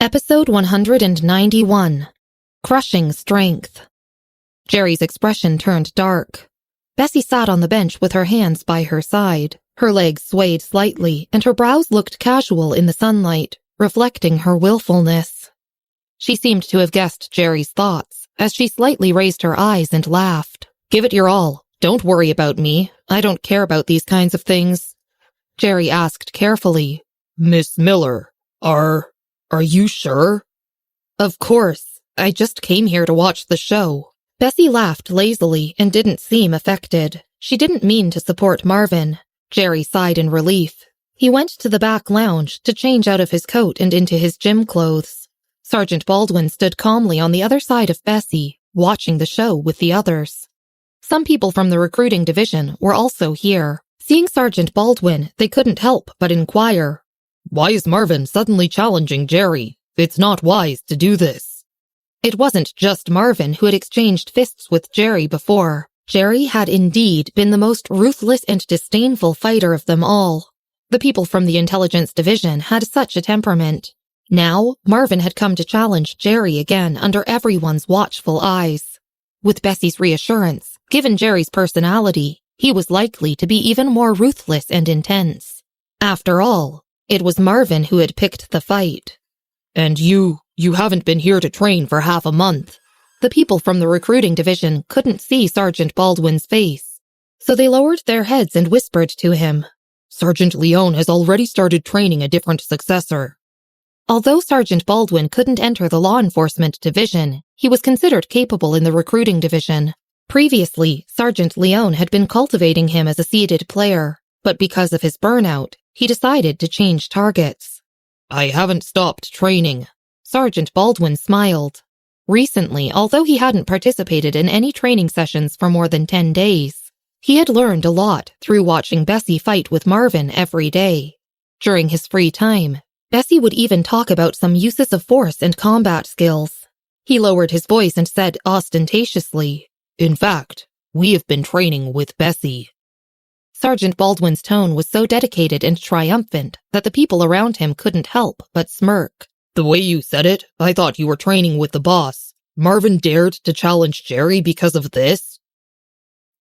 Episode 191. Crushing Strength. Jerry's expression turned dark. Bessy sat on the bench with her hands by her side. Her legs swayed slightly, and her brows looked casual in the sunlight, reflecting her willfulness. She seemed to have guessed Jerry's thoughts, as she slightly raised her eyes and laughed. "Give it your all. Don't worry about me. I don't care about these kinds of things." Jerry asked carefully, "Miss Miller, Are you sure?" "Of course. I just came here to watch the show." Bessy laughed lazily and didn't seem affected. She didn't mean to support Marvin. Jerry sighed in relief. He went to the back lounge to change out of his coat and into his gym clothes. Sergeant Baldwin stood calmly on the other side of Bessy, watching the show with the others. Some people from the recruiting division were also here. Seeing Sergeant Baldwin, they couldn't help but inquire, "Why is Marvin suddenly challenging Jerry? It's not wise to do this." It wasn't just Marvin who had exchanged fists with Jerry before. Jerry had indeed been the most ruthless and disdainful fighter of them all. The people from the intelligence division had such a temperament. Now, Marvin had come to challenge Jerry again under everyone's watchful eyes. With Bessy's reassurance, given Jerry's personality, he was likely to be even more ruthless and intense. After all, it was Marvin who had picked the fight. "And you haven't been here to train for half a month." The people from the recruiting division couldn't see Sergeant Baldwin's face, so they lowered their heads and whispered to him, "Sergeant Leone has already started training a different successor." Although Sergeant Baldwin couldn't enter the law enforcement division, he was considered capable in the recruiting division. Previously, Sergeant Leone had been cultivating him as a seeded player, but because of his burnout, he decided to change targets. "I haven't stopped training." Sergeant Baldwin smiled. Recently, although he hadn't participated in any training sessions for more than 10 days, he had learned a lot through watching Bessy fight with Marvin every day. During his free time, Bessy would even talk about some uses of force and combat skills. He lowered his voice and said ostentatiously, "In fact, we have been training with Bessy." Sergeant Baldwin's tone was so dedicated and triumphant that the people around him couldn't help but smirk. "The way you said it, I thought you were training with the boss. Marvin dared to challenge Jerry because of this?"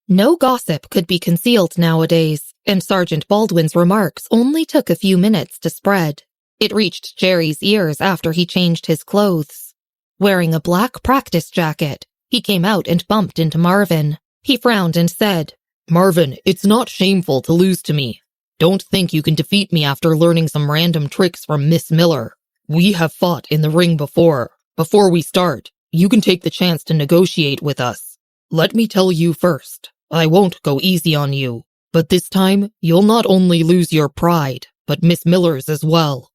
No gossip could be concealed nowadays, and Sergeant Baldwin's remarks only took a few minutes to spread. It reached Jerry's ears after he changed his clothes. Wearing a black practice jacket, he came out and bumped into Marvin. He frowned and said, "Marvin, it's not shameful to lose to me. Don't think you can defeat me after learning some random tricks from Miss Miller. We have fought in the ring before. Before we start, you can take the chance to negotiate with us. Let me tell you first, I won't go easy on you, but this time you'll not only lose your pride, but Miss Miller's as well."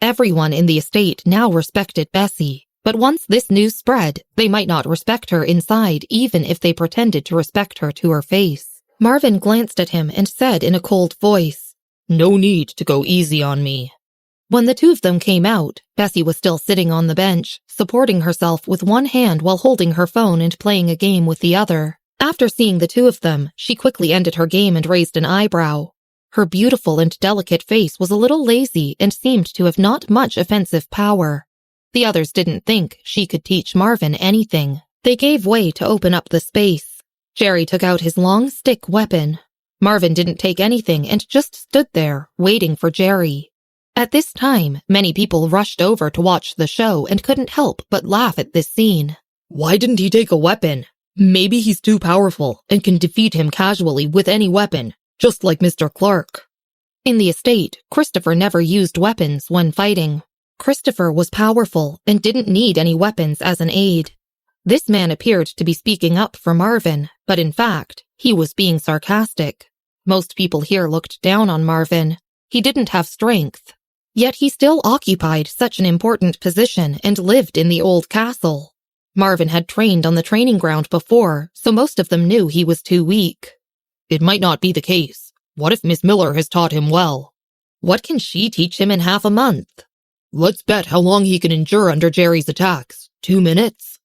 Everyone in the estate now respected Bessy, but once this news spread, they might not respect her inside even if they pretended to respect her to her face. Marvin glanced at him and said in a cold voice, "No need to go easy on me." When the two of them came out, Bessy was still sitting on the bench, supporting herself with one hand while holding her phone and playing a game with the other. After seeing the two of them, she quickly ended her game and raised an eyebrow. Her beautiful and delicate face was a little lazy and seemed to have not much offensive power. The others didn't think she could teach Marvin anything. They gave way to open up the space. Jerry took out his long stick weapon. Marvin didn't take anything and just stood there, waiting for Jerry. At this time, many people rushed over to watch the show and couldn't help but laugh at this scene. "Why didn't he take a weapon? Maybe he's too powerful and can defeat him casually with any weapon, just like Mr. Clark." In the estate, Christopher never used weapons when fighting. Christopher was powerful and didn't need any weapons as an aid. This man appeared to be speaking up for Marvin, but in fact, he was being sarcastic. Most people here looked down on Marvin. He didn't have strength. Yet he still occupied such an important position and lived in the old castle. Marvin had trained on the training ground before, so most of them knew he was too weak. "It might not be the case. What if Miss Miller has taught him well? What can she teach him in half a month? Let's bet how long he can endure under Jerry's attacks. 2 minutes?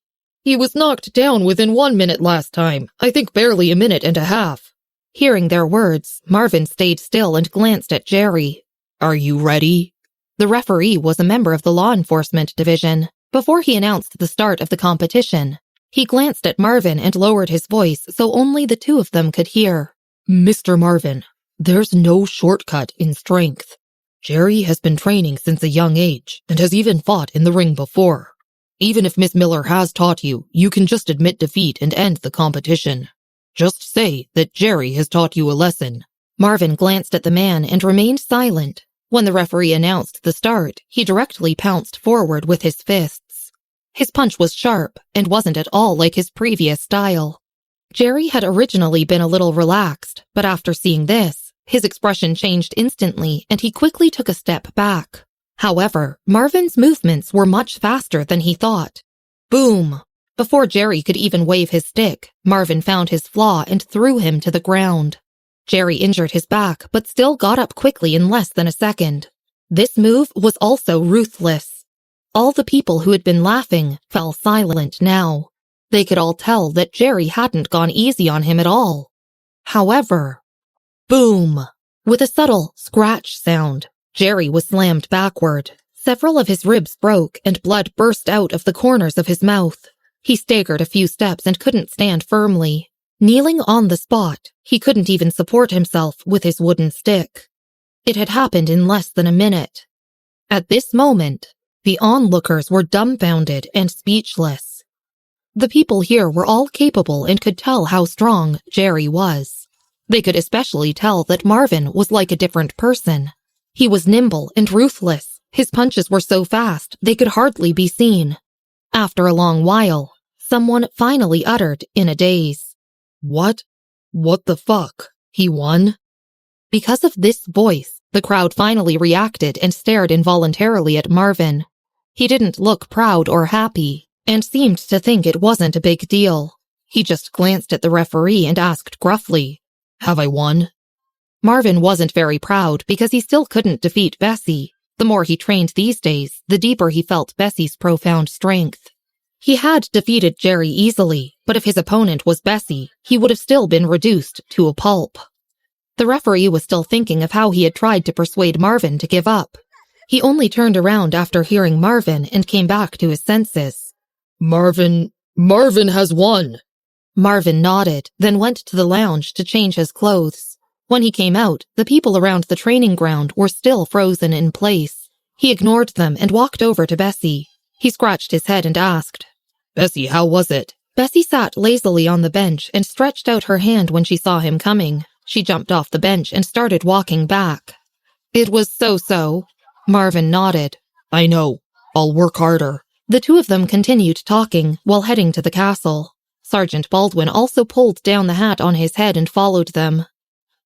He was knocked down within 1 minute last time. I think barely a minute and a half." Hearing their words, Marvin stayed still and glanced at Jerry. "Are you ready?" The referee was a member of the law enforcement division. Before he announced the start of the competition, he glanced at Marvin and lowered his voice so only the two of them could hear. Mr. Marvin, there's no shortcut in strength. Jerry has been training since a young age and has even fought in the ring before. Even if Miss Miller has taught you, you can just admit defeat and end the competition. Just say that Jerry has taught you a lesson. Marvin glanced at the man and remained silent. When the referee announced the start, he directly pounced forward with his fists. His punch was sharp and wasn't at all like his previous style. Jerry had originally been a little relaxed, but after seeing this, his expression changed instantly and he quickly took a step back. However, Marvin's movements were much faster than he thought. Boom! Before Jerry could even wave his stick, Marvin found his flaw and threw him to the ground. Jerry injured his back, but still got up quickly in less than a second. This move was also ruthless. All the people who had been laughing fell silent now. They could all tell that Jerry hadn't gone easy on him at all. However, boom! With a subtle scratch sound, Jerry was slammed backward. Several of his ribs broke and blood burst out of the corners of his mouth. He staggered a few steps and couldn't stand firmly. Kneeling on the spot, he couldn't even support himself with his wooden stick. It had happened in less than a minute. At this moment, the onlookers were dumbfounded and speechless. The people here were all capable and could tell how strong Jerry was. They could especially tell that Marvin was like a different person. He was nimble and ruthless. His punches were so fast they could hardly be seen. After a long while, someone finally uttered in a daze, What? What the fuck? He won? Because of this voice, the crowd finally reacted and stared involuntarily at Marvin. He didn't look proud or happy, and seemed to think it wasn't a big deal. He just glanced at the referee and asked gruffly, Have I won? Marvin wasn't very proud because he still couldn't defeat Bessy. The more he trained these days, the deeper he felt Bessy's profound strength. He had defeated Jerry easily, but if his opponent was Bessy, he would have still been reduced to a pulp. The referee was still thinking of how he had tried to persuade Marvin to give up. He only turned around after hearing Marvin and came back to his senses. Marvin has won. Marvin nodded, then went to the lounge to change his clothes. When he came out, the people around the training ground were still frozen in place. He ignored them and walked over to Bessy. He scratched his head and asked, Bessy, how was it? Bessy sat lazily on the bench and stretched out her hand when she saw him coming. She jumped off the bench and started walking back. It was so-so. Marvin nodded. I know. I'll work harder. The two of them continued talking while heading to the castle. Sergeant Baldwin also pulled down the hat on his head and followed them.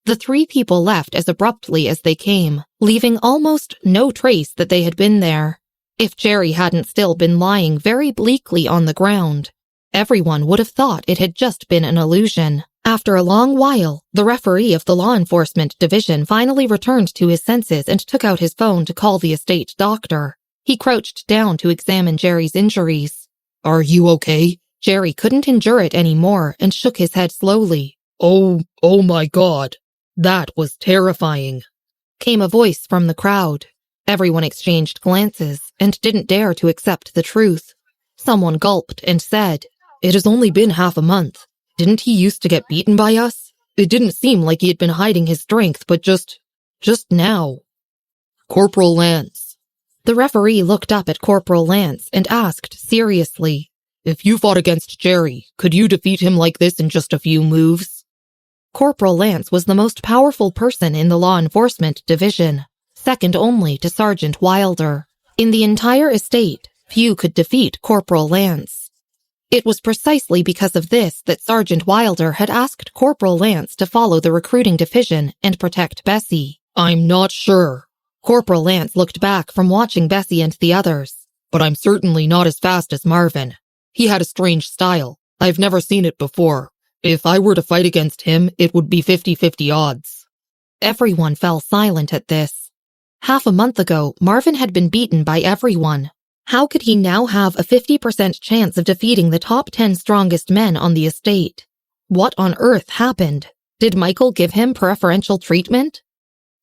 The three people left as abruptly as they came, leaving almost no trace that they had been there. If Jerry hadn't still been lying very bleakly on the ground, everyone would have thought it had just been an illusion. After a long while, the referee of the law enforcement division finally returned to his senses and took out his phone to call the estate doctor. He crouched down to examine Jerry's injuries. Are you okay? Jerry couldn't endure it anymore and shook his head slowly. Oh my God. That was terrifying, came a voice from the crowd. Everyone exchanged glances and didn't dare to accept the truth. Someone gulped and said, It has only been half a month. Didn't he used to get beaten by us? It didn't seem like he had been hiding his strength, but just now. Corporal Lance. The referee looked up at Corporal Lance and asked seriously, If you fought against Jerry, could you defeat him like this in just a few moves? Corporal Lance was the most powerful person in the law enforcement division, second only to Sergeant Wilder. In the entire estate, few could defeat Corporal Lance. It was precisely because of this that Sergeant Wilder had asked Corporal Lance to follow the recruiting division and protect Bessy. I'm not sure. Corporal Lance looked back from watching Bessy and the others. But I'm certainly not as fast as Marvin. He had a strange style. I've never seen it before. If I were to fight against him, it would be 50-50 odds. Everyone fell silent at this. Half a month ago, Marvin had been beaten by everyone. How could he now have a 50% chance of defeating the top 10 strongest men on the estate? What on earth happened? Did Michael give him preferential treatment?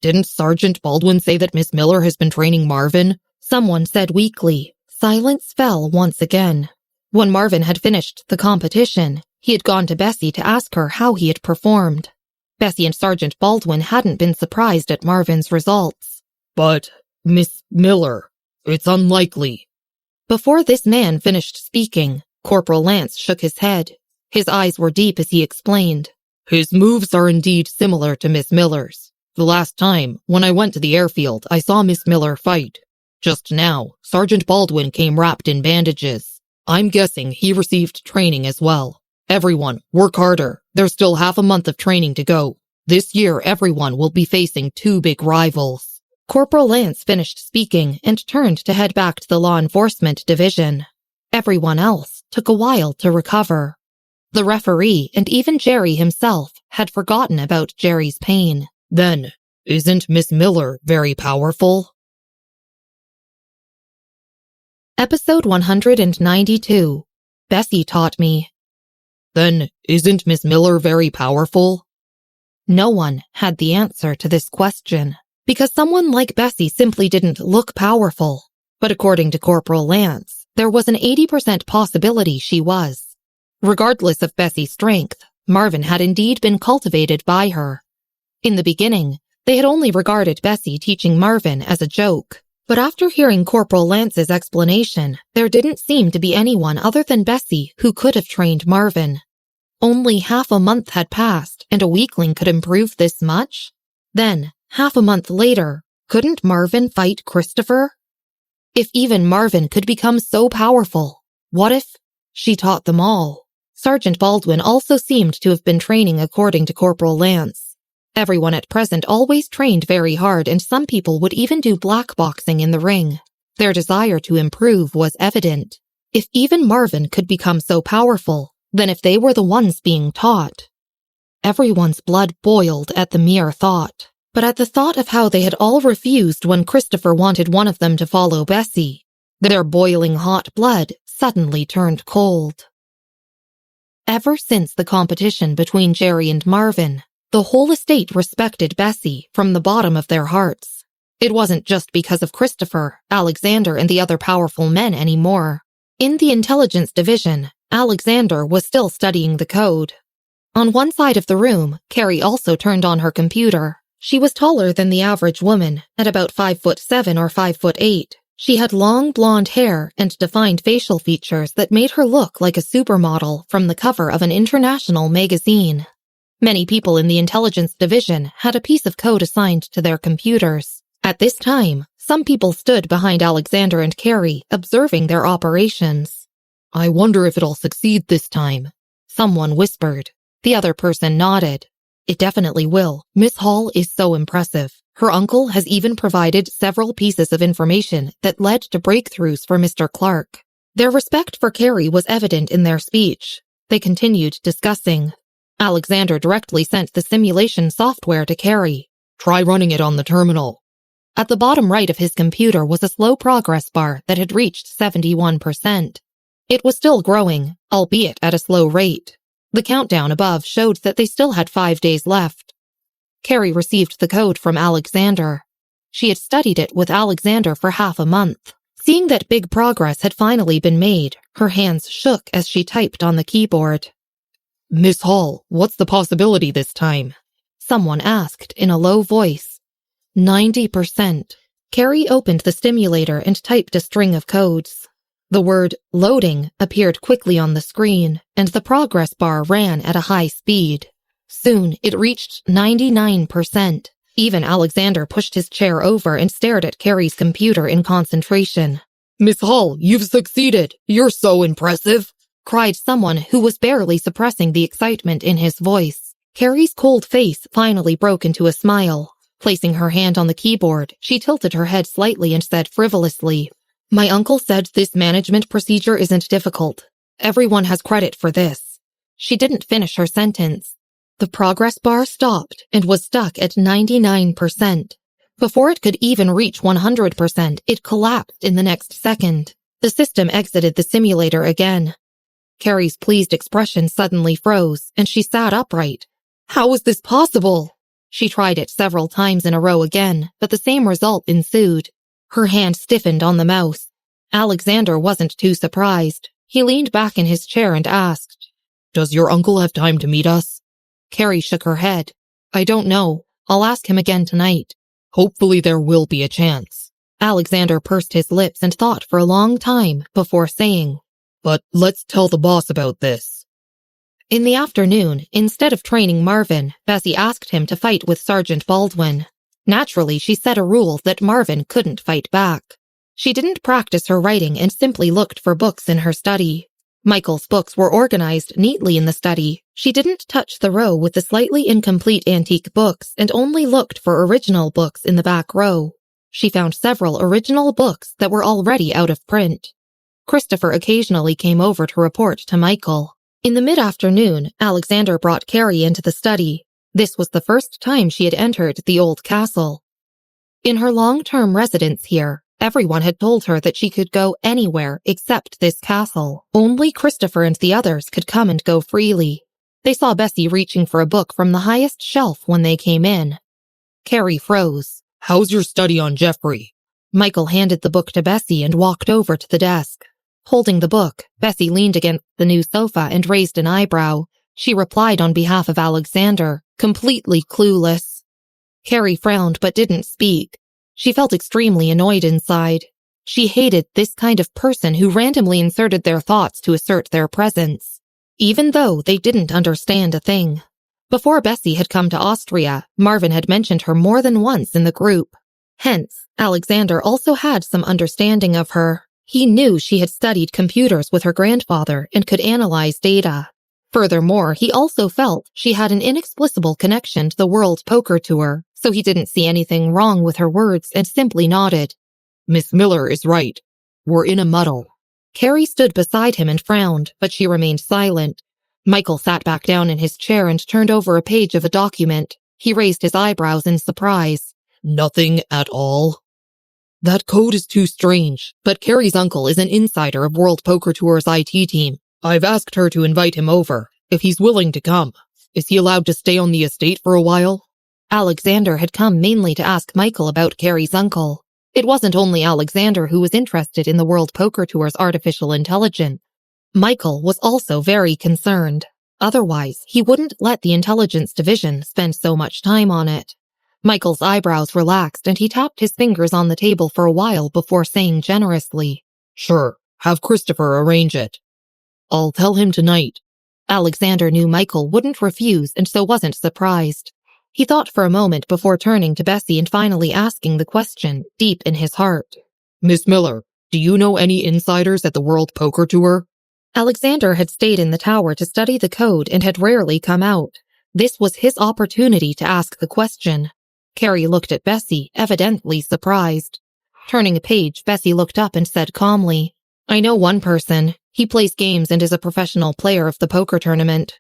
Didn't Sergeant Baldwin say that Miss Miller has been training Marvin? Someone said weakly. Silence fell once again. When Marvin had finished the competition, he had gone to Bessy to ask her how he had performed. Bessy and Sergeant Baldwin hadn't been surprised at Marvin's results. But, Miss Miller, it's unlikely. Before this man finished speaking, Corporal Lance shook his head. His eyes were deep as he explained. His moves are indeed similar to Miss Miller's. The last time, when I went to the airfield, I saw Miss Miller fight. Just now, Sergeant Baldwin came wrapped in bandages. I'm guessing he received training as well. Everyone, work harder. There's still half a month of training to go. This year, everyone will be facing 2 big rivals. Corporal Lance finished speaking and turned to head back to the law enforcement division. Everyone else took a while to recover. The referee and even Jerry himself had forgotten about Jerry's pain. Then, isn't Miss Miller very powerful? Episode 192. Bessy taught me. Then, isn't Miss Miller very powerful? No one had the answer to this question, because someone like Bessy simply didn't look powerful. But according to Corporal Lance, there was an 80% possibility she was. Regardless of Bessy's strength, Marvin had indeed been cultivated by her. In the beginning, they had only regarded Bessy teaching Marvin as a joke. But after hearing Corporal Lance's explanation, there didn't seem to be anyone other than Bessy who could have trained Marvin. Only half a month had passed, and a weakling could improve this much? Then, half a month later, couldn't Marvin fight Christopher? If even Marvin could become so powerful, what if she taught them all? Sergeant Baldwin also seemed to have been training according to Corporal Lance. Everyone at present always trained very hard, and some people would even do black boxing in the ring. Their desire to improve was evident. If even Marvin could become so powerful, then if they were the ones being taught. Everyone's blood boiled at the mere thought. But at the thought of how they had all refused when Christopher wanted one of them to follow Bessy, their boiling hot blood suddenly turned cold. Ever since the competition between Jerry and Marvin, the whole estate respected Bessy from the bottom of their hearts. It wasn't just because of Christopher, Alexander, and the other powerful men anymore. In the intelligence division, Alexander was still studying the code. On one side of the room, Carrie also turned on her computer. She was taller than the average woman, at about 5'7" or 5'8". She had long blonde hair and defined facial features that made her look like a supermodel from the cover of an international magazine. Many people in the intelligence division had a piece of code assigned to their computers. At this time, some people stood behind Alexander and Carrie, observing their operations. I wonder if it'll succeed this time, someone whispered. The other person nodded. It definitely will. Miss Hall is so impressive. Her uncle has even provided several pieces of information that led to breakthroughs for Mr. Clark. Their respect for Carrie was evident in their speech. They continued discussing. Alexander directly sent the simulation software to Carrie. Try running it on the terminal. At the bottom right of his computer was a slow progress bar that had reached 71%. It was still growing, albeit at a slow rate. The countdown above showed that they still had 5 days left. Carrie received the code from Alexander. She had studied it with Alexander for half a month. Seeing that big progress had finally been made, her hands shook as she typed on the keyboard. Miss Hall, what's the possibility this time? Someone asked in a low voice. 90%. Carrie opened the stimulator and typed a string of codes. The word loading appeared quickly on the screen, and the progress bar ran at a high speed. Soon it reached 99%. Even Alexander pushed his chair over and stared at Carrie's computer in concentration. Miss Hall, you've succeeded! You're so impressive! Cried someone who was barely suppressing the excitement in his voice. Carrie's cold face finally broke into a smile. Placing her hand on the keyboard, she tilted her head slightly and said frivolously, My uncle said this management procedure isn't difficult. Everyone has credit for this. She didn't finish her sentence. The progress bar stopped and was stuck at 99%. Before it could even reach 100%, it collapsed in the next second. The system exited the simulator again. Carrie's pleased expression suddenly froze, and she sat upright. How was this possible? She tried it several times in a row again, but the same result ensued. Her hand stiffened on the mouse. Alexander wasn't too surprised. He leaned back in his chair and asked, "Does your uncle have time to meet us?" Carrie shook her head. "I don't know. I'll ask him again tonight." "Hopefully there will be a chance." Alexander pursed his lips and thought for a long time before saying, "But let's tell the boss about this." In the afternoon, instead of training Marvin, Bessy asked him to fight with Sergeant Baldwin. Naturally, she set a rule that Marvin couldn't fight back. She didn't practice her writing and simply looked for books in her study. Michael's books were organized neatly in the study. She didn't touch the row with the slightly incomplete antique books and only looked for original books in the back row. She found several original books that were already out of print. Christopher occasionally came over to report to Michael. In the mid-afternoon, Alexander brought Carrie into the study. This was the first time she had entered the old castle. In her long-term residence here, everyone had told her that she could go anywhere except this castle. Only Christopher and the others could come and go freely. They saw Bessy reaching for a book from the highest shelf when they came in. Carrie froze. "How's your study on Jeffrey?" Michael handed the book to Bessy and walked over to the desk. Holding the book, Bessy leaned against the new sofa and raised an eyebrow. She replied on behalf of Alexander, completely clueless. Carrie frowned but didn't speak. She felt extremely annoyed inside. She hated this kind of person who randomly inserted their thoughts to assert their presence, even though they didn't understand a thing. Before Bessy had come to Austria, Marvin had mentioned her more than once in the group. Hence, Alexander also had some understanding of her. He knew she had studied computers with her grandfather and could analyze data. Furthermore, he also felt she had an inexplicable connection to the World Poker Tour, so he didn't see anything wrong with her words and simply nodded. "Miss Miller is right. We're in a muddle." Carrie stood beside him and frowned, but she remained silent. Michael sat back down in his chair and turned over a page of a document. He raised his eyebrows in surprise. "Nothing at all?" "That code is too strange, but Carrie's uncle is an insider of World Poker Tour's IT team. I've asked her to invite him over, if he's willing to come. Is he allowed to stay on the estate for a while?" Alexander had come mainly to ask Michael about Carrie's uncle. It wasn't only Alexander who was interested in the World Poker Tour's artificial intelligence. Michael was also very concerned. Otherwise, he wouldn't let the intelligence division spend so much time on it. Michael's eyebrows relaxed and he tapped his fingers on the table for a while before saying generously, "Sure, have Christopher arrange it. I'll tell him tonight." Alexander knew Michael wouldn't refuse and so wasn't surprised. He thought for a moment before turning to Bessy and finally asking the question deep in his heart. "Miss Miller, do you know any insiders at the World Poker Tour?" Alexander had stayed in the tower to study the code and had rarely come out. This was his opportunity to ask the question. Carrie looked at Bessy, evidently surprised. Turning a page, Bessy looked up and said calmly, "I know one person. He plays games and is a professional player of the poker tournament."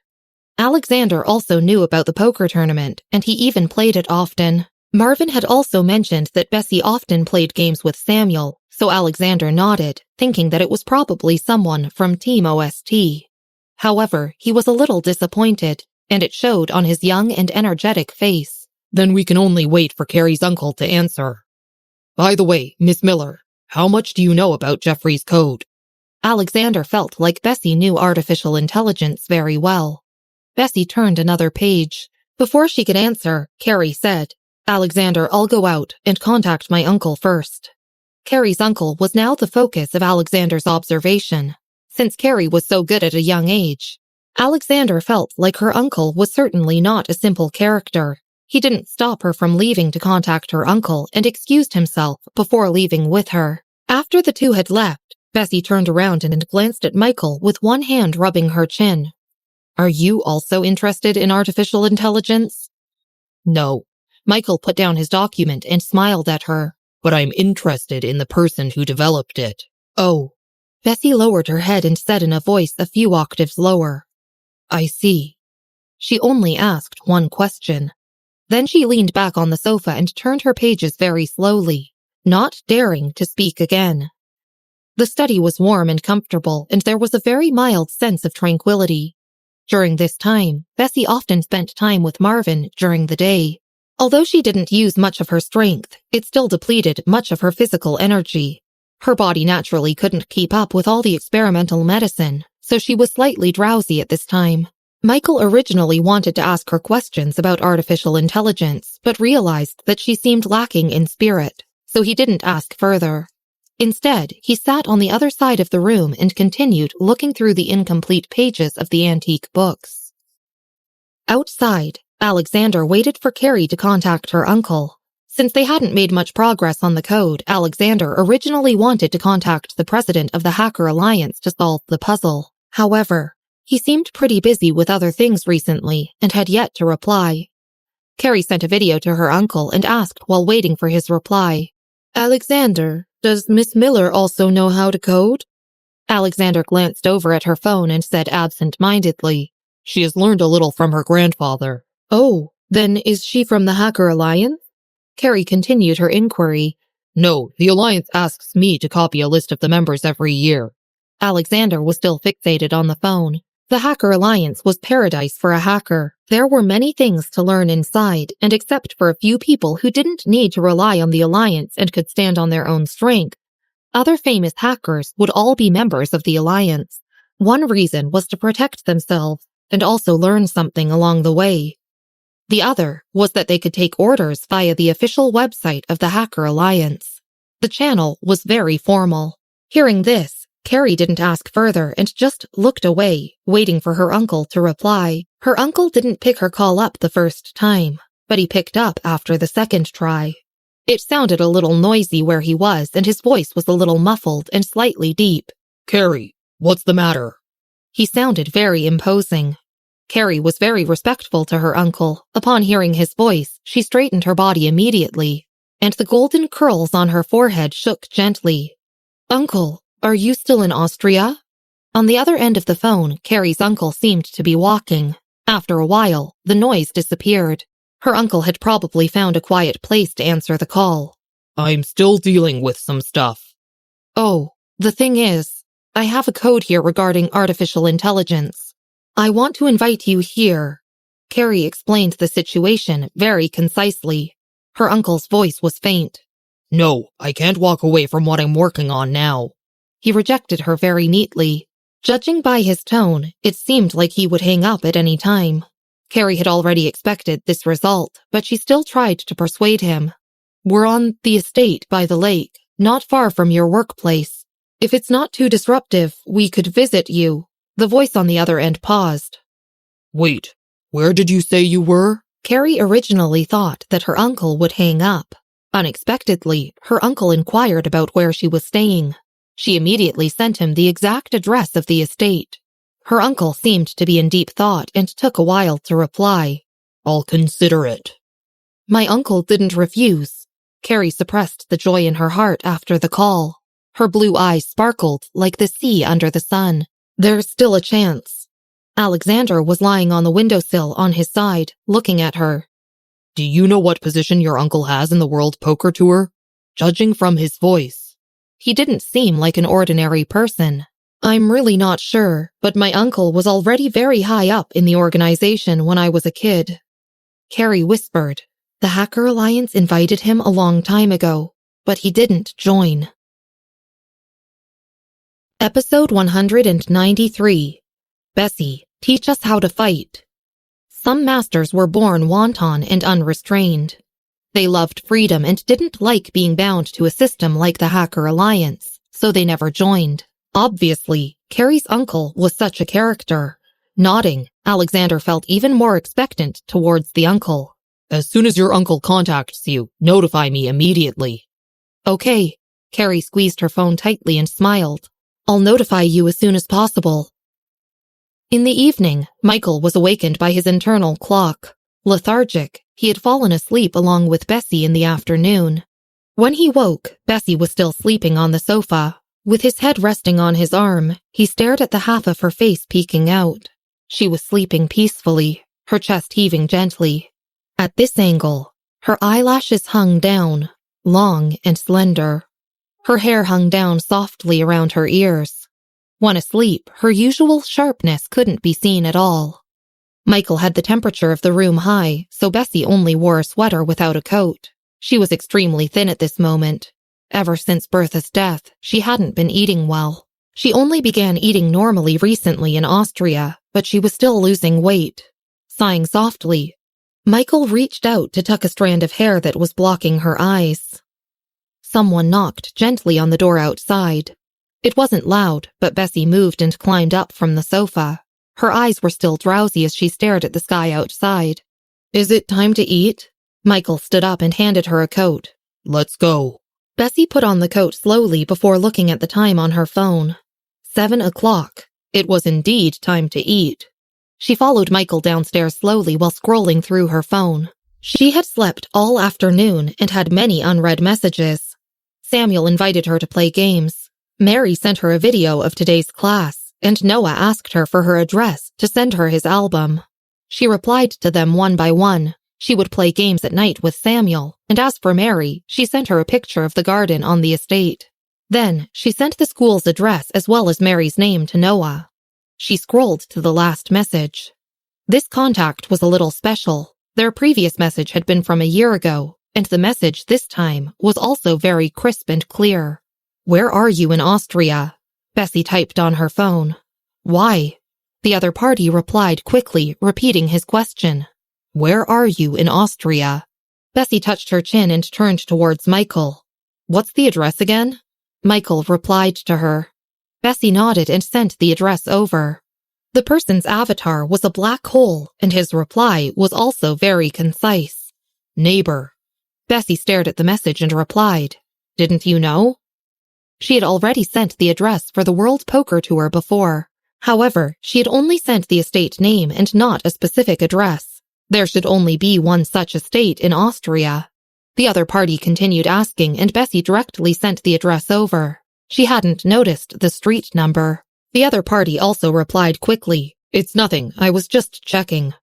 Alexander also knew about the poker tournament, and he even played it often. Marvin had also mentioned that Bessy often played games with Samuel, so Alexander nodded, thinking that it was probably someone from Team OST. However, he was a little disappointed, and it showed on his young and energetic face. "Then we can only wait for Carrie's uncle to answer. By the way, Miss Miller, how much do you know about Jeffrey's code?" Alexander felt like Bessy knew artificial intelligence very well. Bessy turned another page. Before she could answer, Carrie said, "Alexander, I'll go out and contact my uncle first." Carrie's uncle was now the focus of Alexander's observation. Since Carrie was so good at a young age, Alexander felt like her uncle was certainly not a simple character. He didn't stop her from leaving to contact her uncle and excused himself before leaving with her. After the two had left, Bessy turned around and glanced at Michael with one hand rubbing her chin. "Are you also interested in artificial intelligence?" "No." Michael put down his document and smiled at her. "But I'm interested in the person who developed it." "Oh." Bessy lowered her head and said in a voice a few octaves lower, "I see." She only asked one question. Then she leaned back on the sofa and turned her pages very slowly, not daring to speak again. The study was warm and comfortable, and there was a very mild sense of tranquility. During this time, Bessy often spent time with Marvin during the day. Although she didn't use much of her strength, it still depleted much of her physical energy. Her body naturally couldn't keep up with all the experimental medicine, so she was slightly drowsy at this time. Michael originally wanted to ask her questions about artificial intelligence, but realized that she seemed lacking in spirit, so he didn't ask further. Instead, he sat on the other side of the room and continued looking through the incomplete pages of the antique books. Outside, Alexander waited for Carrie to contact her uncle. Since they hadn't made much progress on the code, Alexander originally wanted to contact the president of the Hacker Alliance to solve the puzzle. However, he seemed pretty busy with other things recently and had yet to reply. Carrie sent a video to her uncle and asked while waiting for his reply, "Alexander, does Miss Miller also know how to code?" Alexander glanced over at her phone and said absent-mindedly, "She has learned a little from her grandfather." "Oh, then is she from the Hacker Alliance?" Carrie continued her inquiry. "No, the Alliance asks me to copy a list of the members every year." Alexander was still fixated on the phone. The Hacker Alliance was paradise for a hacker. There were many things to learn inside, and except for a few people who didn't need to rely on the Alliance and could stand on their own strength, other famous hackers would all be members of the Alliance. One reason was to protect themselves and also learn something along the way. The other was that they could take orders via the official website of the Hacker Alliance. The channel was very formal. Hearing this, Carrie didn't ask further and just looked away, waiting for her uncle to reply. Her uncle didn't pick her call up the first time, but he picked up after the second try. It sounded a little noisy where he was, and his voice was a little muffled and slightly deep. "Carrie, what's the matter?" He sounded very imposing. Carrie was very respectful to her uncle. Upon hearing his voice, she straightened her body immediately, and the golden curls on her forehead shook gently. "Uncle, are you still in Austria?" On the other end of the phone, Carrie's uncle seemed to be walking. After a while, the noise disappeared. Her uncle had probably found a quiet place to answer the call. "I'm still dealing with some stuff." "Oh, the thing is, I have a code here regarding artificial intelligence. I want to invite you here." Carrie explained the situation very concisely. Her uncle's voice was faint. "No, I can't walk away from what I'm working on now." He rejected her very neatly. Judging by his tone, it seemed like he would hang up at any time. Carrie had already expected this result, but she still tried to persuade him. "We're on the estate by the lake, not far from your workplace. If it's not too disruptive, we could visit you." The voice on the other end paused. "Wait, where did you say you were?" Carrie originally thought that her uncle would hang up. Unexpectedly, her uncle inquired about where she was staying. She immediately sent him the exact address of the estate. Her uncle seemed to be in deep thought and took a while to reply. "I'll consider it." My uncle didn't refuse. Carrie suppressed the joy in her heart after the call. Her blue eyes sparkled like the sea under the sun. There's still a chance. Alexander was lying on the windowsill on his side, looking at her. "Do you know what position your uncle has in the World Poker Tour?" Judging from his voice, he didn't seem like an ordinary person. "I'm really not sure, but my uncle was already very high up in the organization when I was a kid." Carrie whispered. The Hacker Alliance invited him a long time ago, but he didn't join. Episode 193. Bessy, teach us how to fight. Some masters were born wanton and unrestrained. They loved freedom and didn't like being bound to a system like the Hacker Alliance, so they never joined. Obviously, Carrie's uncle was such a character. Nodding, Alexander felt even more expectant towards the uncle. "As soon as your uncle contacts you, notify me immediately." "Okay." Carrie squeezed her phone tightly and smiled. "I'll notify you as soon as possible." In the evening, Michael was awakened by his internal clock. Lethargic, he had fallen asleep along with Bessy in the afternoon. When he woke, Bessy was still sleeping on the sofa. With his head resting on his arm, he stared at the half of her face peeking out. She was sleeping peacefully, her chest heaving gently. At this angle, her eyelashes hung down, long and slender. Her hair hung down softly around her ears. When asleep, her usual sharpness couldn't be seen at all. Michael had the temperature of the room high, so Bessy only wore a sweater without a coat. She was extremely thin at this moment. Ever since Bertha's death, she hadn't been eating well. She only began eating normally recently in Austria, but she was still losing weight. Sighing softly, Michael reached out to tuck a strand of hair that was blocking her eyes. Someone knocked gently on the door outside. It wasn't loud, but Bessy moved and climbed up from the sofa. Her eyes were still drowsy as she stared at the sky outside. "Is it time to eat?" Michael stood up and handed her a coat. Let's go. Bessy put on the coat slowly before looking at the time on her phone. 7 o'clock. It was indeed time to eat. She followed Michael downstairs slowly while scrolling through her phone. She had slept all afternoon and had many unread messages. Samuel invited her to play games. Mary sent her a video of today's class, and Noah asked her for her address to send her his album. She replied to them one by one. She would play games at night with Samuel, and as for Mary, she sent her a picture of the garden on the estate. Then, she sent the school's address as well as Mary's name to Noah. She scrolled to the last message. This contact was a little special. Their previous message had been from a year ago, and the message this time was also very crisp and clear. "Where are you in Austria?" Bessy typed on her phone. "Why?" The other party replied quickly, repeating his question. "Where are you in Austria?" Bessy touched her chin and turned towards Michael. "What's the address again?" Michael replied to her. Bessy nodded and sent the address over. The person's avatar was a black hole, and his reply was also very concise. "Neighbor." Bessy stared at the message and replied, "Didn't you know?" She had already sent the address for the World Poker Tour before. However, she had only sent the estate name and not a specific address. There should only be one such estate in Austria. The other party continued asking, and Bessy directly sent the address over. She hadn't noticed the street number. The other party also replied quickly, "It's nothing, I was just checking."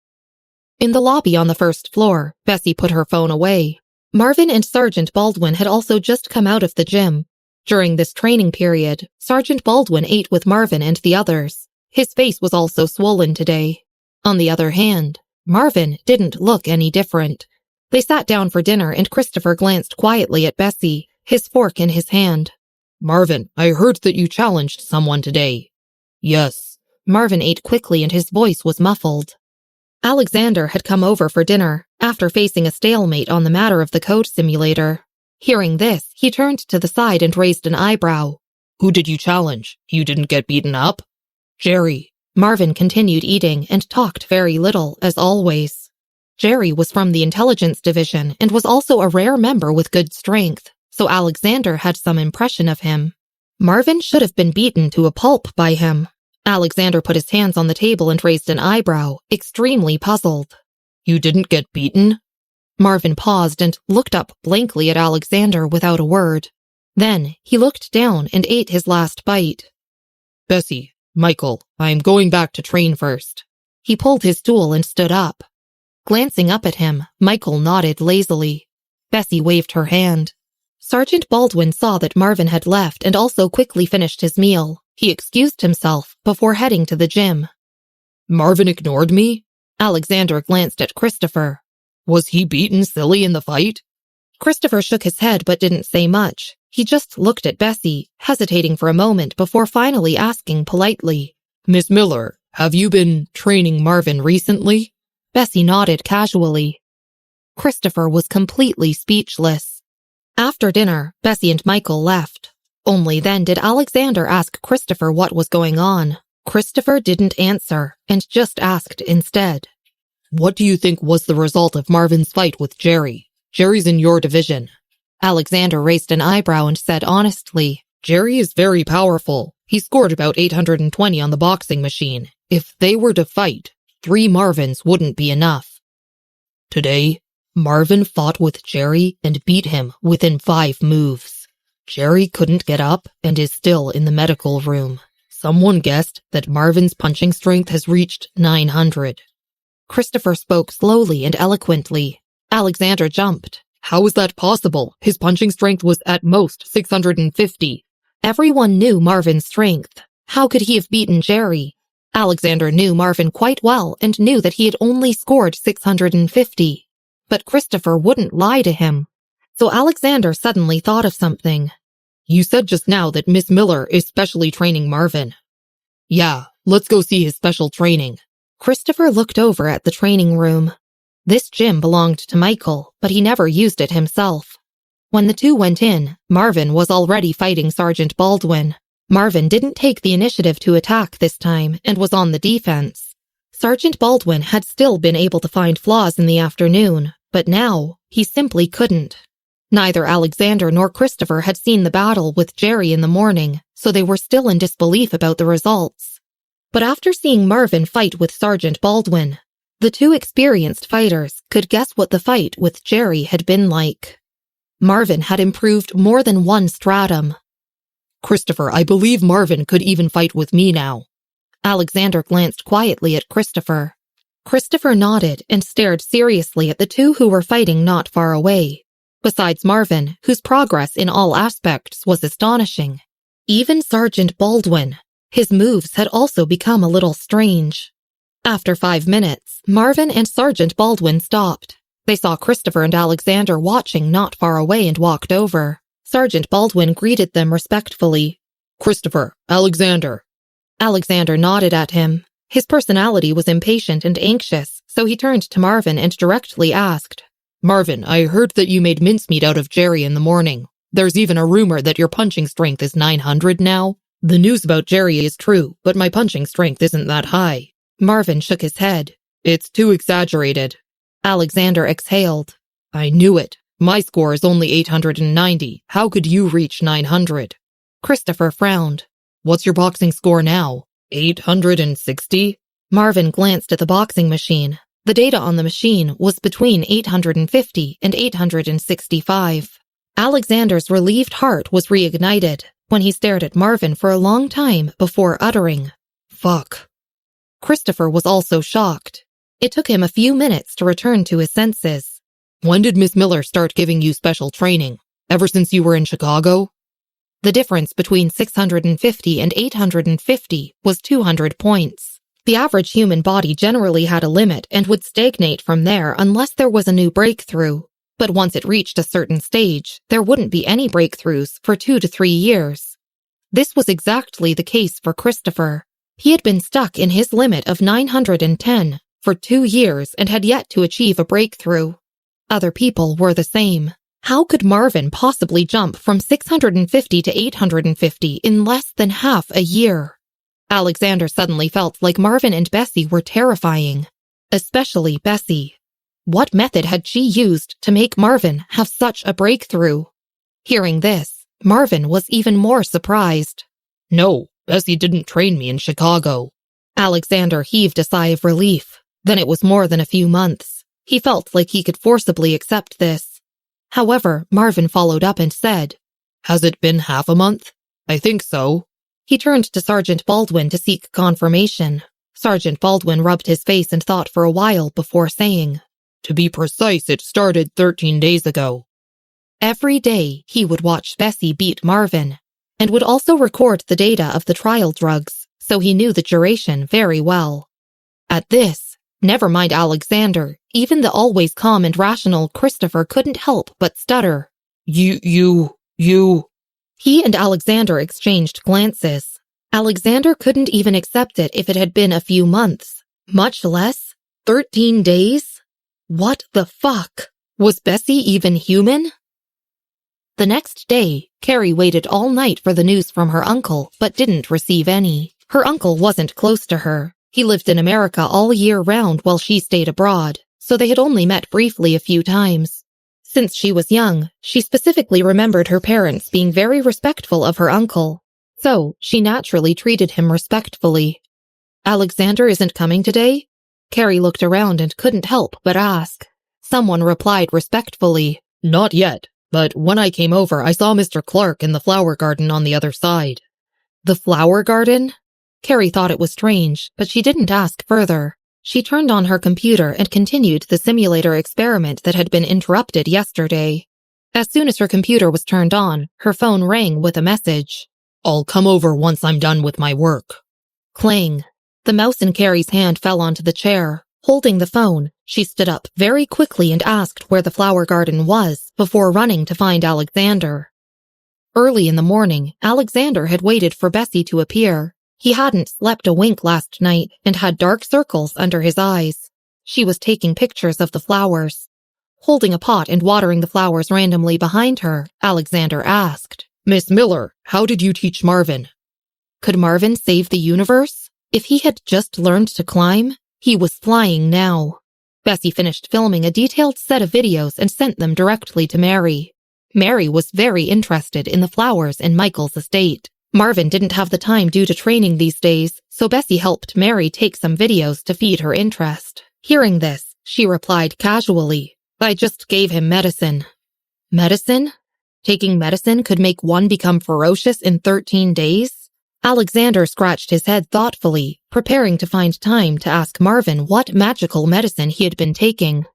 In the lobby on the first floor, Bessy put her phone away. Marvin and Sergeant Baldwin had also just come out of the gym. During this training period, Sergeant Baldwin ate with Marvin and the others. His face was also swollen today. On the other hand, Marvin didn't look any different. They sat down for dinner and Christopher glanced quietly at Bessy, his fork in his hand. "Marvin, I heard that you challenged someone today." "Yes." Marvin ate quickly and his voice was muffled. Alexander had come over for dinner, after facing a stalemate on the matter of the code simulator. Hearing this, he turned to the side and raised an eyebrow. "Who did you challenge? You didn't get beaten up?" "Jerry." Marvin continued eating and talked very little, as always. Jerry was from the intelligence division and was also a rare member with good strength, so Alexander had some impression of him. Marvin should have been beaten to a pulp by him. Alexander put his hands on the table and raised an eyebrow, extremely puzzled. "You didn't get beaten?" Marvin paused and looked up blankly at Alexander without a word. Then he looked down and ate his last bite. "Bessy, Michael, I'm going back to train first." He pulled his stool and stood up. Glancing up at him, Michael nodded lazily. Bessy waved her hand. Sergeant Baldwin saw that Marvin had left and also quickly finished his meal. He excused himself before heading to the gym. "Marvin ignored me?" Alexander glanced at Christopher. "Was he beaten silly in the fight?" Christopher shook his head but didn't say much. He just looked at Bessy, hesitating for a moment before finally asking politely, "Miss Miller, have you been training Marvin recently?" Bessy nodded casually. Christopher was completely speechless. After dinner, Bessy and Michael left. Only then did Alexander ask Christopher what was going on. Christopher didn't answer and just asked instead, "What do you think was the result of Marvin's fight with Jerry? Jerry's in your division." Alexander raised an eyebrow and said honestly, "Jerry is very powerful. He scored about 820 on the boxing machine. If they were to fight, 3 Marvins wouldn't be enough. Today, Marvin fought with Jerry and beat him within 5 moves. Jerry couldn't get up and is still in the medical room. Someone guessed that Marvin's punching strength has reached 900. Christopher spoke slowly and eloquently. Alexander jumped. "How is that possible? His punching strength was at most 650. Everyone knew Marvin's strength. How could he have beaten Jerry? Alexander knew Marvin quite well and knew that he had only scored 650. But Christopher wouldn't lie to him. So Alexander suddenly thought of something. You said just now that Miss Miller is specially training Marvin. Yeah, let's go see his special training. Christopher looked over at the training room. This gym belonged to Michael, but he never used it himself. When the two went in, Marvin was already fighting Sergeant Baldwin. Marvin didn't take the initiative to attack this time and was on the defense. Sergeant Baldwin had still been able to find flaws in the afternoon, but now he simply couldn't. Neither Alexander nor Christopher had seen the battle with Jerry in the morning, so they were still in disbelief about the results. But after seeing Marvin fight with Sergeant Baldwin, the two experienced fighters could guess what the fight with Jerry had been like. Marvin had improved more than one stratum. Christopher, I believe Marvin could even fight with me now. Alexander glanced quietly at Christopher. Christopher nodded and stared seriously at the two who were fighting not far away. Besides Marvin, whose progress in all aspects was astonishing. Even Sergeant Baldwin, his moves had also become a little strange. After 5 minutes, Marvin and Sergeant Baldwin stopped. They saw Christopher and Alexander watching not far away and walked over. Sergeant Baldwin greeted them respectfully. Christopher, Alexander. Alexander nodded at him. His personality was impatient and anxious, so he turned to Marvin and directly asked, Marvin, I heard that you made mincemeat out of Jerry in the morning. There's even a rumor that your punching strength is 900 now. The news about Jerry is true, but my punching strength isn't that high. Marvin shook his head. It's too exaggerated. Alexander exhaled. I knew it. My score is only 890. How could you reach 900? Christopher frowned. What's your boxing score now? 860? Marvin glanced at the boxing machine. The data on the machine was between 850 and 865. Alexander's relieved heart was reignited when he stared at Marvin for a long time before uttering, Fuck. Christopher was also shocked. It took him a few minutes to return to his senses. When did Miss Miller start giving you special training? Ever since you were in Chicago? The difference between 650 and 850 was 200 points. The average human body generally had a limit and would stagnate from there unless there was a new breakthrough. But once it reached a certain stage, there wouldn't be any breakthroughs for 2 to 3 years. This was exactly the case for Christopher. He had been stuck in his limit of 910 for 2 years and had yet to achieve a breakthrough. Other people were the same. How could Marvin possibly jump from 650 to 850 in less than half a year? Alexander suddenly felt like Marvin and Bessy were terrifying, especially Bessy. What method had she used to make Marvin have such a breakthrough? Hearing this, Marvin was even more surprised. No, Bessy didn't train me in Chicago. Alexander heaved a sigh of relief. Then it was more than a few months. He felt like he could forcibly accept this. However, Marvin followed up and said, Has it been half a month? I think so. He turned to Sergeant Baldwin to seek confirmation. Sergeant Baldwin rubbed his face and thought for a while before saying, To be precise, it started 13 days ago. Every day, he would watch Bessy beat Marvin, and would also record the data of the trial drugs, so he knew the duration very well. At this, never mind Alexander, even the always calm and rational Christopher couldn't help but stutter. You... He and Alexander exchanged glances. Alexander couldn't even accept it if it had been a few months, much less 13 days. What the fuck? Was Bessy even human? The next day, Carrie waited all night for the news from her uncle, but didn't receive any. Her uncle wasn't close to her. He lived in America all year round while she stayed abroad, so they had only met briefly a few times. Since she was young, she specifically remembered her parents being very respectful of her uncle, so she naturally treated him respectfully. Alexander isn't coming today? Carrie looked around and couldn't help but ask. Someone replied respectfully, Not yet, but when I came over, I saw Mr. Clark in the flower garden on the other side. The flower garden? Carrie thought it was strange, but she didn't ask further. She turned on her computer and continued the simulator experiment that had been interrupted yesterday. As soon as her computer was turned on, her phone rang with a message. I'll come over once I'm done with my work. Clang. The mouse in Carrie's hand fell onto the chair. Holding the phone, she stood up very quickly and asked where the flower garden was before running to find Alexander. Early in the morning, Alexander had waited for Bessy to appear. He hadn't slept a wink last night and had dark circles under his eyes. She was taking pictures of the flowers. Holding a pot and watering the flowers randomly behind her, Alexander asked, Miss Miller, how did you teach Marvin? Could Marvin save the universe? If he had just learned to climb, he was flying now. Bessy finished filming a detailed set of videos and sent them directly to Mary. Mary was very interested in the flowers in Michael's estate. Marvin didn't have the time due to training these days, so Bessy helped Mary take some videos to feed her interest. Hearing this, she replied casually, I just gave him medicine. Medicine? Taking medicine could make one become ferocious in 13 days? Alexander scratched his head thoughtfully, preparing to find time to ask Marvin what magical medicine he had been taking.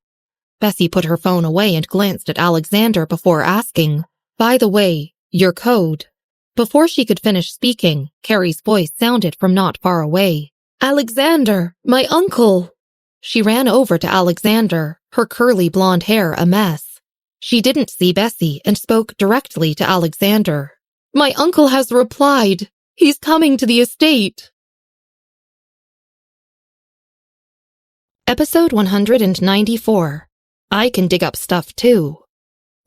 Bessy put her phone away and glanced at Alexander before asking, By the way, your code. Before she could finish speaking, Carrie's voice sounded from not far away. Alexander, my uncle! She ran over to Alexander, her curly blonde hair a mess. She didn't see Bessy and spoke directly to Alexander. My uncle has replied. He's coming to the estate. Episode 194. I can dig up stuff too.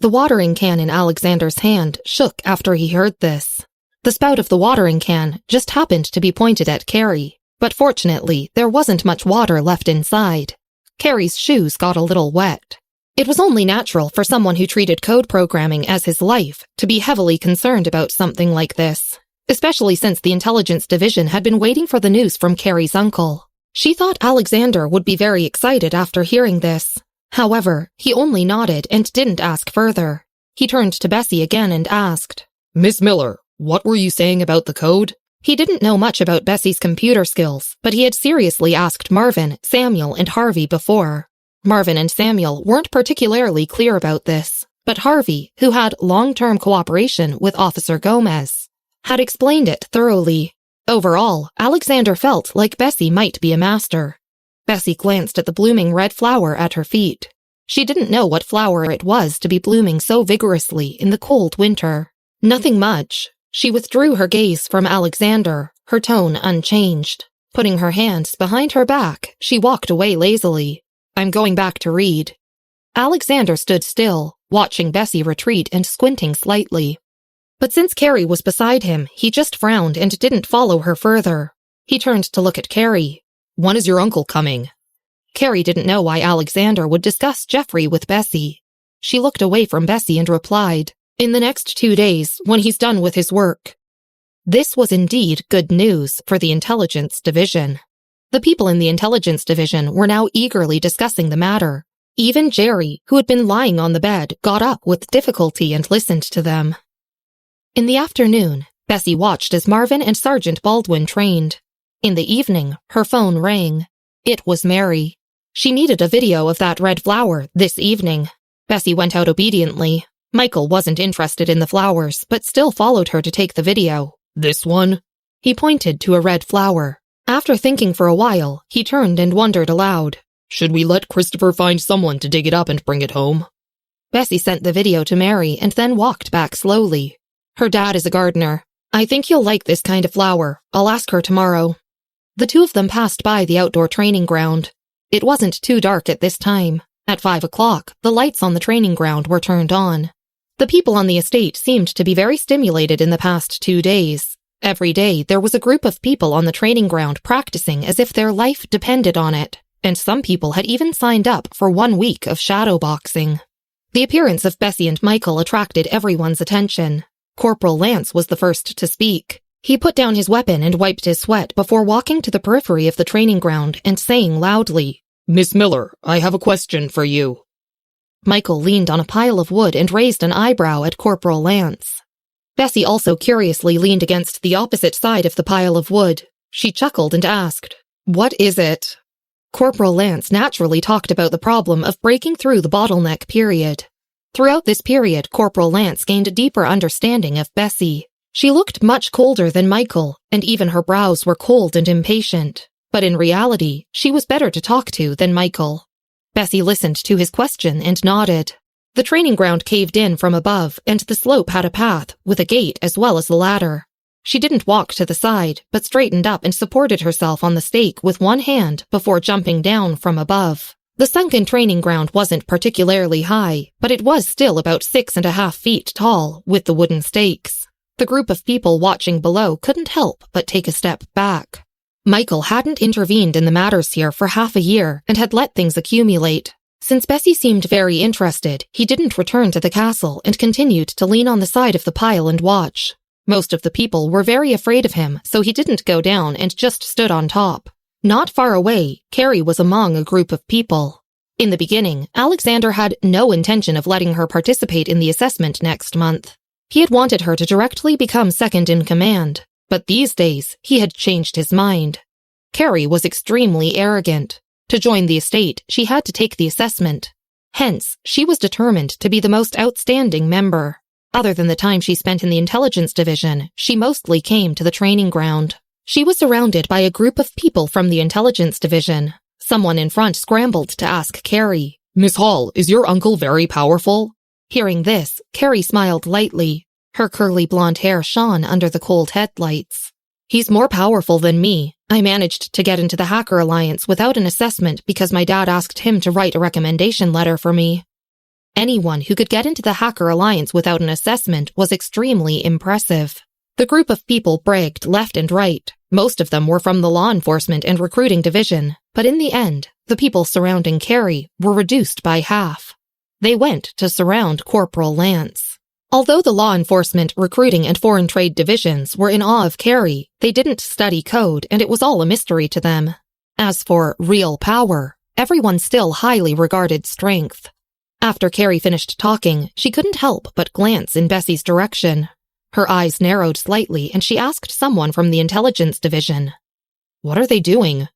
The watering can in Alexander's hand shook after he heard this. The spout of the watering can just happened to be pointed at Carrie, but fortunately there wasn't much water left inside. Carrie's shoes got a little wet. It was only natural for someone who treated code programming as his life to be heavily concerned about something like this, especially since the intelligence division had been waiting for the news from Carrie's uncle. She thought Alexander would be very excited after hearing this. However, he only nodded and didn't ask further. He turned to Bessy again and asked, Miss Miller, what were you saying about the code? He didn't know much about Bessy's computer skills, but he had seriously asked Marvin, Samuel, and Harvey before. Marvin and Samuel weren't particularly clear about this, but Harvey, who had long-term cooperation with Officer Gomez, had explained it thoroughly. Overall, Alexander felt like Bessy might be a master. Bessy glanced at the blooming red flower at her feet. She didn't know what flower it was to be blooming so vigorously in the cold winter. Nothing much. She withdrew her gaze from Alexander, her tone unchanged. Putting her hands behind her back, she walked away lazily. I'm going back to read. Alexander stood still, watching Bessy retreat and squinting slightly. But since Carrie was beside him, he just frowned and didn't follow her further. He turned to look at Carrie. When is your uncle coming? Carrie didn't know why Alexander would discuss Jeffrey with Bessy. She looked away from Bessy and replied, In the next 2 days, when he's done with his work. This was indeed good news for the intelligence division. The people in the intelligence division were now eagerly discussing the matter. Even Jerry, who had been lying on the bed, got up with difficulty and listened to them. In the afternoon, Bessy watched as Marvin and Sergeant Baldwin trained. In the evening, her phone rang. It was Mary. She needed a video of that red flower this evening. Bessy went out obediently. Michael wasn't interested in the flowers, but still followed her to take the video. This one? He pointed to a red flower. After thinking for a while, he turned and wondered aloud. Should we let Christopher find someone to dig it up and bring it home? Bessy sent the video to Mary and then walked back slowly. Her dad is a gardener. I think you'll like this kind of flower. I'll ask her tomorrow. The two of them passed by the outdoor training ground. It wasn't too dark at this time. At 5 o'clock, the lights on the training ground were turned on. The people on the estate seemed to be very stimulated in the past 2 days. Every day, there was a group of people on the training ground practicing as if their life depended on it, and some people had even signed up for 1 week of shadow boxing. The appearance of Bessy and Michael attracted everyone's attention. Corporal Lance was the first to speak. He put down his weapon and wiped his sweat before walking to the periphery of the training ground and saying loudly, Miss Miller, I have a question for you. Michael leaned on a pile of wood and raised an eyebrow at Corporal Lance. Bessy also curiously leaned against the opposite side of the pile of wood. She chuckled and asked, What is it? Corporal Lance naturally talked about the problem of breaking through the bottleneck period. Throughout this period, Corporal Lance gained a deeper understanding of Bessy. She looked much colder than Michael, and even her brows were cold and impatient. But in reality, she was better to talk to than Michael. Bessy listened to his question and nodded. The training ground caved in from above, and the slope had a path, with a gate as well as a ladder. She didn't walk to the side, but straightened up and supported herself on the stake with one hand before jumping down from above. The sunken training ground wasn't particularly high, but it was still about 6.5 feet tall, with the wooden stakes. The group of people watching below couldn't help but take a step back. Michael hadn't intervened in the matters here for half a year and had let things accumulate. Since Bessy seemed very interested, he didn't return to the castle and continued to lean on the side of the pile and watch. Most of the people were very afraid of him, so he didn't go down and just stood on top. Not far away, Carrie was among a group of people. In the beginning, Alexander had no intention of letting her participate in the assessment next month. He had wanted her to directly become second in command, but these days he had changed his mind. Carrie was extremely arrogant. To join the estate, she had to take the assessment. Hence, she was determined to be the most outstanding member. Other than the time she spent in the intelligence division, she mostly came to the training ground. She was surrounded by a group of people from the intelligence division. Someone in front scrambled to ask Carrie, "Miss Hall, is your uncle very powerful?" Hearing this, Carrie smiled lightly. Her curly blonde hair shone under the cold headlights. "He's more powerful than me. I managed to get into the Hacker Alliance without an assessment because my dad asked him to write a recommendation letter for me." Anyone who could get into the Hacker Alliance without an assessment was extremely impressive. The group of people bragged left and right. Most of them were from the law enforcement and recruiting division, but in the end, the people surrounding Carrie were reduced by half. They went to surround Corporal Lance. Although the law enforcement, recruiting, and foreign trade divisions were in awe of Carrie, they didn't study code and it was all a mystery to them. As for real power, everyone still highly regarded strength. After Carrie finished talking, she couldn't help but glance in Bessy's direction. Her eyes narrowed slightly and she asked someone from the intelligence division, "What are they doing?"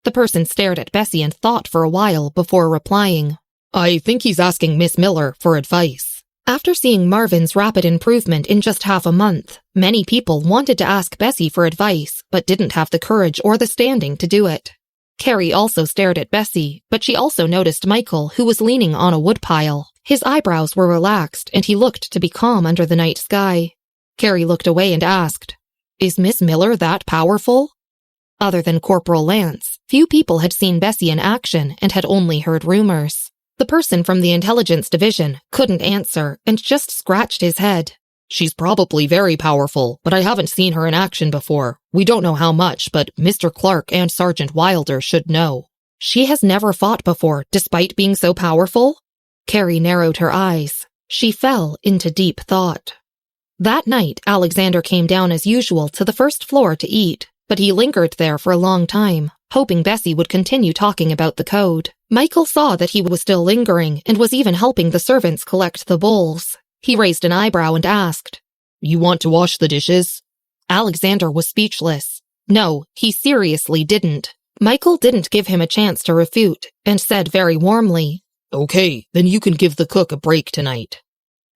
The person stared at Bessy and thought for a while before replying, "I think he's asking Miss Miller for advice." After seeing Marvin's rapid improvement in just half a month, many people wanted to ask Bessy for advice, but didn't have the courage or the standing to do it. Carrie also stared at Bessy, but she also noticed Michael, who was leaning on a woodpile. His eyebrows were relaxed, and he looked to be calm under the night sky. Carrie looked away and asked, "Is Miss Miller that powerful?" Other than Corporal Lance, few people had seen Bessy in action and had only heard rumors. The person from the intelligence division couldn't answer and just scratched his head. "She's probably very powerful, but I haven't seen her in action before. We don't know how much, but Mr. Clark and Sergeant Wilder should know." "She has never fought before, despite being so powerful?" Carrie narrowed her eyes. She fell into deep thought. That night, Alexander came down as usual to the first floor to eat, but he lingered there for a long time, hoping Bessy would continue talking about the code. Michael saw that he was still lingering and was even helping the servants collect the bowls. He raised an eyebrow and asked, "You want to wash the dishes?" Alexander was speechless. No, he seriously didn't. Michael didn't give him a chance to refute and said very warmly, "Okay, then you can give the cook a break tonight."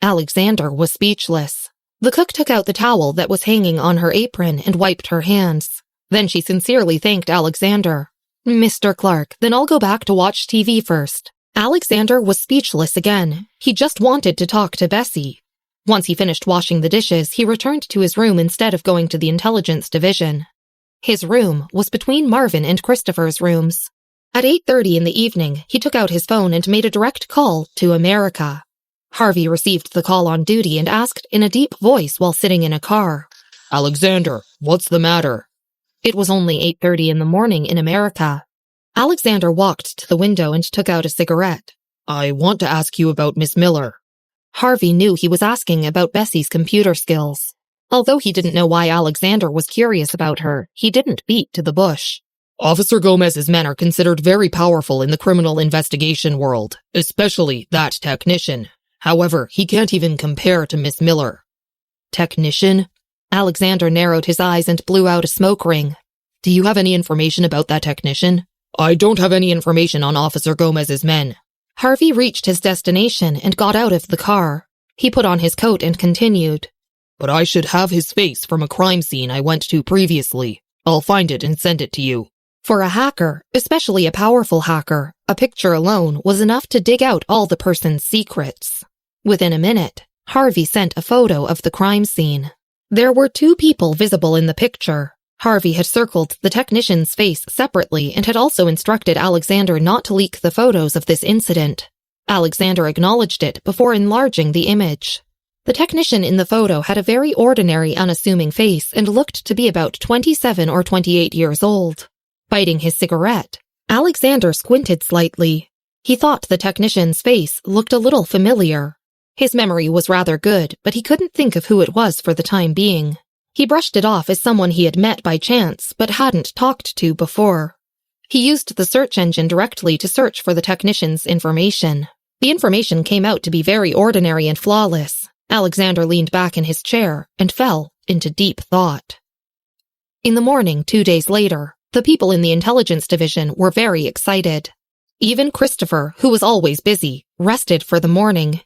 Alexander was speechless. The cook took out the towel that was hanging on her apron and wiped her hands. Then she sincerely thanked Alexander. "Mr. Clark, then I'll go back to watch TV first." Alexander was speechless again. He just wanted to talk to Bessy. Once he finished washing the dishes, he returned to his room instead of going to the intelligence division. His room was between Marvin and Christopher's rooms. At 8:30 in the evening, he took out his phone and made a direct call to America. Harvey received the call on duty and asked in a deep voice while sitting in a car, "Alexander, what's the matter?" It was only 8:30 in the morning in America. Alexander walked to the window and took out a cigarette. "I want to ask you about Miss Miller." Harvey knew he was asking about Bessy's computer skills. Although he didn't know why Alexander was curious about her, he didn't beat to the bush. "Officer Gomez's men are considered very powerful in the criminal investigation world, especially that technician. However, he can't even compare to Miss Miller." "Technician?" Alexander narrowed his eyes and blew out a smoke ring. "Do you have any information about that technician?" "I don't have any information on Officer Gomez's men." Harvey reached his destination and got out of the car. He put on his coat and continued, "But I should have his face from a crime scene I went to previously. I'll find it and send it to you." For a hacker, especially a powerful hacker, a picture alone was enough to dig out all the person's secrets. Within a minute, Harvey sent a photo of the crime scene. There were 2 people visible in the picture. Harvey had circled the technician's face separately and had also instructed Alexander not to leak the photos of this incident. Alexander acknowledged it before enlarging the image. The technician in the photo had a very ordinary, unassuming face and looked to be about 27 or 28 years old. Biting his cigarette, Alexander squinted slightly. He thought the technician's face looked a little familiar. His memory was rather good, but he couldn't think of who it was for the time being. He brushed it off as someone he had met by chance, but hadn't talked to before. He used the search engine directly to search for the technician's information. The information came out to be very ordinary and flawless. Alexander leaned back in his chair and fell into deep thought. In the morning 2 days later, the people in the intelligence division were very excited. Even Christopher, who was always busy, rested for the morning.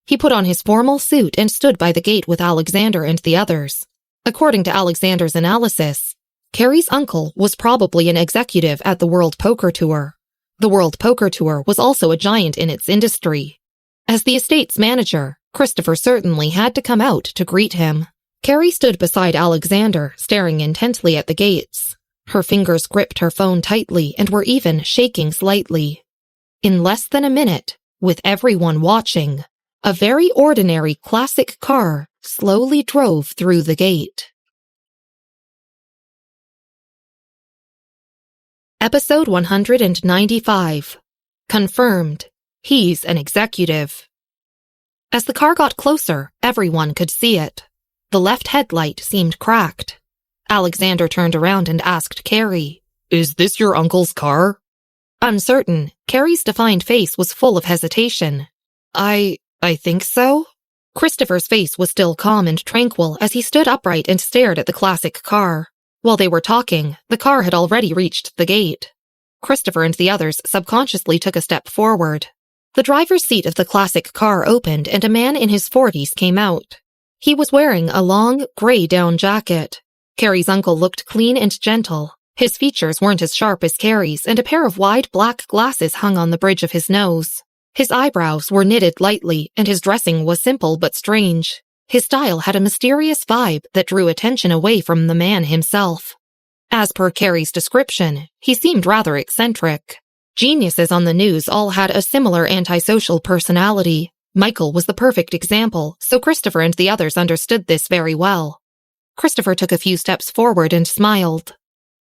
He put on his formal suit and stood by the gate with Alexander and the others. According to Alexander's analysis, Carrie's uncle was probably an executive at the World Poker Tour. The World Poker Tour was also a giant in its industry. As the estate's manager, Christopher certainly had to come out to greet him. Carrie stood beside Alexander, staring intently at the gates. Her fingers gripped her phone tightly and were even shaking slightly. In less than a minute, with everyone watching, a very ordinary classic car slowly drove through the gate. Episode 195. Confirmed. He's an executive. As the car got closer, everyone could see it. The left headlight seemed cracked. Alexander turned around and asked Carrie, "Is this your uncle's car?" Uncertain, Carrie's defined face was full of hesitation. I think so." Christopher's face was still calm and tranquil as he stood upright and stared at the classic car. While they were talking, the car had already reached the gate. Christopher and the others subconsciously took a step forward. The driver's seat of the classic car opened and a man in his 40s came out. He was wearing a long, gray down jacket. Carrie's uncle looked clean and gentle. His features weren't as sharp as Carrie's, and a pair of wide black glasses hung on the bridge of his nose. His eyebrows were knitted lightly, and his dressing was simple but strange. His style had a mysterious vibe that drew attention away from the man himself. As per Carrie's description, he seemed rather eccentric. Geniuses on the news all had a similar antisocial personality. Michael was the perfect example, so Christopher and the others understood this very well. Christopher took a few steps forward and smiled.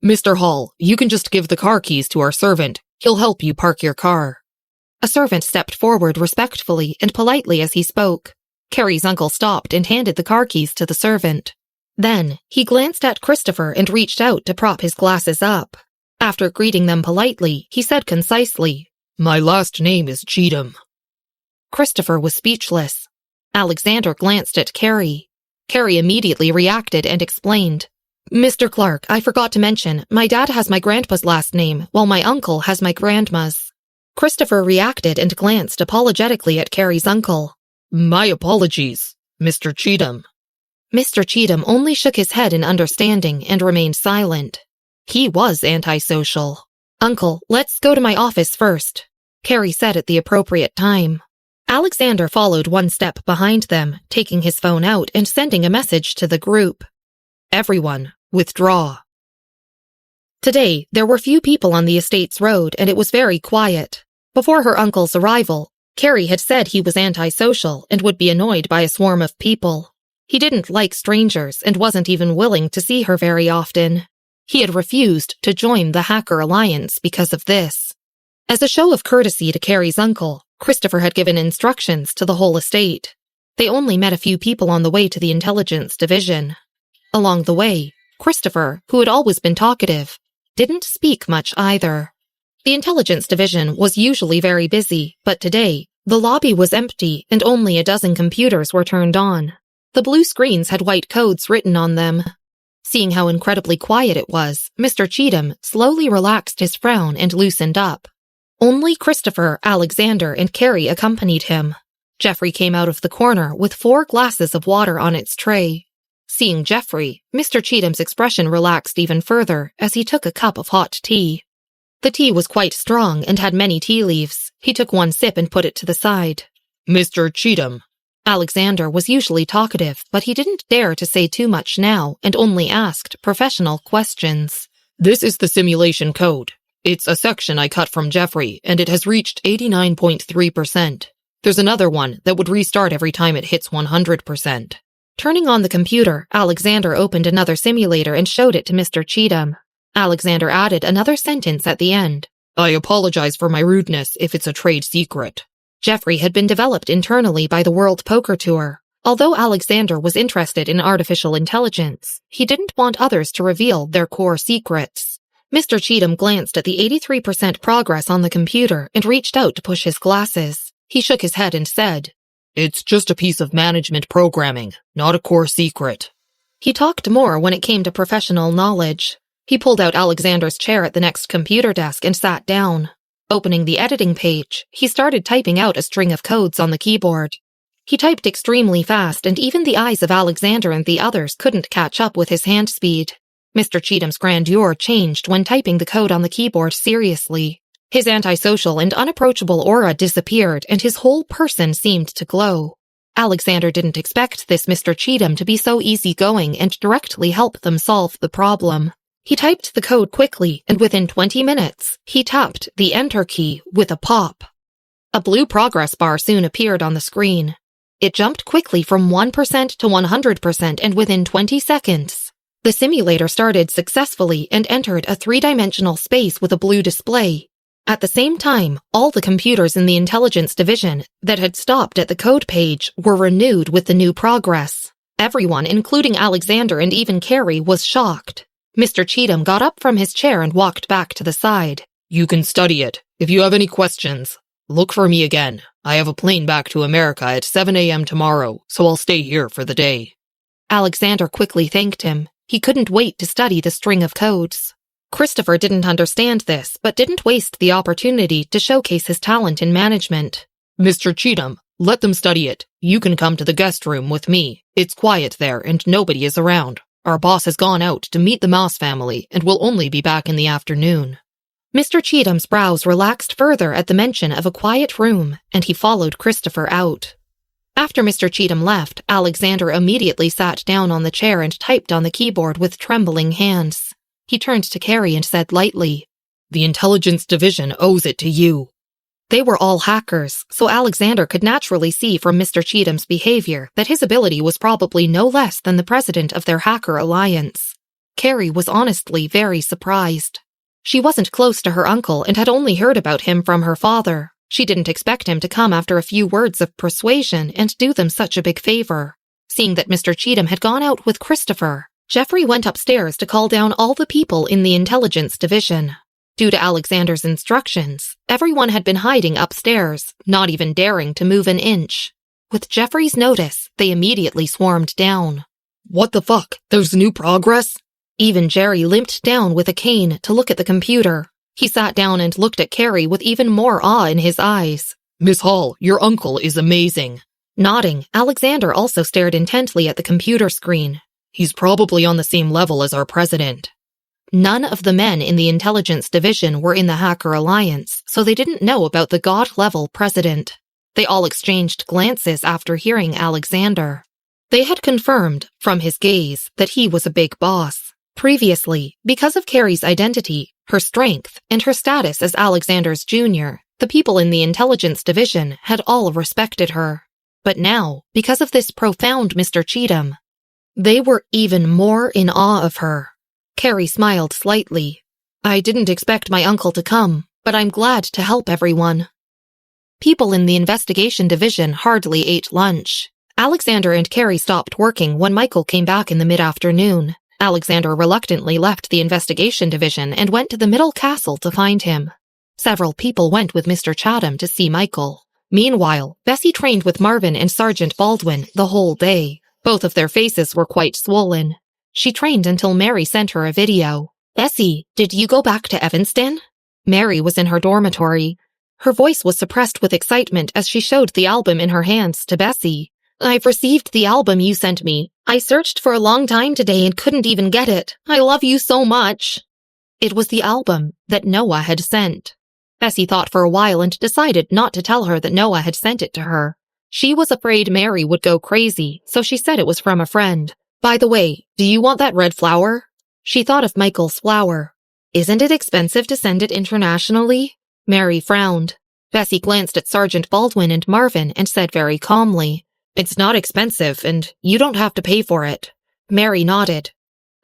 "Mr. Hall, you can just give the car keys to our servant. He'll help you park your car." A servant stepped forward respectfully and politely as he spoke. Carrie's uncle stopped and handed the car keys to the servant. Then, he glanced at Christopher and reached out to prop his glasses up. After greeting them politely, he said concisely, "My last name is Cheatham." Christopher was speechless. Alexander glanced at Carrie. Carrie immediately reacted and explained, "Mr. Clark, I forgot to mention, my dad has my grandpa's last name, while my uncle has my grandma's." Christopher reacted and glanced apologetically at Carrie's uncle. "My apologies, Mr. Cheatham." Mr. Cheatham only shook his head in understanding and remained silent. He was antisocial. "Uncle, let's go to my office first," Carrie said at the appropriate time. Alexander followed one step behind them, taking his phone out and sending a message to the group. "Everyone, withdraw." Today, there were few people on the estate's road and it was very quiet. Before her uncle's arrival, Carrie had said he was antisocial and would be annoyed by a swarm of people. He didn't like strangers and wasn't even willing to see her very often. He had refused to join the Hacker Alliance because of this. As a show of courtesy to Carrie's uncle, Christopher had given instructions to the whole estate. They only met a few people on the way to the intelligence division. Along the way, Christopher, who had always been talkative, didn't speak much either. The intelligence division was usually very busy, but today, the lobby was empty and only a dozen computers were turned on. The blue screens had white codes written on them. Seeing how incredibly quiet it was, Mr. Cheatham slowly relaxed his frown and loosened up. Only Christopher, Alexander, and Carrie accompanied him. Jeffrey came out of the corner with 4 glasses of water on its tray. Seeing Jeffrey, Mr. Cheatham's expression relaxed even further as he took a cup of hot tea. The tea was quite strong and had many tea leaves. He took one sip and put it to the side. Mr. Cheatham. Alexander was usually talkative, but he didn't dare to say too much now and only asked professional questions. This is the simulation code. It's a section I cut from Jeffrey, and it has reached 89.3%. There's another one that would restart every time it hits 100%. Turning on the computer, Alexander opened another simulator and showed it to Mr. Cheatham. Alexander added another sentence at the end. I apologize for my rudeness if it's a trade secret. Jeffrey had been developed internally by the World Poker Tour. Although Alexander was interested in artificial intelligence, he didn't want others to reveal their core secrets. Mr. Cheatham glanced at the 83% progress on the computer and reached out to push his glasses. He shook his head and said, It's just a piece of management programming, not a core secret. He talked more when it came to professional knowledge. He pulled out Alexander's chair at the next computer desk and sat down. Opening the editing page, he started typing out a string of codes on the keyboard. He typed extremely fast, and even the eyes of Alexander and the others couldn't catch up with his hand speed. Mr. Cheatham's grandeur changed when typing the code on the keyboard seriously. His antisocial and unapproachable aura disappeared, and his whole person seemed to glow. Alexander didn't expect this Mr. Cheatham to be so easygoing and directly help them solve the problem. He typed the code quickly, and within 20 minutes, he tapped the Enter key with a pop. A blue progress bar soon appeared on the screen. It jumped quickly from 1% to 100%, and within 20 seconds, the simulator started successfully and entered a three-dimensional space with a blue display. At the same time, all the computers in the intelligence division that had stopped at the code page were renewed with the new progress. Everyone, including Alexander and even Carrie, was shocked. Mr. Cheatham got up from his chair and walked back to the side. You can study it. If you have any questions, look for me again. I have a plane back to America at 7 a.m. tomorrow, so I'll stay here for the day. Alexander quickly thanked him. He couldn't wait to study the string of codes. Christopher didn't understand this, but didn't waste the opportunity to showcase his talent in management. Mr. Cheatham, let them study it. You can come to the guest room with me. It's quiet there and nobody is around. Our boss has gone out to meet the Moss family and will only be back in the afternoon. Mr. Cheatham's brows relaxed further at the mention of a quiet room, and he followed Christopher out. After Mr. Cheatham left, Alexander immediately sat down on the chair and typed on the keyboard with trembling hands. He turned to Carrie and said lightly, The intelligence division owes it to you. They were all hackers, so Alexander could naturally see from Mr. Cheatham's behavior that his ability was probably no less than the president of their hacker alliance. Carrie was honestly very surprised. She wasn't close to her uncle and had only heard about him from her father. She didn't expect him to come after a few words of persuasion and do them such a big favor. Seeing that Mr. Cheatham had gone out with Christopher, Jeffrey went upstairs to call down all the people in the intelligence division. Due to Alexander's instructions, everyone had been hiding upstairs, not even daring to move an inch. With Jeffrey's notice, they immediately swarmed down. What the fuck? There's new progress? Even Jerry limped down with a cane to look at the computer. He sat down and looked at Carrie with even more awe in his eyes. Miss Hall, your uncle is amazing. Nodding, Alexander also stared intently at the computer screen. He's probably on the same level as our president. None of the men in the intelligence division were in the Hacker Alliance, so they didn't know about the god-level president. They all exchanged glances after hearing Alexander. They had confirmed, from his gaze, that he was a big boss. Previously, because of Carrie's identity, her strength, and her status as Alexander's junior, the people in the intelligence division had all respected her. But now, because of this profound Mr. Cheatham, they were even more in awe of her. Carrie smiled slightly. I didn't expect my uncle to come, but I'm glad to help everyone. People in the investigation division hardly ate lunch. Alexander and Carrie stopped working when Michael came back in the mid-afternoon. Alexander reluctantly left the investigation division and went to the middle castle to find him. Several people went with Mr. Chatham to see Michael. Meanwhile, Bessy trained with Marvin and Sergeant Baldwin the whole day. Both of their faces were quite swollen. She trained until Mary sent her a video. Bessy, did you go back to Evanston? Mary was in her dormitory. Her voice was suppressed with excitement as she showed the album in her hands to Bessy. I've received the album you sent me. I searched for a long time today and couldn't even get it. I love you so much. It was the album that Noah had sent. Bessy thought for a while and decided not to tell her that Noah had sent it to her. She was afraid Mary would go crazy, so she said it was from a friend. By the way, do you want that red flower? She thought of Michael's flower. Isn't it expensive to send it internationally? Mary frowned. Bessy glanced at Sergeant Baldwin and Marvin and said very calmly, It's not expensive, and you don't have to pay for it. Mary nodded.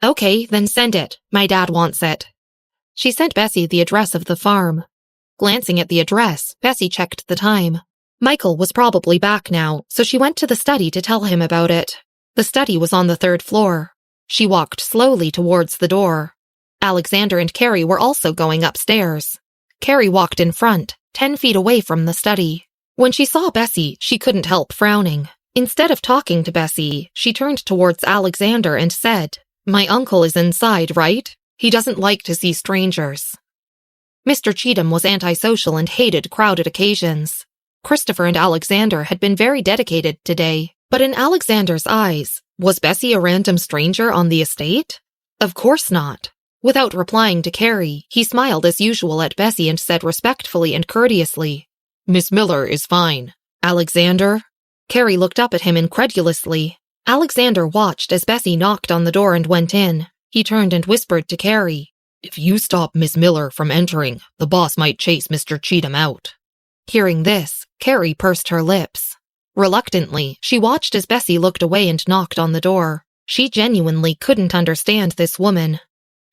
Okay, then send it. My dad wants it. She sent Bessy the address of the farm. Glancing at the address, Bessy checked the time. Michael was probably back now, so she went to the study to tell him about it. The study was on the 3rd floor. She walked slowly towards the door. Alexander and Carrie were also going upstairs. Carrie walked in front, 10 feet away from the study. When she saw Bessy, she couldn't help frowning. Instead of talking to Bessy, she turned towards Alexander and said, My uncle is inside, right? He doesn't like to see strangers. Mr. Cheatham was antisocial and hated crowded occasions. Christopher and Alexander had been very dedicated today, but in Alexander's eyes, was Bessy a random stranger on the estate? Of course not. Without replying to Carrie, he smiled as usual at Bessy and said respectfully and courteously, Miss Miller is fine. Alexander? Carrie looked up at him incredulously. Alexander watched as Bessy knocked on the door and went in. He turned and whispered to Carrie, If you stop Miss Miller from entering, the boss might chase Mr. Cheatham out. Hearing this, Carrie pursed her lips. Reluctantly, she watched as Bessy looked away and knocked on the door. She genuinely couldn't understand this woman.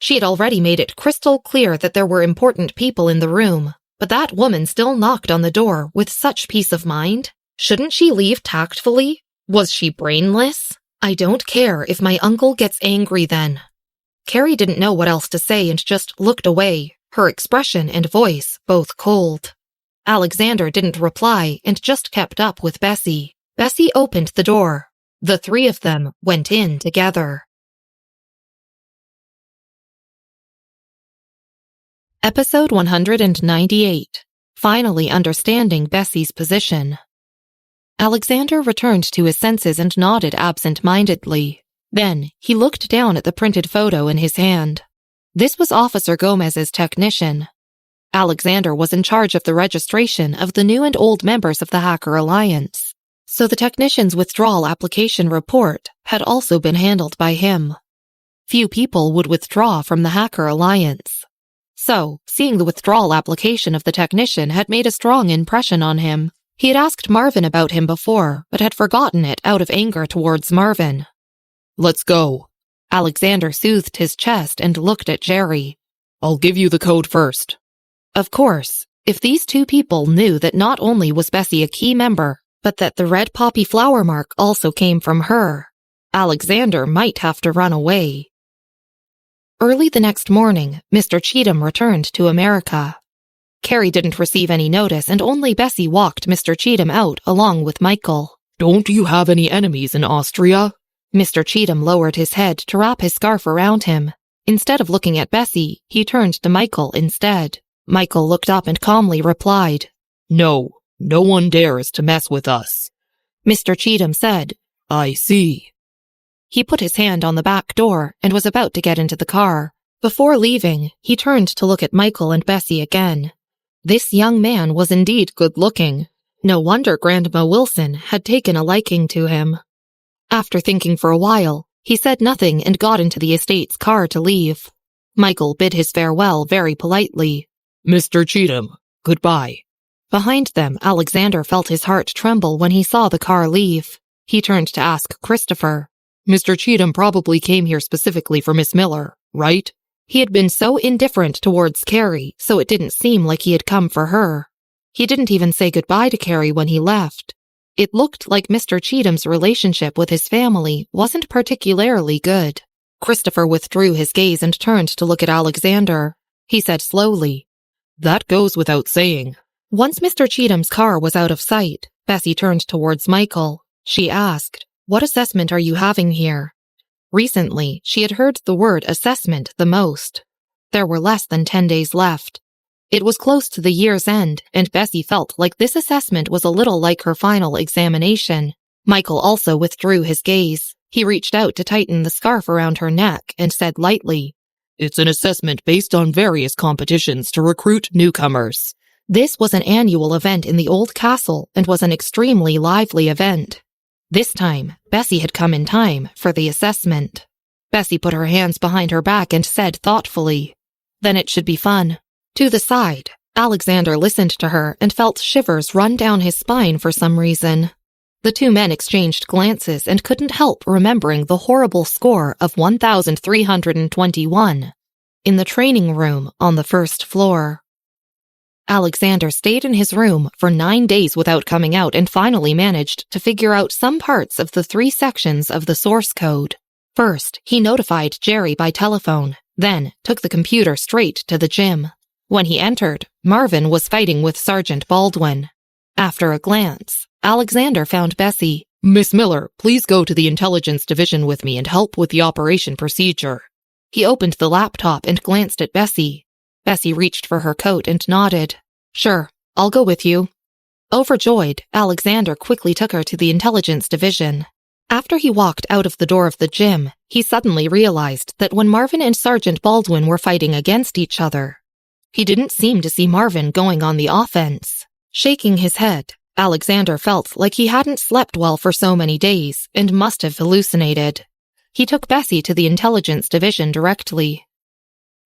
She had already made it crystal clear that there were important people in the room, but that woman still knocked on the door with such peace of mind. Shouldn't she leave tactfully? Was she brainless? I don't care if my uncle gets angry then. Carrie didn't know what else to say and just looked away, her expression and voice both cold. Alexander didn't reply and just kept up with Bessy. Bessy opened the door. The 3 of them went in together. Episode 198. Finally understanding Bessy's position. Alexander returned to his senses and nodded absent-mindedly. Then, he looked down at the printed photo in his hand. This was Officer Gomez's technician. Alexander was in charge of the registration of the new and old members of the Hacker Alliance, so the technician's withdrawal application report had also been handled by him. Few people would withdraw from the Hacker Alliance. So, seeing the withdrawal application of the technician had made a strong impression on him. He had asked Marvin about him before, but had forgotten it out of anger towards Marvin. Let's go. Alexander soothed his chest and looked at Jerry. I'll give you the code first. Of course, if these 2 people knew that not only was Bessy a key member, but that the red poppy flower mark also came from her, Alexander might have to run away. Early the next morning, Mr. Cheatham returned to America. Carrie didn't receive any notice and only Bessy walked Mr. Cheatham out along with Michael. Don't you have any enemies in Austria? Mr. Cheatham lowered his head to wrap his scarf around him. Instead of looking at Bessy, he turned to Michael instead. Michael looked up and calmly replied, No one dares to mess with us. Mr. Cheatham said, I see. He put his hand on the back door and was about to get into the car. Before leaving, he turned to look at Michael and Bessy again. This young man was indeed good-looking. No wonder Grandma Wilson had taken a liking to him. After thinking for a while, he said nothing and got into the estate's car to leave. Michael bid his farewell very politely. Mr. Cheatham, goodbye. Behind them, Alexander felt his heart tremble when he saw the car leave. He turned to ask Christopher. Mr. Cheatham probably came here specifically for Miss Miller, right? He had been so indifferent towards Carrie, so it didn't seem like he had come for her. He didn't even say goodbye to Carrie when he left. It looked like Mr. Cheatham's relationship with his family wasn't particularly good. Christopher withdrew his gaze and turned to look at Alexander. He said slowly, That goes without saying. Once Mr. Cheatham's car was out of sight, Bessy turned towards Michael. She asked, What assessment are you having here? Recently, she had heard the word assessment the most. There were less than 10 days left. It was close to the year's end, and Bessy felt like this assessment was a little like her final examination. Michael also withdrew his gaze. He reached out to tighten the scarf around her neck and said lightly, It's an assessment based on various competitions to recruit newcomers. This was an annual event in the old castle and was an extremely lively event. This time, Bessy had come in time for the assessment. Bessy put her hands behind her back and said thoughtfully, "Then it should be fun." To the side, Alexander listened to her and felt shivers run down his spine for some reason. The two men exchanged glances and couldn't help remembering the horrible score of 1,321 in the training room on the first floor. Alexander stayed in his room for 9 days without coming out and finally managed to figure out some parts of the 3 sections of the source code. First, he notified Jerry by telephone, then took the computer straight to the gym. When he entered, Marvin was fighting with Sergeant Baldwin. After a glance, Alexander found Bessy. "Miss Miller, please go to the intelligence division with me and help with the operation procedure." He opened the laptop and glanced at Bessy. Bessy reached for her coat and nodded. "Sure, I'll go with you." Overjoyed, Alexander quickly took her to the intelligence division. After he walked out of the door of the gym, he suddenly realized that when Marvin and Sergeant Baldwin were fighting against each other, he didn't seem to see Marvin going on the offense. Shaking his head, Alexander felt like he hadn't slept well for so many days and must have hallucinated. He took Bessy to the intelligence division directly.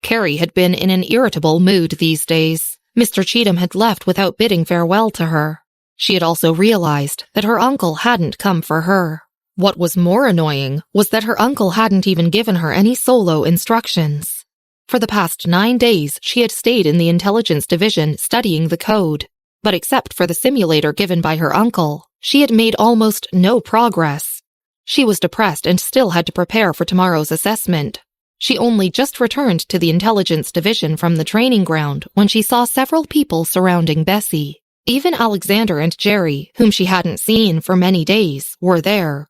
Carrie had been in an irritable mood these days. Mr. Cheatham had left without bidding farewell to her. She had also realized that her uncle hadn't come for her. What was more annoying was that her uncle hadn't even given her any solo instructions. For the past 9 days, she had stayed in the intelligence division studying the code, but except for the simulator given by her uncle, she had made almost no progress. She was depressed and still had to prepare for tomorrow's assessment. She only just returned to the intelligence division from the training ground when she saw several people surrounding Bessy. Even Alexander and Jerry, whom she hadn't seen for many days, were there.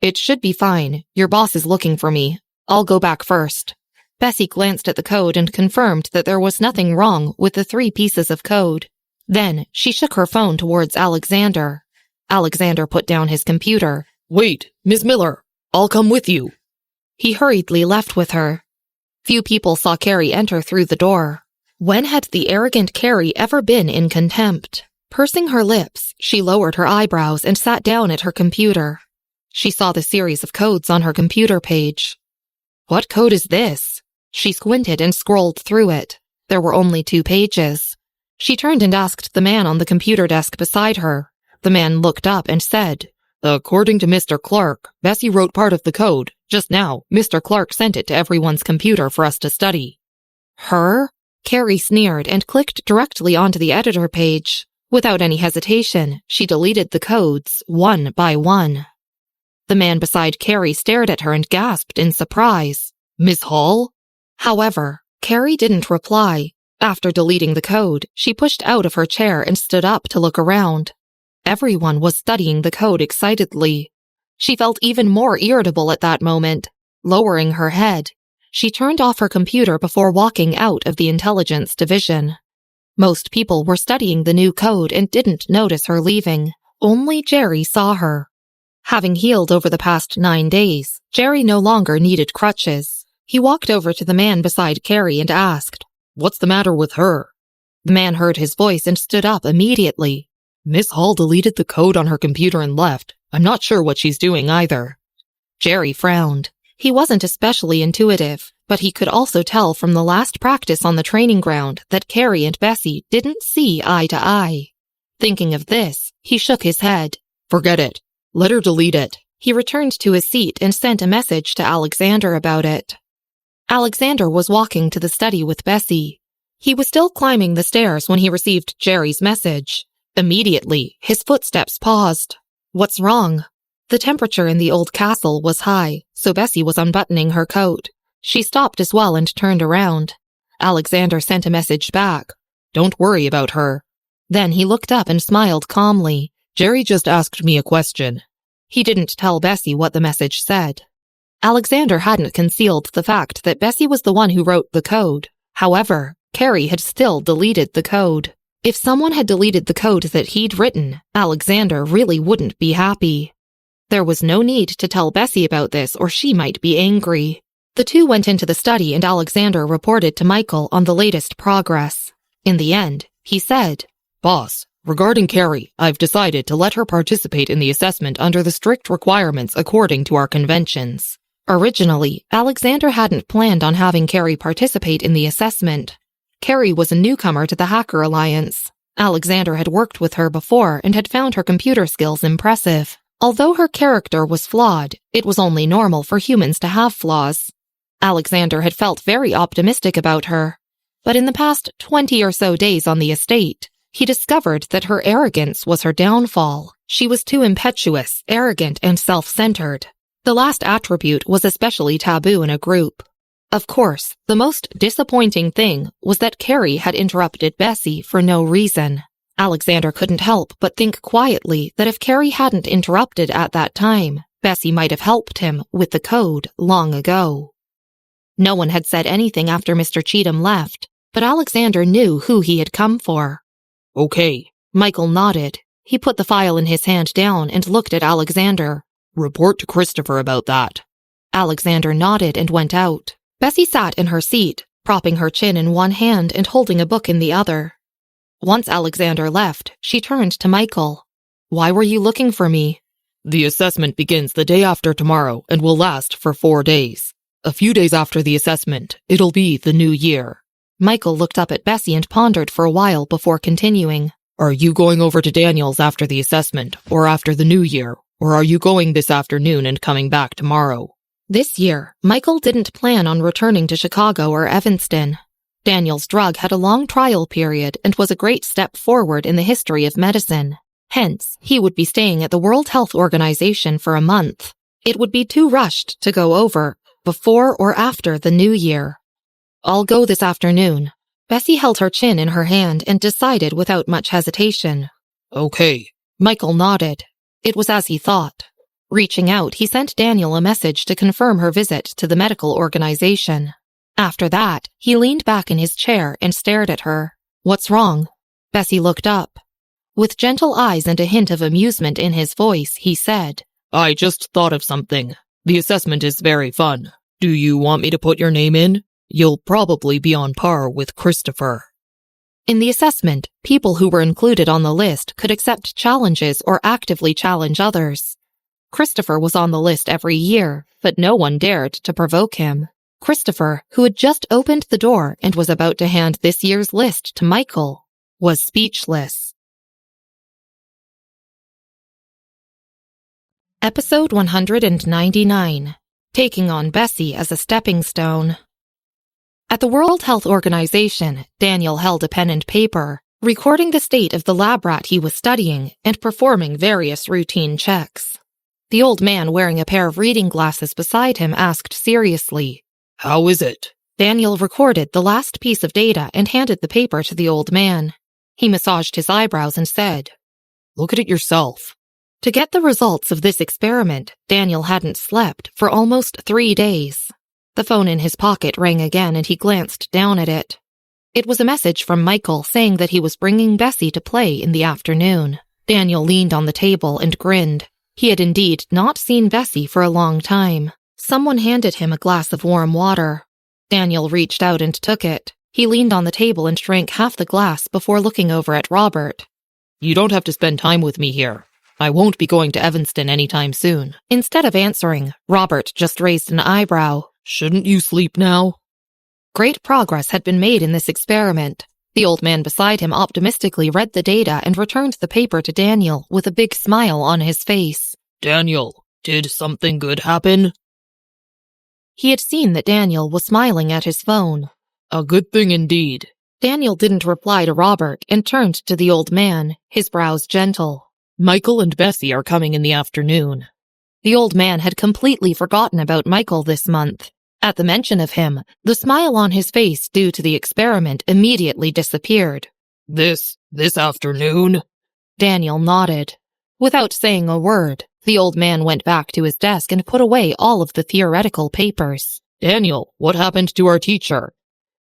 "It should be fine. Your boss is looking for me. I'll go back first." Bessy glanced at the code and confirmed that there was nothing wrong with the 3 pieces of code. Then she shook her phone towards Alexander. Alexander put down his computer. "Wait, Miss Miller, I'll come with you." He hurriedly left with her. Few people saw Carrie enter through the door. When had the arrogant Carrie ever been in contempt? Pursing her lips, she lowered her eyebrows and sat down at her computer. She saw the series of codes on her computer page. What code is this? She squinted and scrolled through it. There were only 2 pages. She turned and asked the man on the computer desk beside her. The man looked up and said, "According to Mr. Clark, Bessy wrote part of the code. Just now, Mr. Clark sent it to everyone's computer for us to study." Her? Carrie sneered and clicked directly onto the editor page. Without any hesitation, she deleted the codes, one by one. The man beside Carrie stared at her and gasped in surprise. "Miss Hall?" However, Carrie didn't reply. After deleting the code, she pushed out of her chair and stood up to look around. Everyone was studying the code excitedly. She felt even more irritable at that moment. Lowering her head, she turned off her computer before walking out of the intelligence division. Most people were studying the new code and didn't notice her leaving. Only Jerry saw her. Having healed over the past 9 days, Jerry no longer needed crutches. He walked over to the man beside Carrie and asked, "What's the matter with her?" The man heard his voice and stood up immediately. "Miss Hall deleted the code on her computer and left. I'm not sure what she's doing either." Jerry frowned. He wasn't especially intuitive, but he could also tell from the last practice on the training ground that Carrie and Bessy didn't see eye to eye. Thinking of this, he shook his head. "Forget it. Let her delete it." He returned to his seat and sent a message to Alexander about it. Alexander was walking to the study with Bessy. He was still climbing the stairs when he received Jerry's message. Immediately, his footsteps paused. What's wrong? The temperature in the old castle was high, so Bessy was unbuttoning her coat. She stopped as well and turned around. Alexander sent a message back. "Don't worry about her." Then he looked up and smiled calmly. "Jerry just asked me a question." He didn't tell Bessy what the message said. Alexander hadn't concealed the fact that Bessy was the one who wrote the code. However, Carrie had still deleted the code. If someone had deleted the code that he'd written, Alexander really wouldn't be happy. There was no need to tell Bessy about this or she might be angry. The two went into the study and Alexander reported to Michael on the latest progress. In the end, he said, Boss, regarding Carrie, I've decided to let her participate in the assessment under the strict requirements according to our conventions. Originally, Alexander hadn't planned on having Carrie participate in the assessment. Carrie was a newcomer to the Hacker Alliance. Alexander had worked with her before and had found her computer skills impressive. Although her character was flawed, it was only normal for humans to have flaws. Alexander had felt very optimistic about her. But in the past 20 or so days on the estate, he discovered that her arrogance was her downfall. She was too impetuous, arrogant, and self-centered. The last attribute was especially taboo in a group. Of course, the most disappointing thing was that Carrie had interrupted Bessy for no reason. Alexander couldn't help but think quietly that if Carrie hadn't interrupted at that time, Bessy might have helped him with the code long ago. No one had said anything after Mr. Cheatham left, but Alexander knew who he had come for. Okay. Michael nodded. He put the file in his hand down and looked at Alexander. Report to Christopher about that. Alexander nodded and went out. Bessy sat in her seat, propping her chin in one hand and holding a book in the other. Once Alexander left, she turned to Michael. Why were you looking for me? The assessment begins the day after tomorrow and will last for 4 days. A few days after the assessment, it'll be the new year. Michael looked up at Bessy and pondered for a while before continuing. Are you going over to Daniel's after the assessment, or after the new year, or are you going this afternoon and coming back tomorrow? This year, Michael didn't plan on returning to Chicago or Evanston. Daniel's drug had a long trial period and was a great step forward in the history of medicine. Hence, he would be staying at the World Health Organization for a month. It would be too rushed to go over before or after the new year. I'll go this afternoon. Bessy held her chin in her hand and decided without much hesitation. Okay. Michael nodded. It was as he thought. Reaching out, he sent Daniel a message to confirm her visit to the medical organization. After that, he leaned back in his chair and stared at her. What's wrong? Bessy looked up. With gentle eyes and a hint of amusement in his voice, he said, I just thought of something. The assessment is very fun. Do you want me to put your name in? You'll probably be on par with Christopher. In the assessment, people who were included on the list could accept challenges or actively challenge others. Christopher was on the list every year, but no one dared to provoke him. Christopher, who had just opened the door and was about to hand this year's list to Michael, was speechless. Episode 199. Taking on Bessy as a stepping stone. At the World Health Organization, Daniel held a pen and paper, recording the state of the lab rat he was studying and performing various routine checks. The old man wearing a pair of reading glasses beside him asked seriously, How is it? Daniel recorded the last piece of data and handed the paper to the old man. He massaged his eyebrows and said, Look at it yourself. To get the results of this experiment, Daniel hadn't slept for almost 3 days. The phone in his pocket rang again and he glanced down at it. It was a message from Michael saying that he was bringing Bessy to play in the afternoon. Daniel leaned on the table and grinned. He had indeed not seen Bessy for a long time. Someone handed him a glass of warm water. Daniel reached out and took it. He leaned on the table and drank half the glass before looking over at Robert. You don't have to spend time with me here. I won't be going to Evanston anytime soon. Instead of answering, Robert just raised an eyebrow. Shouldn't you sleep now? Great progress had been made in this experiment. The old man beside him optimistically read the data and returned the paper to Daniel with a big smile on his face. Daniel, did something good happen? He had seen that Daniel was smiling at his phone. A good thing indeed. Daniel didn't reply to Robert and turned to the old man, his brows gentle. Michael and Bessy are coming in the afternoon. The old man had completely forgotten about Michael this month. At the mention of him, the smile on his face due to the experiment immediately disappeared. This afternoon? Daniel nodded. Without saying a word, the old man went back to his desk and put away all of the theoretical papers. Daniel, what happened to our teacher?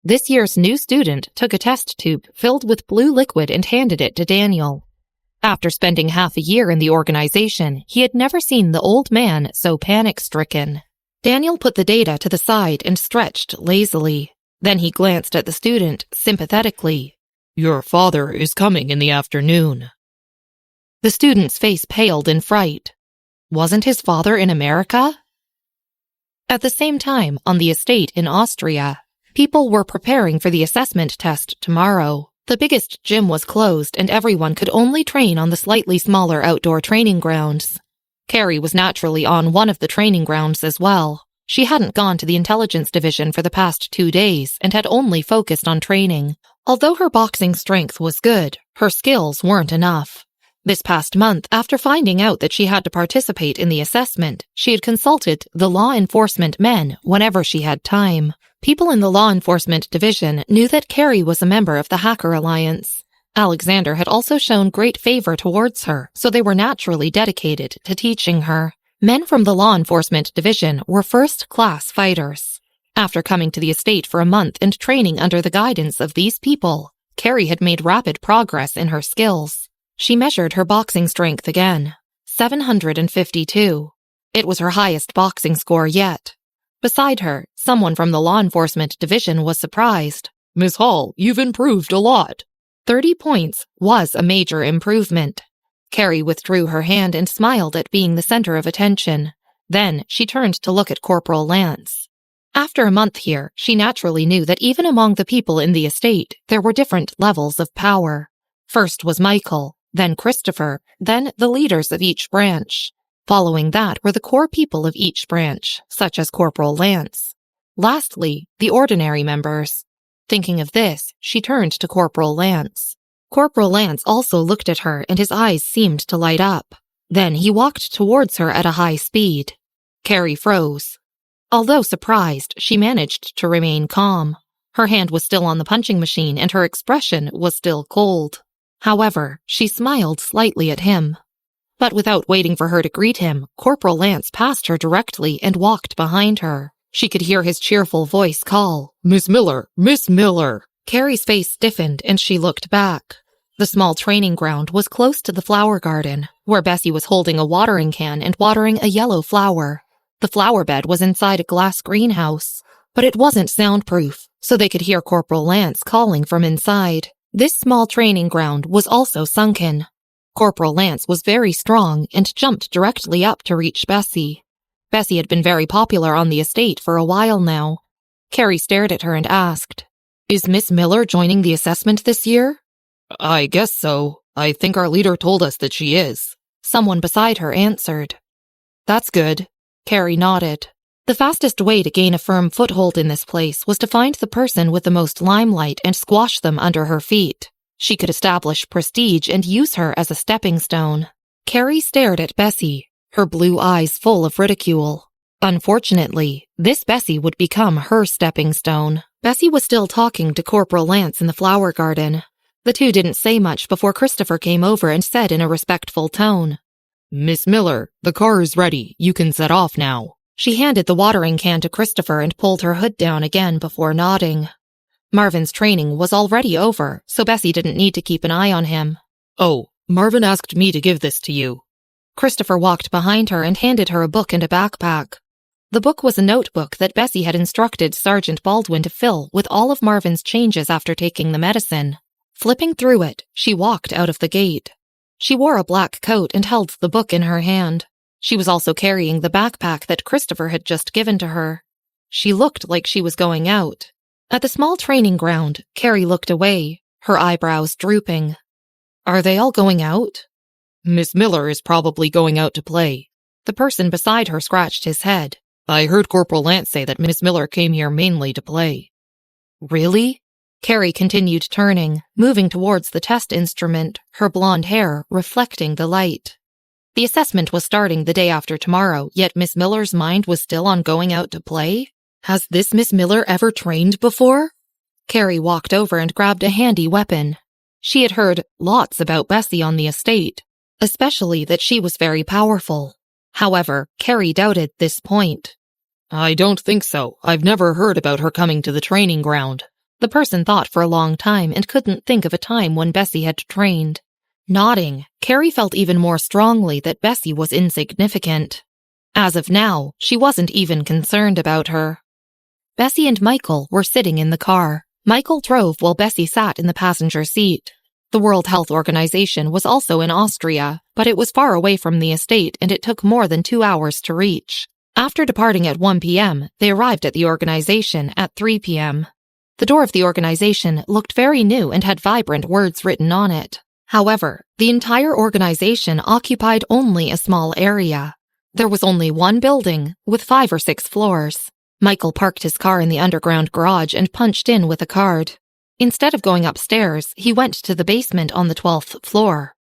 This year's new student took a test tube filled with blue liquid and handed it to Daniel. After spending half a year in the organization, he had never seen the old man so panic-stricken. Daniel put the data to the side and stretched lazily. Then he glanced at the student sympathetically. Your father is coming in the afternoon. The student's face paled in fright. Wasn't his father in America? At the same time, on the estate in Austria, people were preparing for the assessment test tomorrow. The biggest gym was closed and everyone could only train on the slightly smaller outdoor training grounds. Carrie was naturally on one of the training grounds as well. She hadn't gone to the intelligence division for the past 2 days and had only focused on training. Although her boxing strength was good, her skills weren't enough. This past month, after finding out that she had to participate in the assessment, she had consulted the law enforcement men whenever she had time. People in the law enforcement division knew that Carrie was a member of the Hacker Alliance. Alexander had also shown great favor towards her, so they were naturally dedicated to teaching her. Men from the law enforcement division were first-class fighters. After coming to the estate for a month and training under the guidance of these people, Carrie had made rapid progress in her skills. She measured her boxing strength again. 752. It was her highest boxing score yet. Beside her, someone from the law enforcement division was surprised. Miss Hall, you've improved a lot. 30 points was a major improvement. Carrie withdrew her hand and smiled at being the center of attention. Then she turned to look at Corporal Lance. After a month here, she naturally knew that even among the people in the estate, there were different levels of power. First was Michael, then Christopher, then the leaders of each branch. Following that were the core people of each branch, such as Corporal Lance. Lastly, the ordinary members. Thinking of this, she turned to Corporal Lance. Corporal Lance also looked at her and his eyes seemed to light up. Then he walked towards her at a high speed. Carrie froze. Although surprised, she managed to remain calm. Her hand was still on the punching machine and her expression was still cold. However, she smiled slightly at him. But without waiting for her to greet him, Corporal Lance passed her directly and walked behind her. She could hear his cheerful voice call, Miss Miller, Miss Miller. Carrie's face stiffened and she looked back. The small training ground was close to the flower garden, where Bessy was holding a watering can and watering a yellow flower. The flower bed was inside a glass greenhouse, but it wasn't soundproof, so they could hear Corporal Lance calling from inside. This small training ground was also sunken. Corporal Lance was very strong and jumped directly up to reach Bessy. Bessy had been very popular on the estate for a while now. Carrie stared at her and asked, "Is Miss Miller joining the assessment this year?" I guess so. I think our leader told us that she is. Someone beside her answered. That's good. Carrie nodded. The fastest way to gain a firm foothold in this place was to find the person with the most limelight and squash them under her feet. She could establish prestige and use her as a stepping stone. Carrie stared at Bessy, her blue eyes full of ridicule. Unfortunately, this Bessy would become her stepping stone. Bessy was still talking to Corporal Lance in the flower garden. The two didn't say much before Christopher came over and said in a respectful tone, Miss Miller, the car is ready. You can set off now. She handed the watering can to Christopher and pulled her hood down again before nodding. Marvin's training was already over, so Bessy didn't need to keep an eye on him. Oh, Marvin asked me to give this to you. Christopher walked behind her and handed her a book and a backpack. The book was a notebook that Bessy had instructed Sergeant Baldwin to fill with all of Marvin's changes after taking the medicine. Flipping through it, she walked out of the gate. She wore a black coat and held the book in her hand. She was also carrying the backpack that Christopher had just given to her. She looked like she was going out. At the small training ground, Carrie looked away, her eyebrows drooping. Are they all going out? Miss Miller is probably going out to play. The person beside her scratched his head. I heard Corporal Lance say that Miss Miller came here mainly to play. Really? Carrie continued turning, moving towards the test instrument, her blonde hair reflecting the light. The assessment was starting the day after tomorrow, yet Miss Miller's mind was still on going out to play? Has this Miss Miller ever trained before? Carrie walked over and grabbed a handy weapon. She had heard lots about Bessy on the estate, especially that she was very powerful. However, Carrie doubted this point. I don't think so. I've never heard about her coming to the training ground. The person thought for a long time and couldn't think of a time when Bessy had trained. Nodding, Carrie felt even more strongly that Bessy was insignificant. As of now, she wasn't even concerned about her. Bessy and Michael were sitting in the car. Michael drove while Bessy sat in the passenger seat. The World Health Organization was also in Austria, but it was far away from the estate and it took more than 2 hours to reach. After departing at 1 p.m., they arrived at the organization at 3 p.m. The door of the organization looked very new and had vibrant words written on it. However, the entire organization occupied only a small area. There was only one building, with 5 or 6 floors. Michael parked his car in the underground garage and punched in with a card. Instead of going upstairs, he went to the basement on the 12th floor.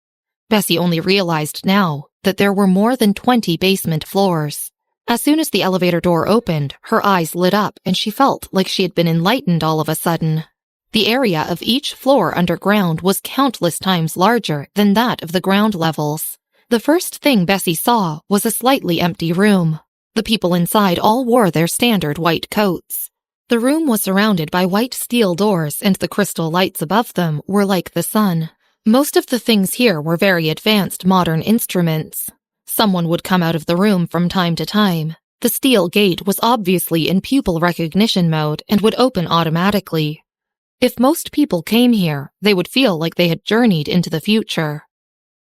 Bessy only realized now that there were more than 20 basement floors. As soon as the elevator door opened, her eyes lit up and she felt like she had been enlightened all of a sudden. The area of each floor underground was countless times larger than that of the ground levels. The first thing Bessy saw was a slightly empty room. The people inside all wore their standard white coats. The room was surrounded by white steel doors and the crystal lights above them were like the sun. Most of the things here were very advanced modern instruments. Someone would come out of the room from time to time. The steel gate was obviously in pupil recognition mode and would open automatically. If most people came here, they would feel like they had journeyed into the future.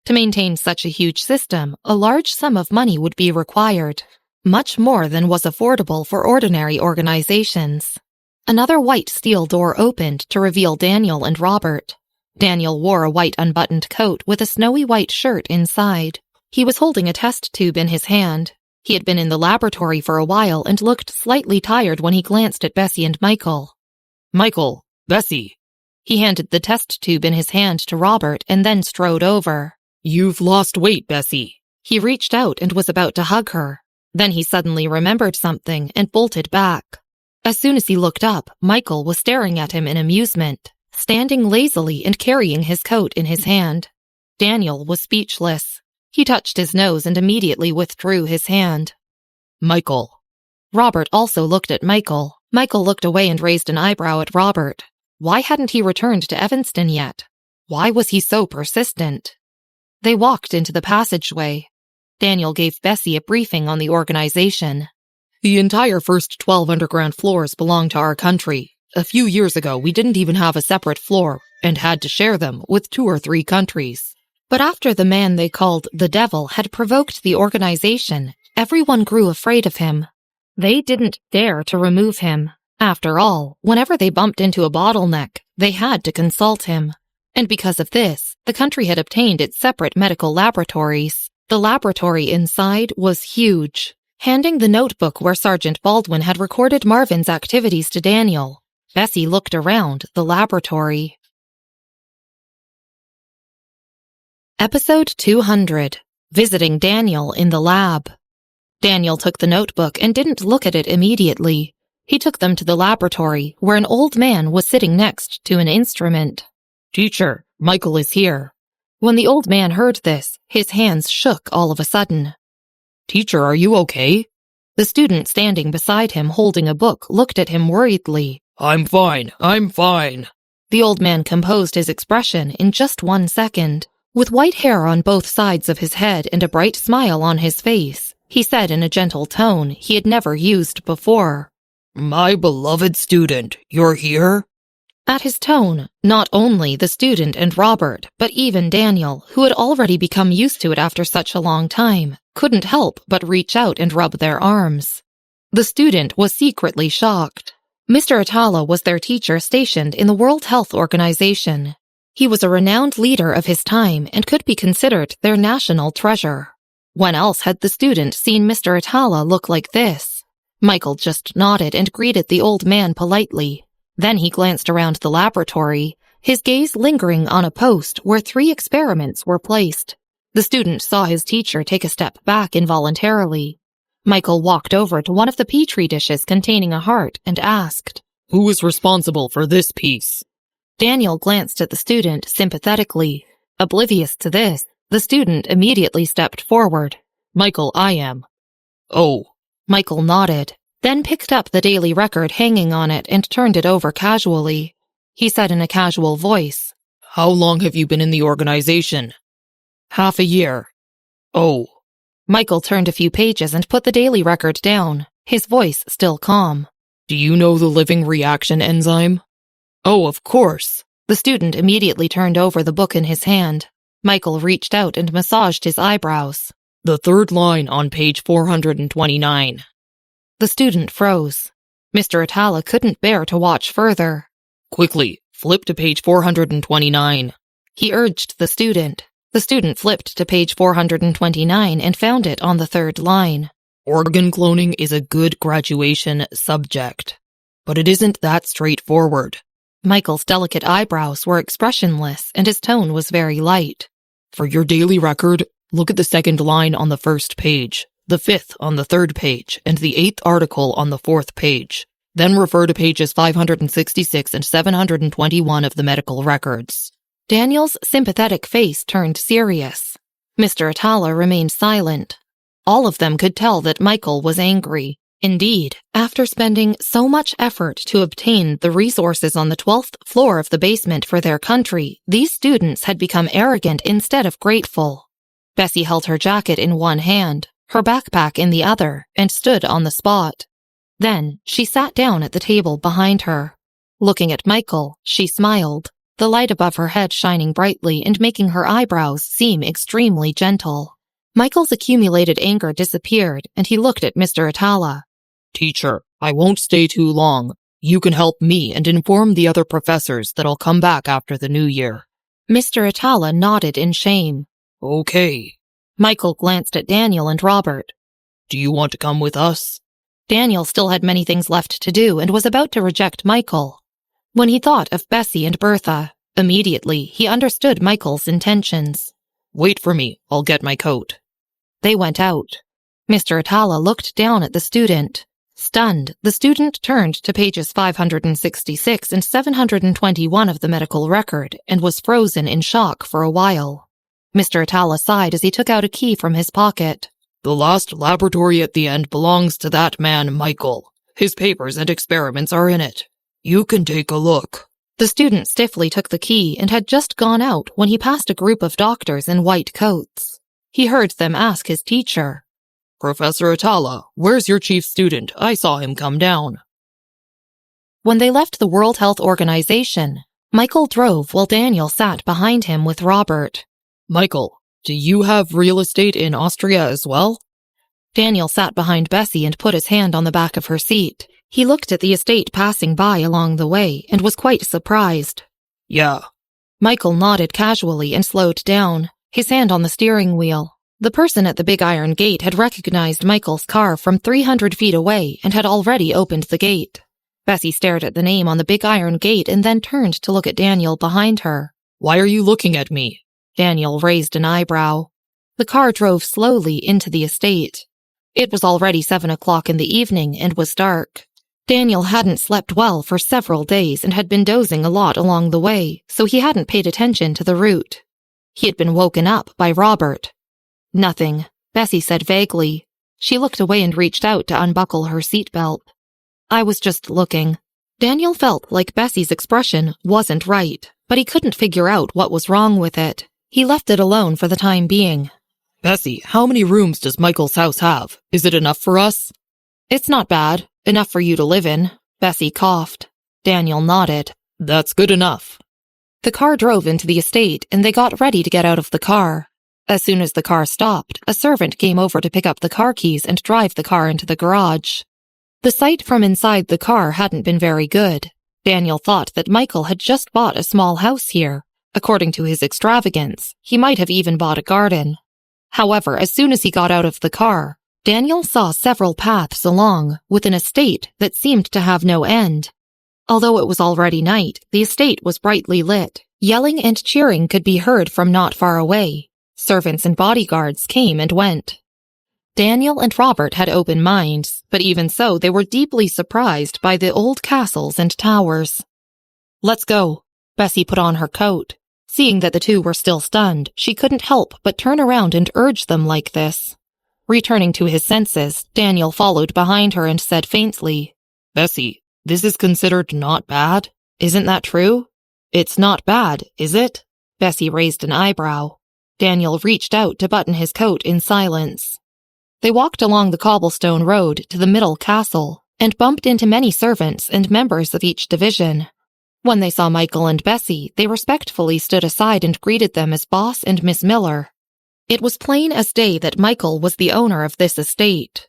To maintain such a huge system, a large sum of money would be required, much more than was affordable for ordinary organizations. Another white steel door opened to reveal Daniel and Robert. Daniel wore a white unbuttoned coat with a snowy white shirt inside. He was holding a test tube in his hand. He had been in the laboratory for a while and looked slightly tired when he glanced at Bessy and Michael. Michael, Bessy. He handed the test tube in his hand to Robert and then strode over. You've lost weight, Bessy. He reached out and was about to hug her. Then he suddenly remembered something and bolted back. As soon as he looked up, Michael was staring at him in amusement, standing lazily and carrying his coat in his hand. Daniel was speechless. He touched his nose and immediately withdrew his hand. Michael. Robert also looked at Michael. Michael looked away and raised an eyebrow at Robert. Why hadn't he returned to Evanston yet? Why was he so persistent? They walked into the passageway. Daniel gave Bessy a briefing on the organization. The entire first 12 underground floors belong to our country. A few years ago, we didn't even have a separate floor and had to share them with 2 or 3 countries. But after the man they called the Devil had provoked the organization, everyone grew afraid of him. They didn't dare to remove him. After all, whenever they bumped into a bottleneck, they had to consult him. And because of this, the country had obtained its separate medical laboratories. The laboratory inside was huge. Handing the notebook where Sergeant Baldwin had recorded Marvin's activities to Daniel, Bessy looked around the laboratory. Episode 200. Visiting Daniel in the lab. Daniel took the notebook and didn't look at it immediately. He took them to the laboratory, where an old man was sitting next to an instrument. Teacher, Michael is here. When the old man heard this, his hands shook all of a sudden. Teacher, are you okay? The student standing beside him holding a book looked at him worriedly. I'm fine. The old man composed his expression in just 1 second. With white hair on both sides of his head and a bright smile on his face, he said in a gentle tone he had never used before. My beloved student, you're here? At his tone, not only the student and Robert, but even Daniel, who had already become used to it after such a long time, couldn't help but reach out and rub their arms. The student was secretly shocked. Mr. Atala was their teacher stationed in the World Health Organization. He was a renowned leader of his time and could be considered their national treasure. When else had the student seen Mr. Atala look like this? Michael just nodded and greeted the old man politely. Then he glanced around the laboratory, his gaze lingering on a post where 3 experiments were placed. The student saw his teacher take a step back involuntarily. Michael walked over to one of the petri dishes containing a heart and asked, Who is responsible for this piece? Daniel glanced at the student sympathetically. Oblivious to this, the student immediately stepped forward. Michael, I am. Oh. Michael nodded, then picked up the daily record hanging on it and turned it over casually. He said in a casual voice, How long have you been in the organization? Half a year. Oh. Michael turned a few pages and put the daily record down, his voice still calm. Do you know the living reaction enzyme? Oh, of course. The student immediately turned over the book in his hand. Michael reached out and massaged his eyebrows. The third line on page 429. The student froze. Mr. Atala couldn't bear to watch further. Quickly, flip to page 429. He urged the student. The student flipped to page 429 and found it on the third line. Organ cloning is a good graduation subject, but it isn't that straightforward. Michael's delicate eyebrows were expressionless and his tone was very light. For your daily record, look at the second line on the first page, the fifth on the third page, and the eighth article on the fourth page. Then refer to pages 566 and 721 of the medical records. Daniel's sympathetic face turned serious. Mr. Atala remained silent. All of them could tell that Michael was angry. Indeed, after spending so much effort to obtain the resources on the 12th floor of the basement for their country, these students had become arrogant instead of grateful. Bessy held her jacket in one hand, her backpack in the other, and stood on the spot. Then she sat down at the table behind her. Looking at Michael, she smiled, the light above her head shining brightly and making her eyebrows seem extremely gentle. Michael's accumulated anger disappeared, and he looked at Mr. Atala. Teacher, I won't stay too long. You can help me and inform the other professors that I'll come back after the new year. Mr. Atala nodded in shame. Okay. Michael glanced at Daniel and Robert. Do you want to come with us? Daniel still had many things left to do and was about to reject Michael. When he thought of Bessy and Bertha, immediately he understood Michael's intentions. Wait for me, I'll get my coat. They went out. Mr. Atala looked down at the student. Stunned, the student turned to pages 566 and 721 of the medical record and was frozen in shock for a while. Mr. Atala sighed as he took out a key from his pocket. The last laboratory at the end belongs to that man, Michael. His papers and experiments are in it. You can take a look. The student stiffly took the key and had just gone out when he passed a group of doctors in white coats. He heard them ask his teacher, Professor Atala, where's your chief student? I saw him come down. When they left the World Health Organization, Michael drove while Daniel sat behind him with Robert. Michael, do you have real estate in Austria as well? Daniel sat behind Bessy and put his hand on the back of her seat. He looked at the estate passing by along the way and was quite surprised. Yeah. Michael nodded casually and slowed down, his hand on the steering wheel. The person at the big iron gate had recognized Michael's car from 300 feet away and had already opened the gate. Bessy stared at the name on the big iron gate and then turned to look at Daniel behind her. Why are you looking at me? Daniel raised an eyebrow. The car drove slowly into the estate. It was already 7 o'clock in the evening and was dark. Daniel hadn't slept well for several days and had been dozing a lot along the way, so he hadn't paid attention to the route. He had been woken up by Robert. Nothing, Bessy said vaguely. She looked away and reached out to unbuckle her seatbelt. I was just looking. Daniel felt like Bessy's expression wasn't right, but he couldn't figure out what was wrong with it. He left it alone for the time being. Bessy, how many rooms does Michael's house have? Is it enough for us? It's not bad. Enough for you to live in. Bessy coughed. Daniel nodded. That's good enough. The car drove into the estate and they got ready to get out of the car. As soon as the car stopped, a servant came over to pick up the car keys and drive the car into the garage. The sight from inside the car hadn't been very good. Daniel thought that Michael had just bought a small house here. According to his extravagance, he might have even bought a garden. However, as soon as he got out of the car, Daniel saw several paths along, with an estate that seemed to have no end. Although it was already night, the estate was brightly lit. Yelling and cheering could be heard from not far away. Servants and bodyguards came and went. Daniel and Robert had open minds, but even so they were deeply surprised by the old castles and towers. Let's go. Bessy put on her coat. Seeing that the two were still stunned, she couldn't help but turn around and urge them like this. Returning to his senses, Daniel followed behind her and said faintly, Bessy, this is considered not bad? Isn't that true? It's not bad, is it? Bessy raised an eyebrow. Daniel reached out to button his coat in silence. They walked along the cobblestone road to the middle castle and bumped into many servants and members of each division. When they saw Michael and Bessy, they respectfully stood aside and greeted them as Boss and Miss Miller. It was plain as day that Michael was the owner of this estate.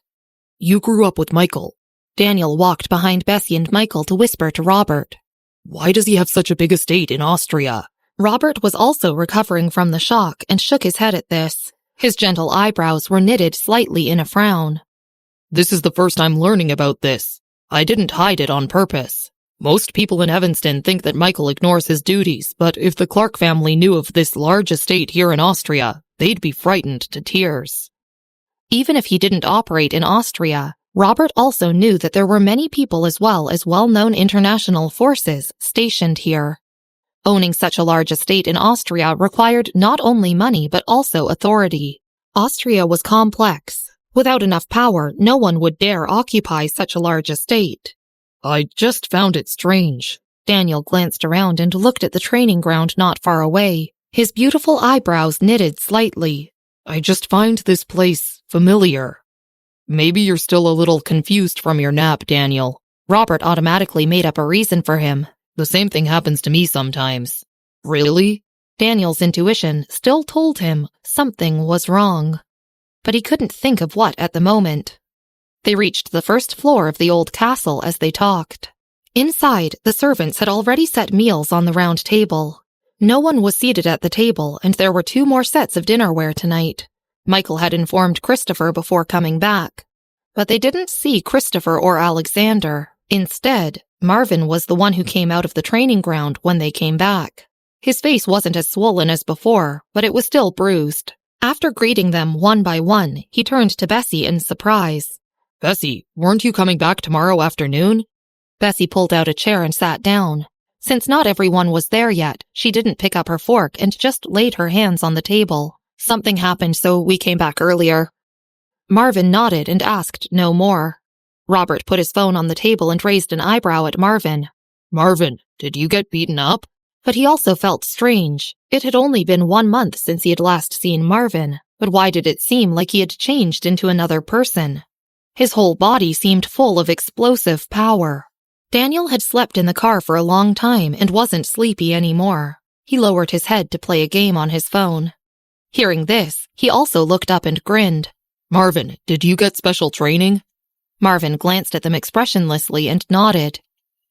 You grew up with Michael. Daniel walked behind Bessy and Michael to whisper to Robert. Why does he have such a big estate in Austria? Robert was also recovering from the shock and shook his head at this. His gentle eyebrows were knitted slightly in a frown. This is the first I'm learning about this. I didn't hide it on purpose. Most people in Evanston think that Michael ignores his duties, but if the Clark family knew of this large estate here in Austria, they'd be frightened to tears. Even if he didn't operate in Austria, Robert also knew that there were many people as well as well-known international forces stationed here. Owning such a large estate in Austria required not only money but also authority. Austria was complex. Without enough power, no one would dare occupy such a large estate. I just found it strange. Daniel glanced around and looked at the training ground not far away. His beautiful eyebrows knitted slightly. I just find this place familiar. Maybe you're still a little confused from your nap, Daniel. Robert automatically made up a reason for him. The same thing happens to me sometimes. Really? Daniel's intuition still told him something was wrong, but he couldn't think of what at the moment. They reached the first floor of the old castle as they talked. Inside, the servants had already set meals on the round table. No one was seated at the table, and there were 2 more sets of dinnerware tonight. Michael had informed Christopher before coming back, but they didn't see Christopher or Alexander. Instead, Marvin was the one who came out of the training ground when they came back. His face wasn't as swollen as before, but it was still bruised. After greeting them one by one, he turned to Bessy in surprise. Bessy, weren't you coming back tomorrow afternoon? Bessy pulled out a chair and sat down. Since not everyone was there yet, she didn't pick up her fork and just laid her hands on the table. Something happened, so we came back earlier. Marvin nodded and asked no more. Robert put his phone on the table and raised an eyebrow at Marvin. Marvin, did you get beaten up? But he also felt strange. It had only been 1 month since he had last seen Marvin, but why did it seem like he had changed into another person? His whole body seemed full of explosive power. Daniel had slept in the car for a long time and wasn't sleepy anymore. He lowered his head to play a game on his phone. Hearing this, he also looked up and grinned. Marvin, did you get special training? Marvin glanced at them expressionlessly and nodded.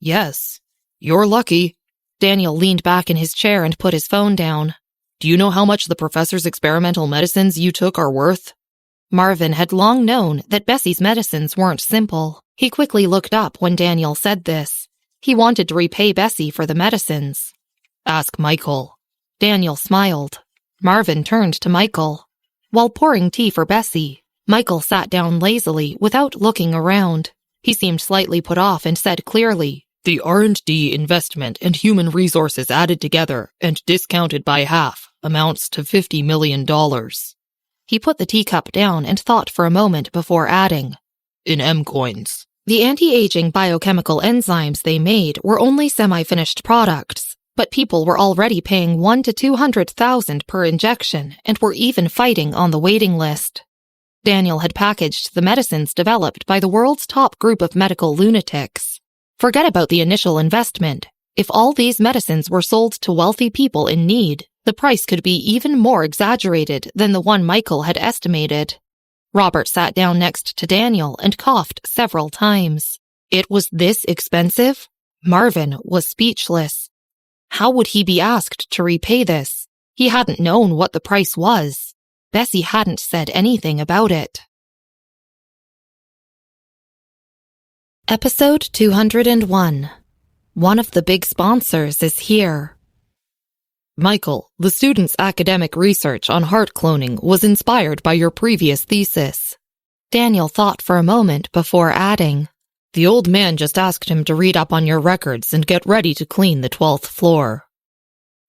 Yes. You're lucky. Daniel leaned back in his chair and put his phone down. Do you know how much the professor's experimental medicines you took are worth? Marvin had long known that Bessy's medicines weren't simple. He quickly looked up when Daniel said this. He wanted to repay Bessy for the medicines. Ask Michael. Daniel smiled. Marvin turned to Michael. While pouring tea for Bessy, Michael sat down lazily without looking around. He seemed slightly put off and said clearly, The R&D investment and human resources added together and discounted by half amounts to $50 million. He put the teacup down and thought for a moment before adding, In M coins. The anti-aging biochemical enzymes they made were only semi-finished products, but people were already paying $100,000 to $200,000 per injection and were even fighting on the waiting list. Daniel had packaged the medicines developed by the world's top group of medical lunatics. Forget about the initial investment. If all these medicines were sold to wealthy people in need, the price could be even more exaggerated than the one Michael had estimated. Robert sat down next to Daniel and coughed several times. It was this expensive? Marvin was speechless. How would he be asked to repay this? He hadn't known what the price was. Bessy hadn't said anything about it. Episode 201. One of the big sponsors is here. Michael, the student's academic research on heart cloning was inspired by your previous thesis. Daniel thought for a moment before adding, The old man just asked him to read up on your records and get ready to clean the 12th floor.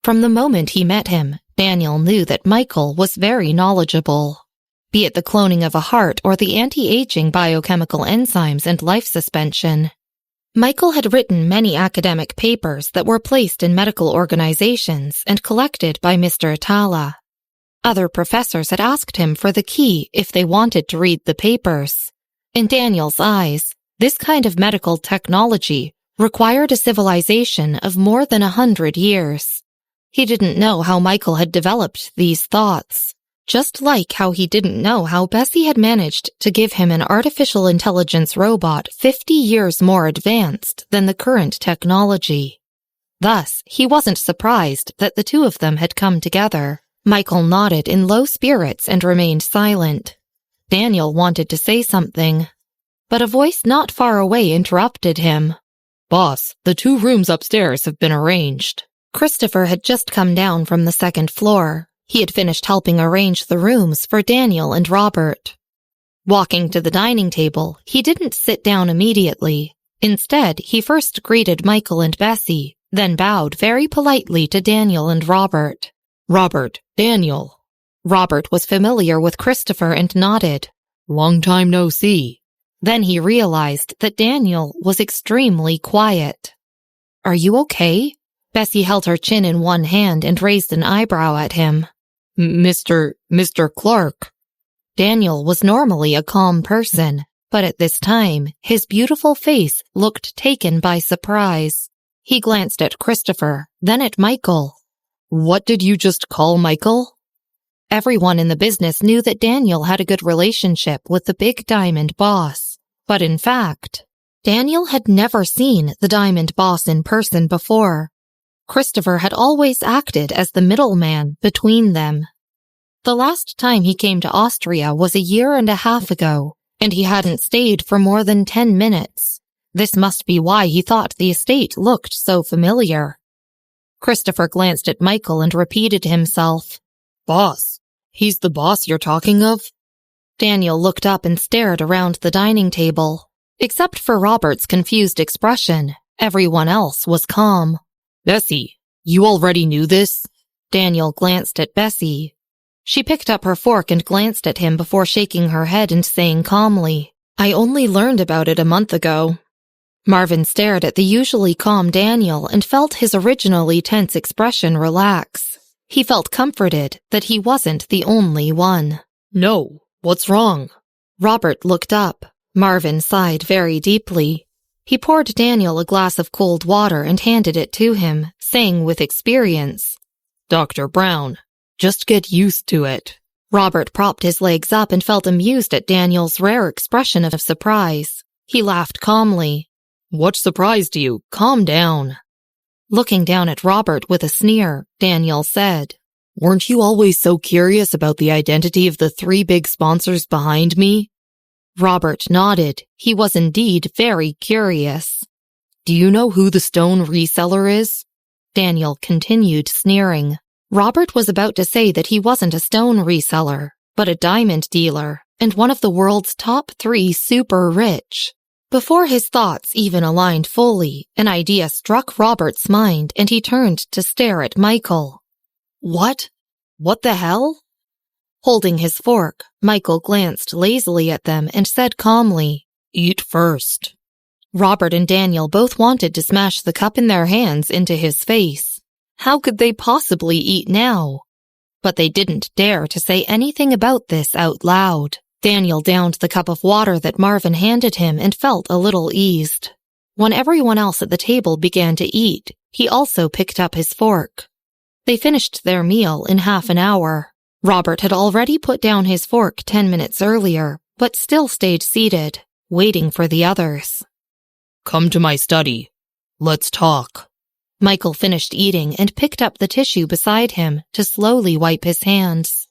From the moment he met him, Daniel knew that Michael was very knowledgeable. Be it the cloning of a heart or the anti-aging biochemical enzymes and life suspension. Michael had written many academic papers that were placed in medical organizations and collected by Mr. Atala. Other professors had asked him for the key if they wanted to read the papers. In Daniel's eyes, this kind of medical technology required a civilization of more than 100 years. He didn't know how Michael had developed these thoughts, just like how he didn't know how Bessy had managed to give him an artificial intelligence robot 50 years more advanced than the current technology. Thus, he wasn't surprised that the two of them had come together. Michael nodded in low spirits and remained silent. Daniel wanted to say something, but a voice not far away interrupted him. Boss, the 2 rooms upstairs have been arranged. Christopher had just come down from the 2nd floor. He had finished helping arrange the rooms for Daniel and Robert. Walking to the dining table, he didn't sit down immediately. Instead, he first greeted Michael and Bessy, then bowed very politely to Daniel and Robert. Robert, Daniel. Robert was familiar with Christopher and nodded. Long time no see. Then he realized that Daniel was extremely quiet. Are you okay? Bessy held her chin in one hand and raised an eyebrow at him. Mr. Clark. Daniel was normally a calm person, but at this time, his beautiful face looked taken by surprise. He glanced at Christopher, then at Michael. What did you just call Michael? Everyone in the business knew that Daniel had a good relationship with the big diamond boss. But in fact, Daniel had never seen the diamond boss in person before. Christopher had always acted as the middleman between them. The last time he came to Austria was 1.5 years ago, and he hadn't stayed for more than 10 minutes. This must be why he thought the estate looked so familiar. Christopher glanced at Michael and repeated himself. Boss. He's the boss you're talking of? Daniel looked up and stared around the dining table. Except for Robert's confused expression, everyone else was calm. Bessy, you already knew this? Daniel glanced at Bessy. She picked up her fork and glanced at him before shaking her head and saying calmly, I only learned about it a month ago. Marvin stared at the usually calm Daniel and felt his originally tense expression relax. He felt comforted that he wasn't the only one. No, what's wrong? Robert looked up. Marvin sighed very deeply. He poured Daniel a glass of cold water and handed it to him, saying with experience, Dr. Brown, just get used to it. Robert propped his legs up and felt amused at Daniel's rare expression of surprise. He laughed calmly. What surprised you? Calm down. Looking down at Robert with a sneer, Daniel said, Weren't you always so curious about the identity of the 3 big sponsors behind me? Robert nodded. He was indeed very curious. Do you know who the stone reseller is? Daniel continued sneering. Robert was about to say that he wasn't a stone reseller, but a diamond dealer, and one of the world's top 3 super rich. Before his thoughts even aligned fully, an idea struck Robert's mind and he turned to stare at Michael. What? What the hell? Holding his fork, Michael glanced lazily at them and said calmly, Eat first. Robert and Daniel both wanted to smash the cup in their hands into his face. How could they possibly eat now? But they didn't dare to say anything about this out loud. Daniel downed the cup of water that Marvin handed him and felt a little eased. When everyone else at the table began to eat, he also picked up his fork. They finished their meal in half an hour. Robert had already put down his fork 10 minutes earlier, but still stayed seated, waiting for the others. Come to my study. Let's talk. Michael finished eating and picked up the tissue beside him to slowly wipe his hands.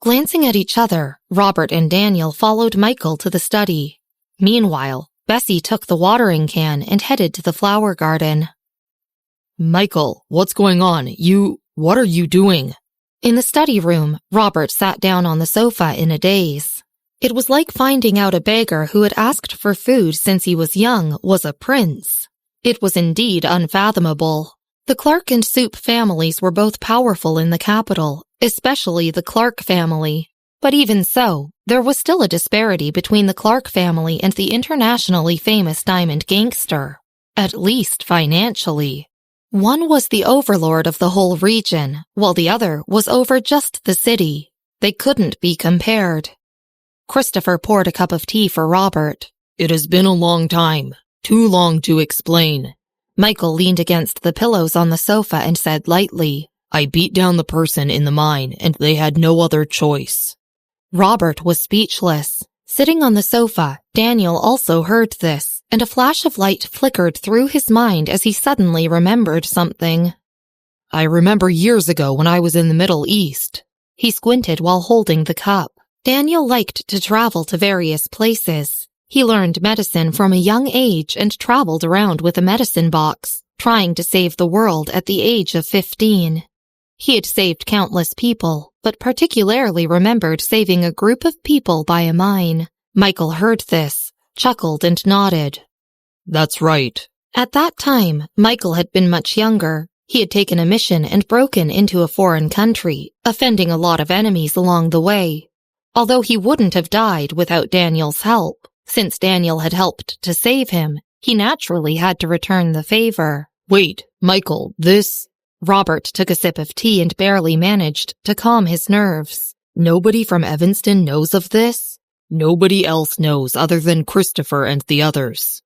Glancing at each other, Robert and Daniel followed Michael to the study. Meanwhile, Bessy took the watering can and headed to the flower garden. Michael, what's going on? What are you doing? In the study room, Robert sat down on the sofa in a daze. It was like finding out a beggar who had asked for food since he was young was a prince. It was indeed unfathomable. The Clark and Soup families were both powerful in the capital, especially the Clark family. But even so, there was still a disparity between the Clark family and the internationally famous diamond gangster, at least financially. One was the overlord of the whole region, while the other was over just the city. They couldn't be compared. Christopher poured a cup of tea for Robert. It has been a long time. Too long to explain. Michael leaned against the pillows on the sofa and said lightly, I beat down the person in the mine, and they had no other choice. Robert was speechless. Sitting on the sofa, Daniel also heard this, and a flash of light flickered through his mind as he suddenly remembered something. I remember years ago when I was in the Middle East. He squinted while holding the cup. Daniel liked to travel to various places. He learned medicine from a young age and traveled around with a medicine box, trying to save the world at the age of 15. He had saved countless people, but particularly remembered saving a group of people by a mine. Michael heard this, chuckled and nodded. That's right. At that time, Michael had been much younger. He had taken a mission and broken into a foreign country, offending a lot of enemies along the way. Although he wouldn't have died without Daniel's help, since Daniel had helped to save him, he naturally had to return the favor. Wait, Michael, this... Robert took a sip of tea and barely managed to calm his nerves. Nobody from Evanston knows of this? Nobody else knows other than Christopher and the others.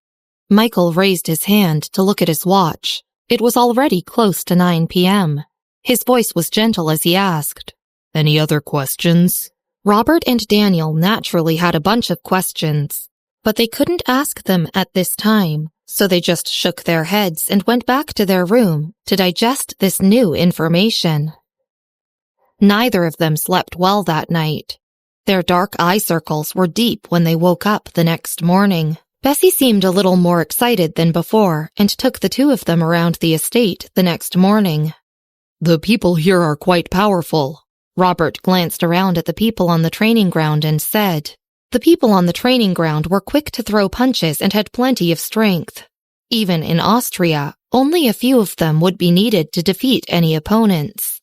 Michael raised his hand to look at his watch. It was already close to 9 p.m. His voice was gentle as he asked, Any other questions? Robert and Daniel naturally had a bunch of questions, but they couldn't ask them at this time, so they just shook their heads and went back to their room to digest this new information. Neither of them slept well that night. Their dark eye circles were deep when they woke up the next morning. Bessy seemed a little more excited than before and took the two of them around the estate the next morning. The people here are quite powerful. Robert glanced around at the people on the training ground and said, The people on the training ground were quick to throw punches and had plenty of strength. Even in Austria, only a few of them would be needed to defeat any opponents.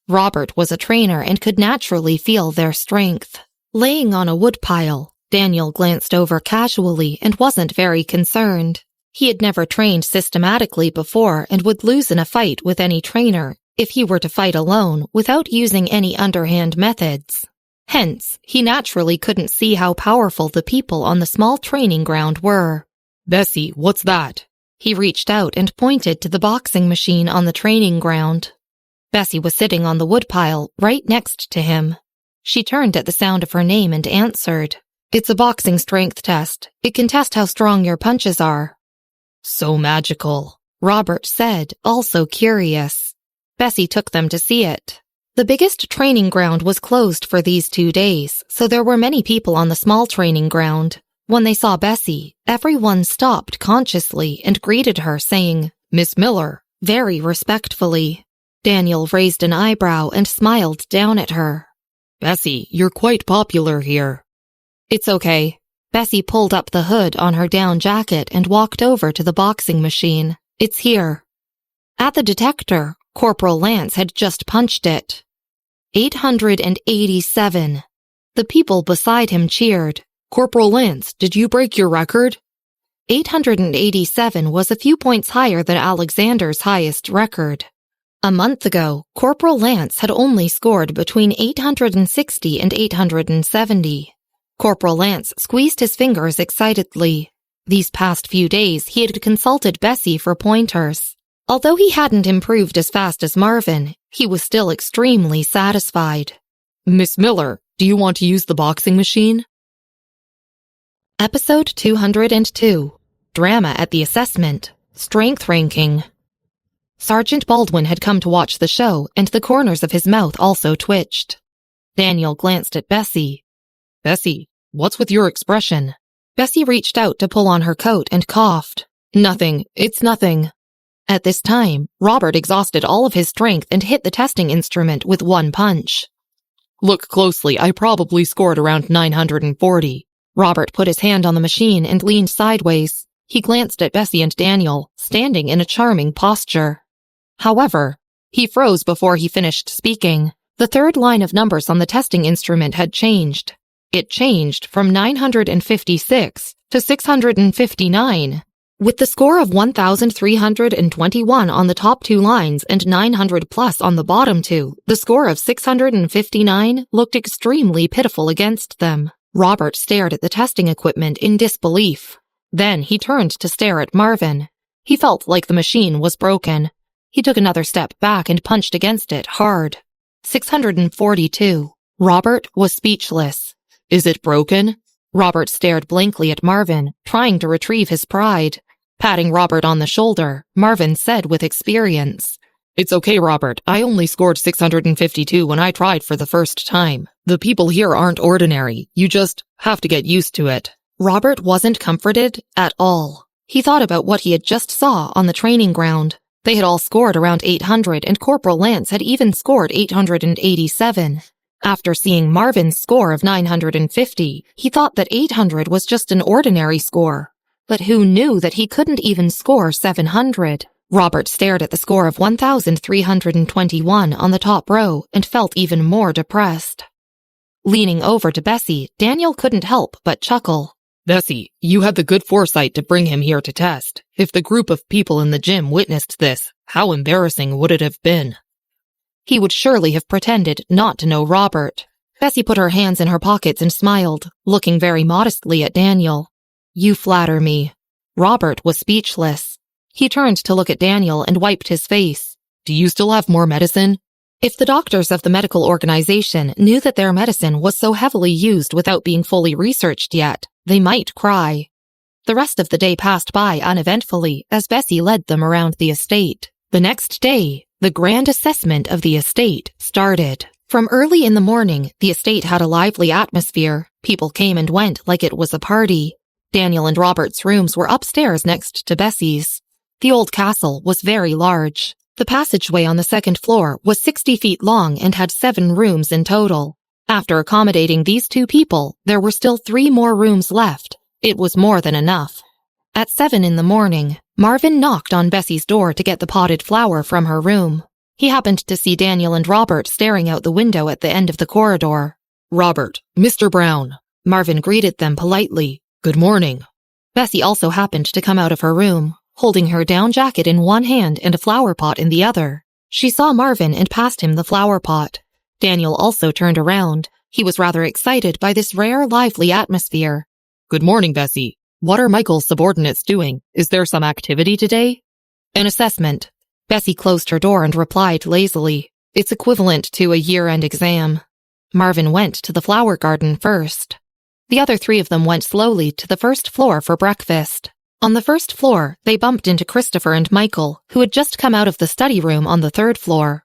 Robert was a trainer and could naturally feel their strength. Laying on a woodpile, Daniel glanced over casually and wasn't very concerned. He had never trained systematically before and would lose in a fight with any trainer if he were to fight alone without using any underhand methods. Hence, he naturally couldn't see how powerful the people on the small training ground were. Bessy, what's that? He reached out and pointed to the boxing machine on the training ground. Bessy was sitting on the woodpile right next to him. She turned at the sound of her name and answered, It's a boxing strength test. It can test how strong your punches are. So magical, Robert said, also curious. Bessy took them to see it. The biggest training ground was closed for these 2 days, so there were many people on the small training ground. When they saw Bessy, everyone stopped consciously and greeted her, saying, Miss Miller, very respectfully. Daniel raised an eyebrow and smiled down at her. Bessy, you're quite popular here. It's okay. Bessy pulled up the hood on her down jacket and walked over to the boxing machine. It's here. At the detector, Corporal Lance had just punched it. 887. The people beside him cheered. Corporal Lance, did you break your record? 887 was a few points higher than Alexander's highest record. A month ago, Corporal Lance had only scored between 860 and 870. Corporal Lance squeezed his fingers excitedly. These past few days, he had consulted Bessy for pointers. Although he hadn't improved as fast as Marvin, he was still extremely satisfied. Miss Miller, do you want to use the boxing machine? Episode 202. Drama at the Assessment. Strength Ranking. Sergeant Baldwin had come to watch the show, and the corners of his mouth also twitched. Daniel glanced at Bessy. Bessy, what's with your expression? Bessy reached out to pull on her coat and coughed. Nothing, it's nothing. At this time, Robert exhausted all of his strength and hit the testing instrument with one punch. Look closely, I probably scored around 940. Robert put his hand on the machine and leaned sideways. He glanced at Bessy and Daniel, standing in a charming posture. However, he froze before he finished speaking. The third line of numbers on the testing instrument had changed. It changed from 956 to 659. With the score of 1,321 on the top two lines and 900 plus on the bottom two, the score of 659 looked extremely pitiful against them. Robert stared at the testing equipment in disbelief. Then he turned to stare at Marvin. He felt like the machine was broken. He took another step back and punched against it hard. 642. Robert was speechless. Is it broken? Robert stared blankly at Marvin, trying to retrieve his pride. Patting Robert on the shoulder, Marvin said with experience, It's okay, Robert. I only scored 652 when I tried for the first time. The people here aren't ordinary. You just have to get used to it. Robert wasn't comforted at all. He thought about what he had just saw on the training ground. They had all scored around 800 and Corporal Lance had even scored 887. After seeing Marvin's score of 950, he thought that 800 was just an ordinary score. But who knew that he couldn't even score 700? Robert stared at the score of 1,321 on the top row and felt even more depressed. Leaning over to Bessy, Daniel couldn't help but chuckle. Bessy, you had the good foresight to bring him here to test. If the group of people in the gym witnessed this, how embarrassing would it have been? He would surely have pretended not to know Robert. Bessy put her hands in her pockets and smiled, looking very modestly at Daniel. You flatter me. Robert was speechless. He turned to look at Daniel and wiped his face. Do you still have more medicine? If the doctors of the medical organization knew that their medicine was so heavily used without being fully researched yet, they might cry. The rest of the day passed by uneventfully as Bessy led them around the estate. The next day, the grand assessment of the estate started. From early in the morning, the estate had a lively atmosphere. People came and went like it was a party. Daniel and Robert's rooms were upstairs next to Bessy's. The old castle was very large. The passageway on the second floor was 60 feet long and had 7 rooms in total. After accommodating these 2 people, there were still 3 more rooms left. It was more than enough. At 7 in the morning, Marvin knocked on Bessy's door to get the potted flower from her room. He happened to see Daniel and Robert staring out the window at the end of the corridor. Robert, Mr. Brown. Marvin greeted them politely. Good morning. Bessy also happened to come out of her room, holding her down jacket in one hand and a flower pot in the other. She saw Marvin and passed him the flower pot. Daniel also turned around. He was rather excited by this rare, lively atmosphere. Good morning, Bessy. What are Michael's subordinates doing? Is there some activity today? An assessment. Bessy closed her door and replied lazily. It's equivalent to a year-end exam. Marvin went to the flower garden first. The other 3 of them went slowly to the first floor for breakfast. On the first floor, they bumped into Christopher and Michael, who had just come out of the study room on the 3rd floor.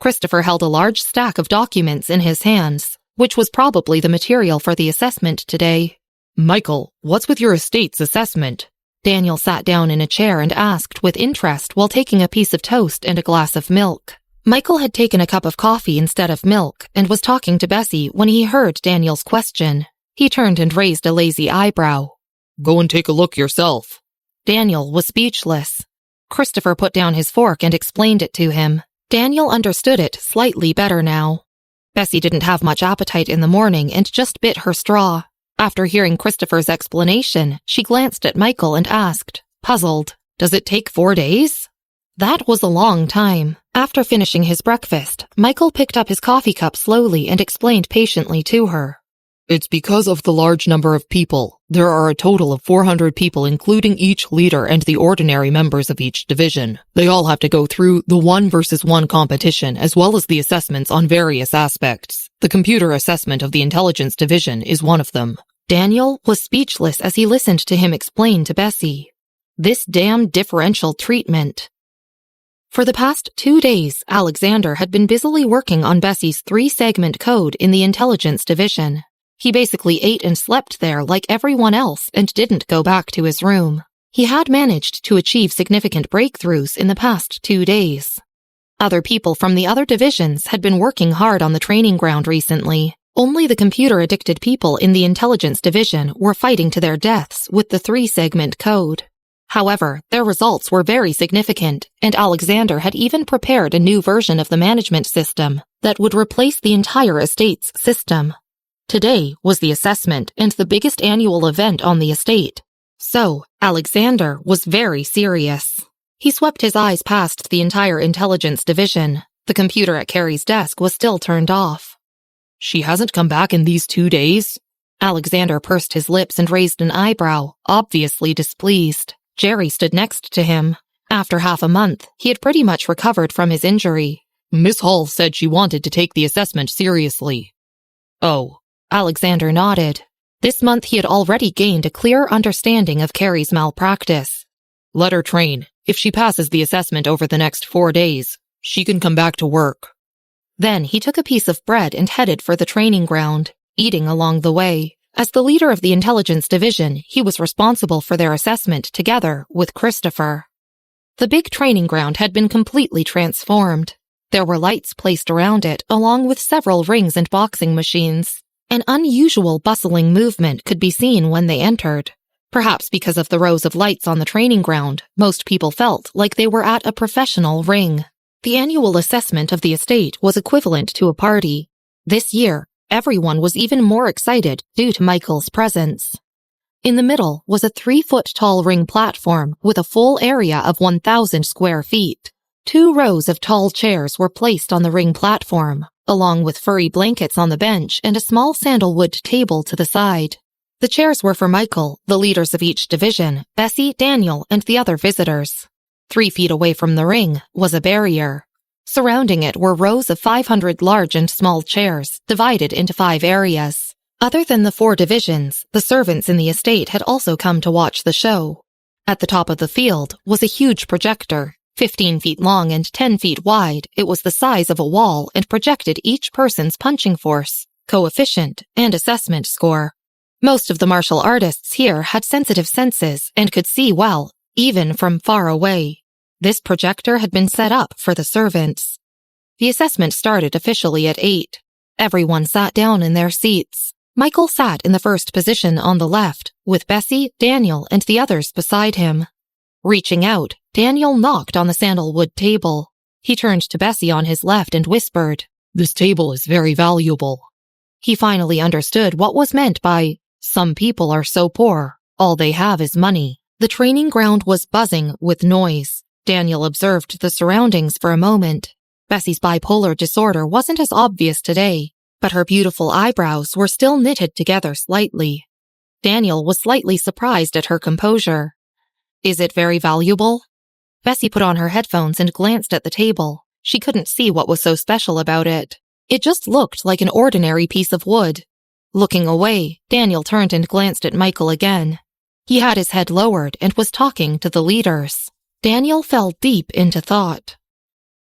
Christopher held a large stack of documents in his hands, which was probably the material for the assessment today. Michael, what's with your estate's assessment? Daniel sat down in a chair and asked with interest while taking a piece of toast and a glass of milk. Michael had taken a cup of coffee instead of milk and was talking to Bessy when he heard Daniel's question. He turned and raised a lazy eyebrow. Go and take a look yourself. Daniel was speechless. Christopher put down his fork and explained it to him. Daniel understood it slightly better now. Bessy didn't have much appetite in the morning and just bit her straw. After hearing Christopher's explanation, she glanced at Michael and asked, puzzled, Does it take 4 days? That was a long time. After finishing his breakfast, Michael picked up his coffee cup slowly and explained patiently to her. It's because of the large number of people. There are a total of 400 people, including each leader and the ordinary members of each division. They all have to go through the 1 versus 1 competition, as well as the assessments on various aspects. The computer assessment of the intelligence division is one of them. Daniel was speechless as he listened to him explain to Bessy. This damn differential treatment. For the past 2 days, Alexander had been busily working on Bessy's 3-segment code in the intelligence division. He basically ate and slept there like everyone else and didn't go back to his room. He had managed to achieve significant breakthroughs in the past 2 days. Other people from the other divisions had been working hard on the training ground recently. Only the computer-addicted people in the intelligence division were fighting to their deaths with the 3-segment code. However, their results were very significant, and Alexander had even prepared a new version of the management system that would replace the entire estate's system. Today was the assessment and the biggest annual event on the estate. So, Alexander was very serious. He swept his eyes past the entire intelligence division. The computer at Carrie's desk was still turned off. She hasn't come back in these 2 days? Alexander pursed his lips and raised an eyebrow, obviously displeased. Jerry stood next to him. After half a month, he had pretty much recovered from his injury. Miss Hall said she wanted to take the assessment seriously. Oh. Alexander nodded. This month he had already gained a clear understanding of Carrie's malpractice. Let her train. If she passes the assessment over the next 4 days, she can come back to work. Then he took a piece of bread and headed for the training ground, eating along the way. As the leader of the intelligence division, he was responsible for their assessment together with Christopher. The big training ground had been completely transformed. There were lights placed around it, along with several rings and boxing machines. An unusual bustling movement could be seen when they entered. Perhaps because of the rows of lights on the training ground, most people felt like they were at a professional ring. The annual assessment of the estate was equivalent to a party. This year, everyone was even more excited due to Michael's presence. In the middle was a 3-foot-tall ring platform with a full area of 1,000 square feet. 2 rows of tall chairs were placed on the ring platform, along with furry blankets on the bench and a small sandalwood table to the side. The chairs were for Michael, the leaders of each division, Bessy, Daniel, and the other visitors. 3 feet away from the ring was a barrier. Surrounding it were rows of 500 large and small chairs, divided into 5 areas. Other than the 4 divisions, the servants in the estate had also come to watch the show. At the top of the field was a huge projector. 15 feet long and 10 feet wide, it was the size of a wall and projected each person's punching force, coefficient, and assessment score. Most of the martial artists here had sensitive senses and could see well, even from far away. This projector had been set up for the servants. The assessment started officially at 8. Everyone sat down in their seats. Michael sat in the first position on the left, with Bessy, Daniel, and the others beside him. Reaching out, Daniel knocked on the sandalwood table. He turned to Bessy on his left and whispered, "This table is very valuable." He finally understood what was meant by, "Some people are so poor, all they have is money." The training ground was buzzing with noise. Daniel observed the surroundings for a moment. Bessy's bipolar disorder wasn't as obvious today, but her beautiful eyebrows were still knitted together slightly. Daniel was slightly surprised at her composure. "Is it very valuable?" Bessy put on her headphones and glanced at the table. She couldn't see what was so special about it. It just looked like an ordinary piece of wood. Looking away, Daniel turned and glanced at Michael again. He had his head lowered and was talking to the leaders. Daniel fell deep into thought.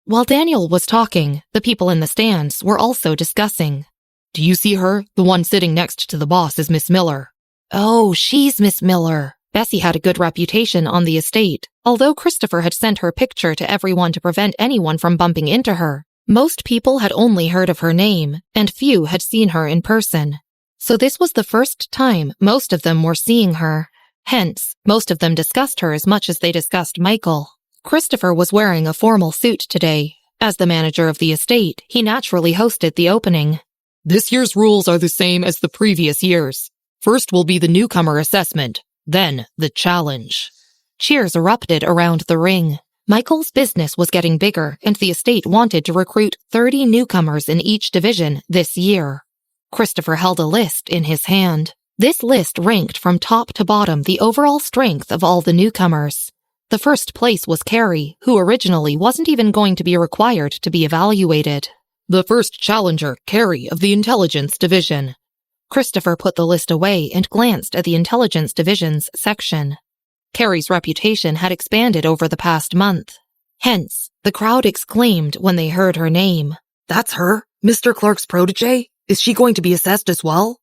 While Daniel was talking, the people in the stands were also discussing. "Do you see her? The one sitting next to the boss is Miss Miller." "Oh, she's Miss Miller." Bessy had a good reputation on the estate. Although Christopher had sent her picture to everyone to prevent anyone from bumping into her, most people had only heard of her name, and few had seen her in person. So this was the first time most of them were seeing her. Hence, most of them discussed her as much as they discussed Michael. Christopher was wearing a formal suit today. As the manager of the estate, he naturally hosted the opening. "This year's rules are the same as the previous years. First will be the newcomer assessment, then the challenge." Cheers erupted around the ring. Michael's business was getting bigger, and the estate wanted to recruit 30 newcomers in each division this year. Christopher held a list in his hand. This list ranked from top to bottom the overall strength of all the newcomers. The first place was Carrie, who originally wasn't even going to be required to be evaluated. "The first challenger, Carrie of the Intelligence Division." Christopher put the list away and glanced at the Intelligence Division's section. Carrie's reputation had expanded over the past month. Hence, the crowd exclaimed when they heard her name. "That's her? Mr. Clark's protege? Is she going to be assessed as well?"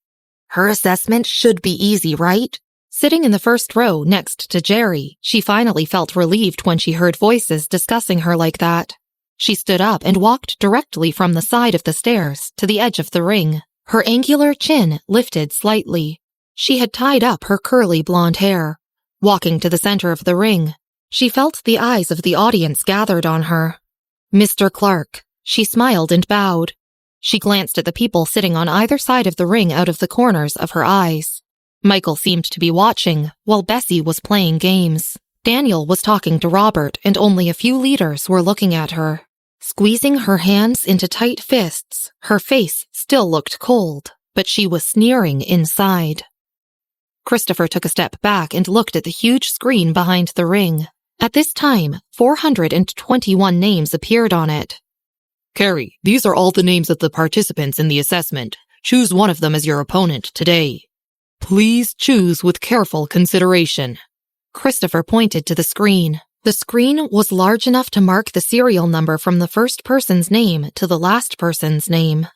Her assessment should be easy, right? Sitting in the first row next to Jerry, she finally felt relieved when she heard voices discussing her like that. She stood up and walked directly from the side of the stairs to the edge of the ring. Her angular chin lifted slightly. She had tied up her curly blonde hair. Walking to the center of the ring, she felt the eyes of the audience gathered on her. "Mr. Clark." She smiled and bowed. She glanced at the people sitting on either side of the ring out of the corners of her eyes. Michael seemed to be watching, while Bessy was playing games. Daniel was talking to Robert, and only a few leaders were looking at her. Squeezing her hands into tight fists, her face still looked cold, but she was sneering inside. Christopher took a step back and looked at the huge screen behind the ring. At this time, 421 names appeared on it. Carrie, these are all the names of the participants in the assessment. Choose one of them as your opponent today. Please choose with careful consideration. Christopher pointed to the screen. The screen was large enough to mark the serial number from the first person's name to the last person's name.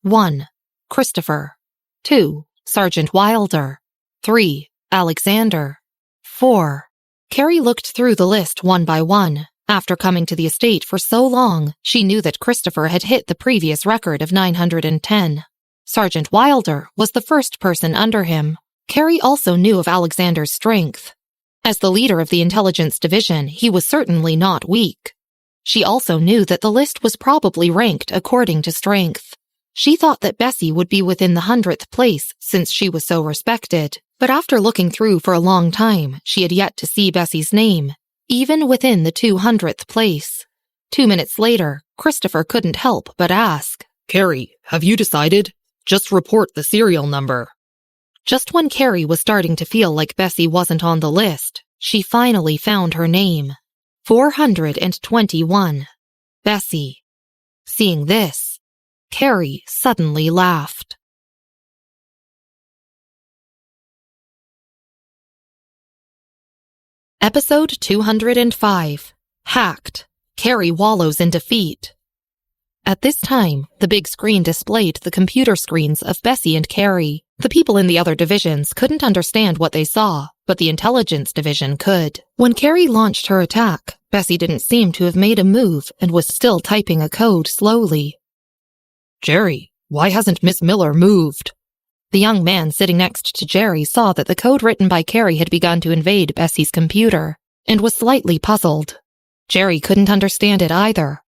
1. Christopher. 2. Sergeant Wilder. 3. Alexander. 4. Carrie looked through the list one by one. After coming to the estate for so long, she knew that Christopher had hit the previous record of 910. Sergeant Wilder was the first person under him. Carrie also knew of Alexander's strength. As the leader of the intelligence division, he was certainly not weak. She also knew that the list was probably ranked according to strength. She thought that Bessy would be within the 100th place since she was so respected, but after looking through for a long time, she had yet to see Bessy's name, even within the 200th place. 2 minutes later, Christopher couldn't help but ask, Carrie, have you decided? Just report the serial number. Just when Carrie was starting to feel like Bessy wasn't on the list, she finally found her name. 421. Bessy. Seeing this, Carrie suddenly laughed. Episode 205. Hacked. Carrie wallows in defeat. At this time, the big screen displayed the computer screens of Bessy and Carrie. The people in the other divisions couldn't understand what they saw, but the intelligence division could. When Carrie launched her attack, Bessy didn't seem to have made a move and was still typing a code slowly. Jerry, why hasn't Miss Miller moved? The young man sitting next to Jerry saw that the code written by Carrie had begun to invade Bessy's computer, and was slightly puzzled. Jerry couldn't understand it either.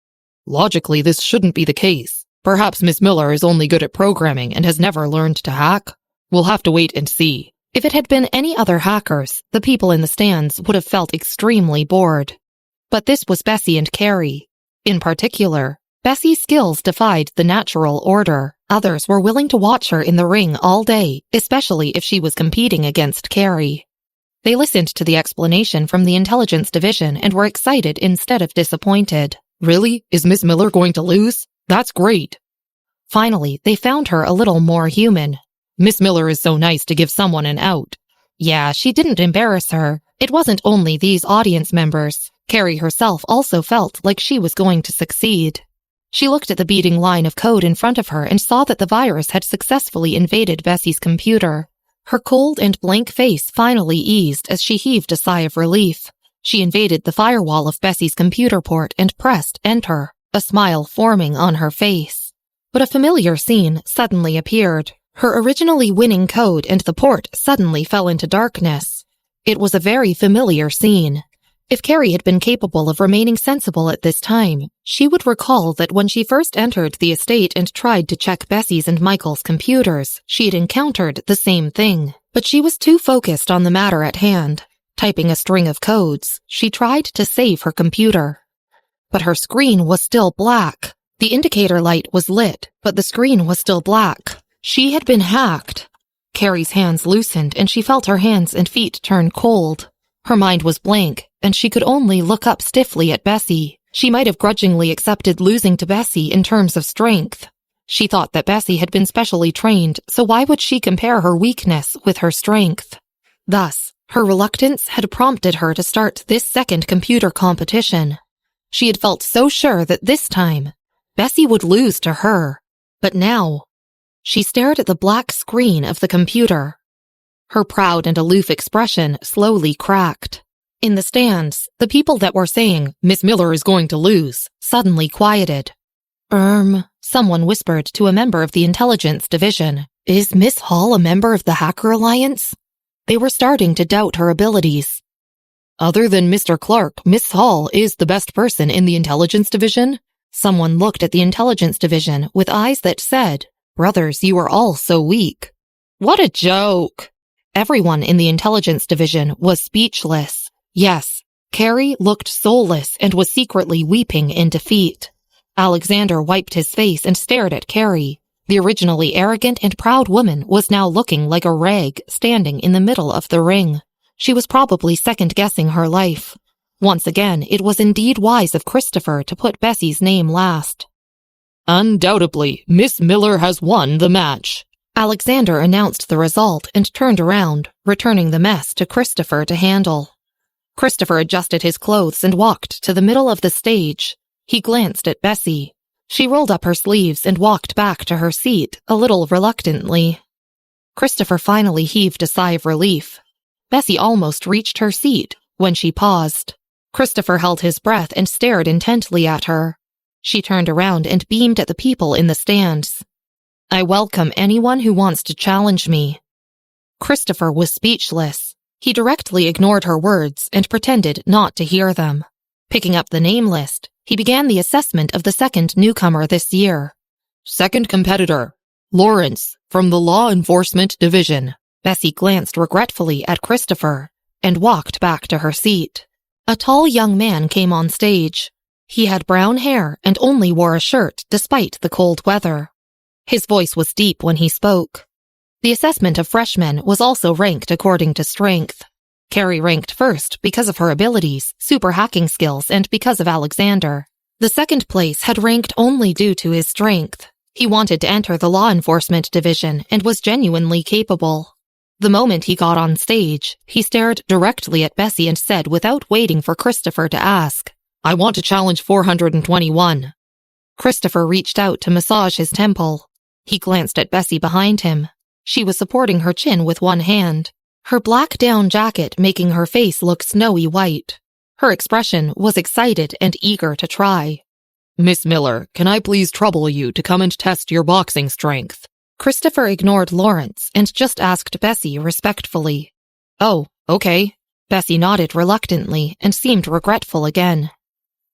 Logically, this shouldn't be the case. Perhaps Miss Miller is only good at programming and has never learned to hack. We'll have to wait and see. If it had been any other hackers, the people in the stands would have felt extremely bored. But this was Bessy and Carrie. In particular, Bessy's skills defied the natural order. Others were willing to watch her in the ring all day, especially if she was competing against Carrie. They listened to the explanation from the intelligence division and were excited instead of disappointed. Really? Is Miss Miller going to lose? That's great. Finally, they found her a little more human. Miss Miller is so nice to give someone an out. Yeah, she didn't embarrass her. It wasn't only these audience members. Carrie herself also felt like she was going to succeed. She looked at the beating line of code in front of her and saw that the virus had successfully invaded Bessy's computer. Her cold and blank face finally eased as she heaved a sigh of relief. She invaded the firewall of Bessy's computer port and pressed enter, a smile forming on her face. But a familiar scene suddenly appeared. Her originally winning code and the port suddenly fell into darkness. It was a very familiar scene. If Carrie had been capable of remaining sensible at this time, she would recall that when she first entered the estate and tried to check Bessy's and Michael's computers, she had encountered the same thing. But she was too focused on the matter at hand. Typing a string of codes, she tried to save her computer. But her screen was still black. The indicator light was lit, but the screen was still black. She had been hacked. Carrie's hands loosened and she felt her hands and feet turn cold. Her mind was blank, and she could only look up stiffly at Bessy. She might have grudgingly accepted losing to Bessy in terms of strength. She thought that Bessy had been specially trained, so why would she compare her weakness with her strength? Thus, her reluctance had prompted her to start this second computer competition. She had felt so sure that this time, Bessy would lose to her. But now, she stared at the black screen of the computer. Her proud and aloof expression slowly cracked. In the stands, the people that were saying, Miss Miller is going to lose, suddenly quieted. Someone whispered to a member of the intelligence division. Is Miss Hall a member of the Hacker Alliance? They were starting to doubt her abilities. Other than Mr. Clark, Miss Hall is the best person in the intelligence division? Someone looked at the intelligence division with eyes that said, Brothers, you are all so weak. What a joke! Everyone in the intelligence division was speechless. Yes, Carrie looked soulless and was secretly weeping in defeat. Alexander wiped his face and stared at Carrie. The originally arrogant and proud woman was now looking like a rag standing in the middle of the ring. She was probably second-guessing her life. Once again, it was indeed wise of Christopher to put Bessy's name last. Undoubtedly, Miss Miller has won the match. Alexander announced the result and turned around, returning the mess to Christopher to handle. Christopher adjusted his clothes and walked to the middle of the stage. He glanced at Bessy. She rolled up her sleeves and walked back to her seat, a little reluctantly. Christopher finally heaved a sigh of relief. Bessy almost reached her seat when she paused. Christopher held his breath and stared intently at her. She turned around and beamed at the people in the stands. I welcome anyone who wants to challenge me. Christopher was speechless. He directly ignored her words and pretended not to hear them. Picking up the name list, he began the assessment of the second newcomer this year. Second competitor, Lawrence, from the Law Enforcement Division. Bessy glanced regretfully at Christopher and walked back to her seat. A tall young man came on stage. He had brown hair and only wore a shirt despite the cold weather. His voice was deep when he spoke. The assessment of freshmen was also ranked according to strength. Carrie ranked first because of her abilities, super hacking skills, and because of Alexander. The second place had ranked only due to his strength. He wanted to enter the law enforcement division and was genuinely capable. The moment he got on stage, he stared directly at Bessy and said without waiting for Christopher to ask, I want to challenge 421. Christopher reached out to massage his temple. He glanced at Bessy behind him. She was supporting her chin with one hand, her black down jacket making her face look snowy white. Her expression was excited and eager to try. Miss Miller, can I please trouble you to come and test your boxing strength? Christopher ignored Lawrence and just asked Bessy respectfully. Oh, okay. Bessy nodded reluctantly and seemed regretful again.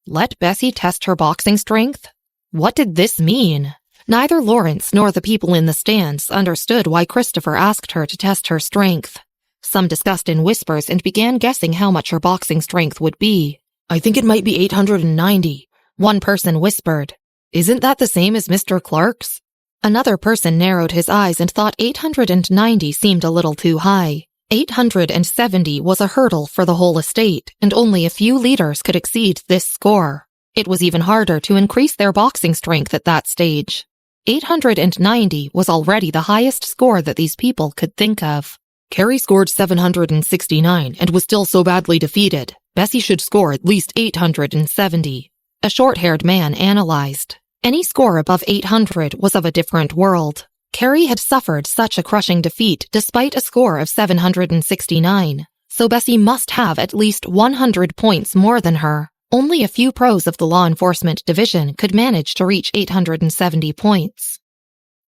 Let Bessy test her boxing strength? What did this mean? Neither Lawrence nor the people in the stands understood why Christopher asked her to test her strength. Some discussed in whispers and began guessing how much her boxing strength would be. I think it might be 890. One person whispered. Isn't that the same as Mr. Clark's? Another person narrowed his eyes and thought 890 seemed a little too high. 870 was a hurdle for the whole estate, and only a few leaders could exceed this score. It was even harder to increase their boxing strength at that stage. 890 was already the highest score that these people could think of. Carrie scored 769 and was still so badly defeated. Bessy should score at least 870. A short-haired man analyzed. Any score above 800 was of a different world. Carrie had suffered such a crushing defeat despite a score of 769, so Bessy must have at least 100 points more than her. Only a few pros of the law enforcement division could manage to reach 870 points.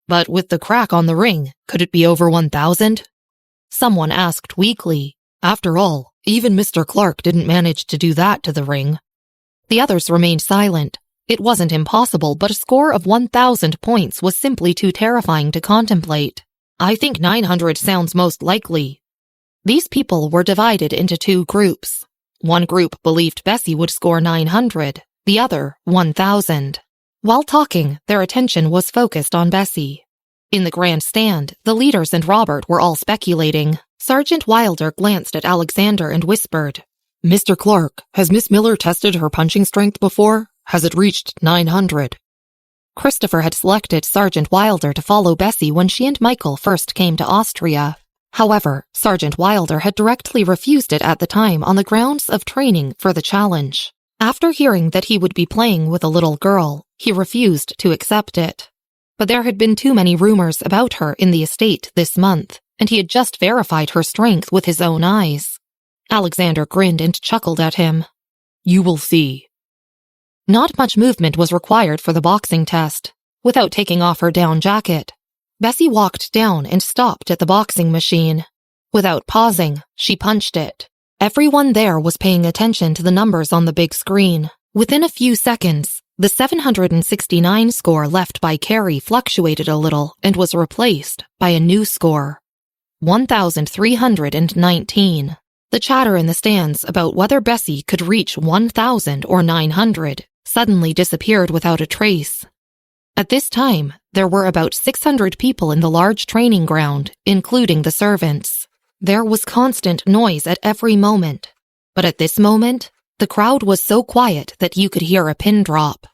But with the crack on the ring, could it be over 1,000? Someone asked weakly. After all, even Mr. Clark didn't manage to do that to the ring. The others remained silent. It wasn't impossible, but a score of 1,000 points was simply too terrifying to contemplate. I think 900 sounds most likely. These people were divided into two groups. One group believed Bessy would score 900, the other 1,000. While talking, their attention was focused on Bessy. In the grand stand, the leaders and Robert were all speculating. Sergeant Wilder glanced at Alexander and whispered, Mr. Clark, has Miss Miller tested her punching strength before? Has it reached 900? Christopher had selected Sergeant Wilder to follow Bessy when she and Michael first came to Austria. However, Sergeant Wilder had directly refused it at the time on the grounds of training for the challenge. After hearing that he would be playing with a little girl, he refused to accept it. But there had been too many rumors about her in the estate this month, and he had just verified her strength with his own eyes. Alexander grinned and chuckled at him. You will see. Not much movement was required for the boxing test. Without taking off her down jacket, Bessy walked down and stopped at the boxing machine. Without pausing, she punched it. Everyone there was paying attention to the numbers on the big screen. Within a few seconds, the 769 score left by Carrie fluctuated a little and was replaced by a new score. 1,319. The chatter in the stands about whether Bessy could reach 1,000 or 900 suddenly disappeared without a trace. At this time, there were about 600 people in the large training ground, including the servants. There was constant noise at every moment, but at this moment, the crowd was so quiet that you could hear a pin drop.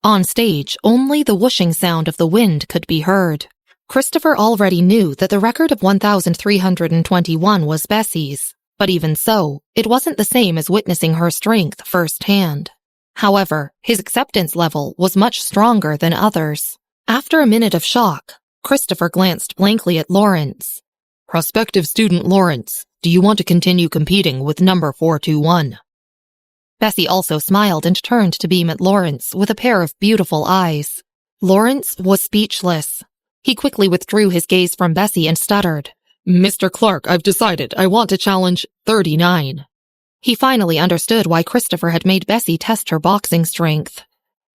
On stage, only the whooshing sound of the wind could be heard. Christopher already knew that the record of 1,321 was Bessy's, but even so, it wasn't the same as witnessing her strength firsthand. However, his acceptance level was much stronger than others. After a minute of shock, Christopher glanced blankly at Lawrence. Prospective student Lawrence, do you want to continue competing with number 421? Bessy also smiled and turned to beam at Lawrence with a pair of beautiful eyes. Lawrence was speechless. He quickly withdrew his gaze from Bessy and stuttered. Mr. Clark, I've decided I want to challenge 39. He finally understood why Christopher had made Bessy test her boxing strength.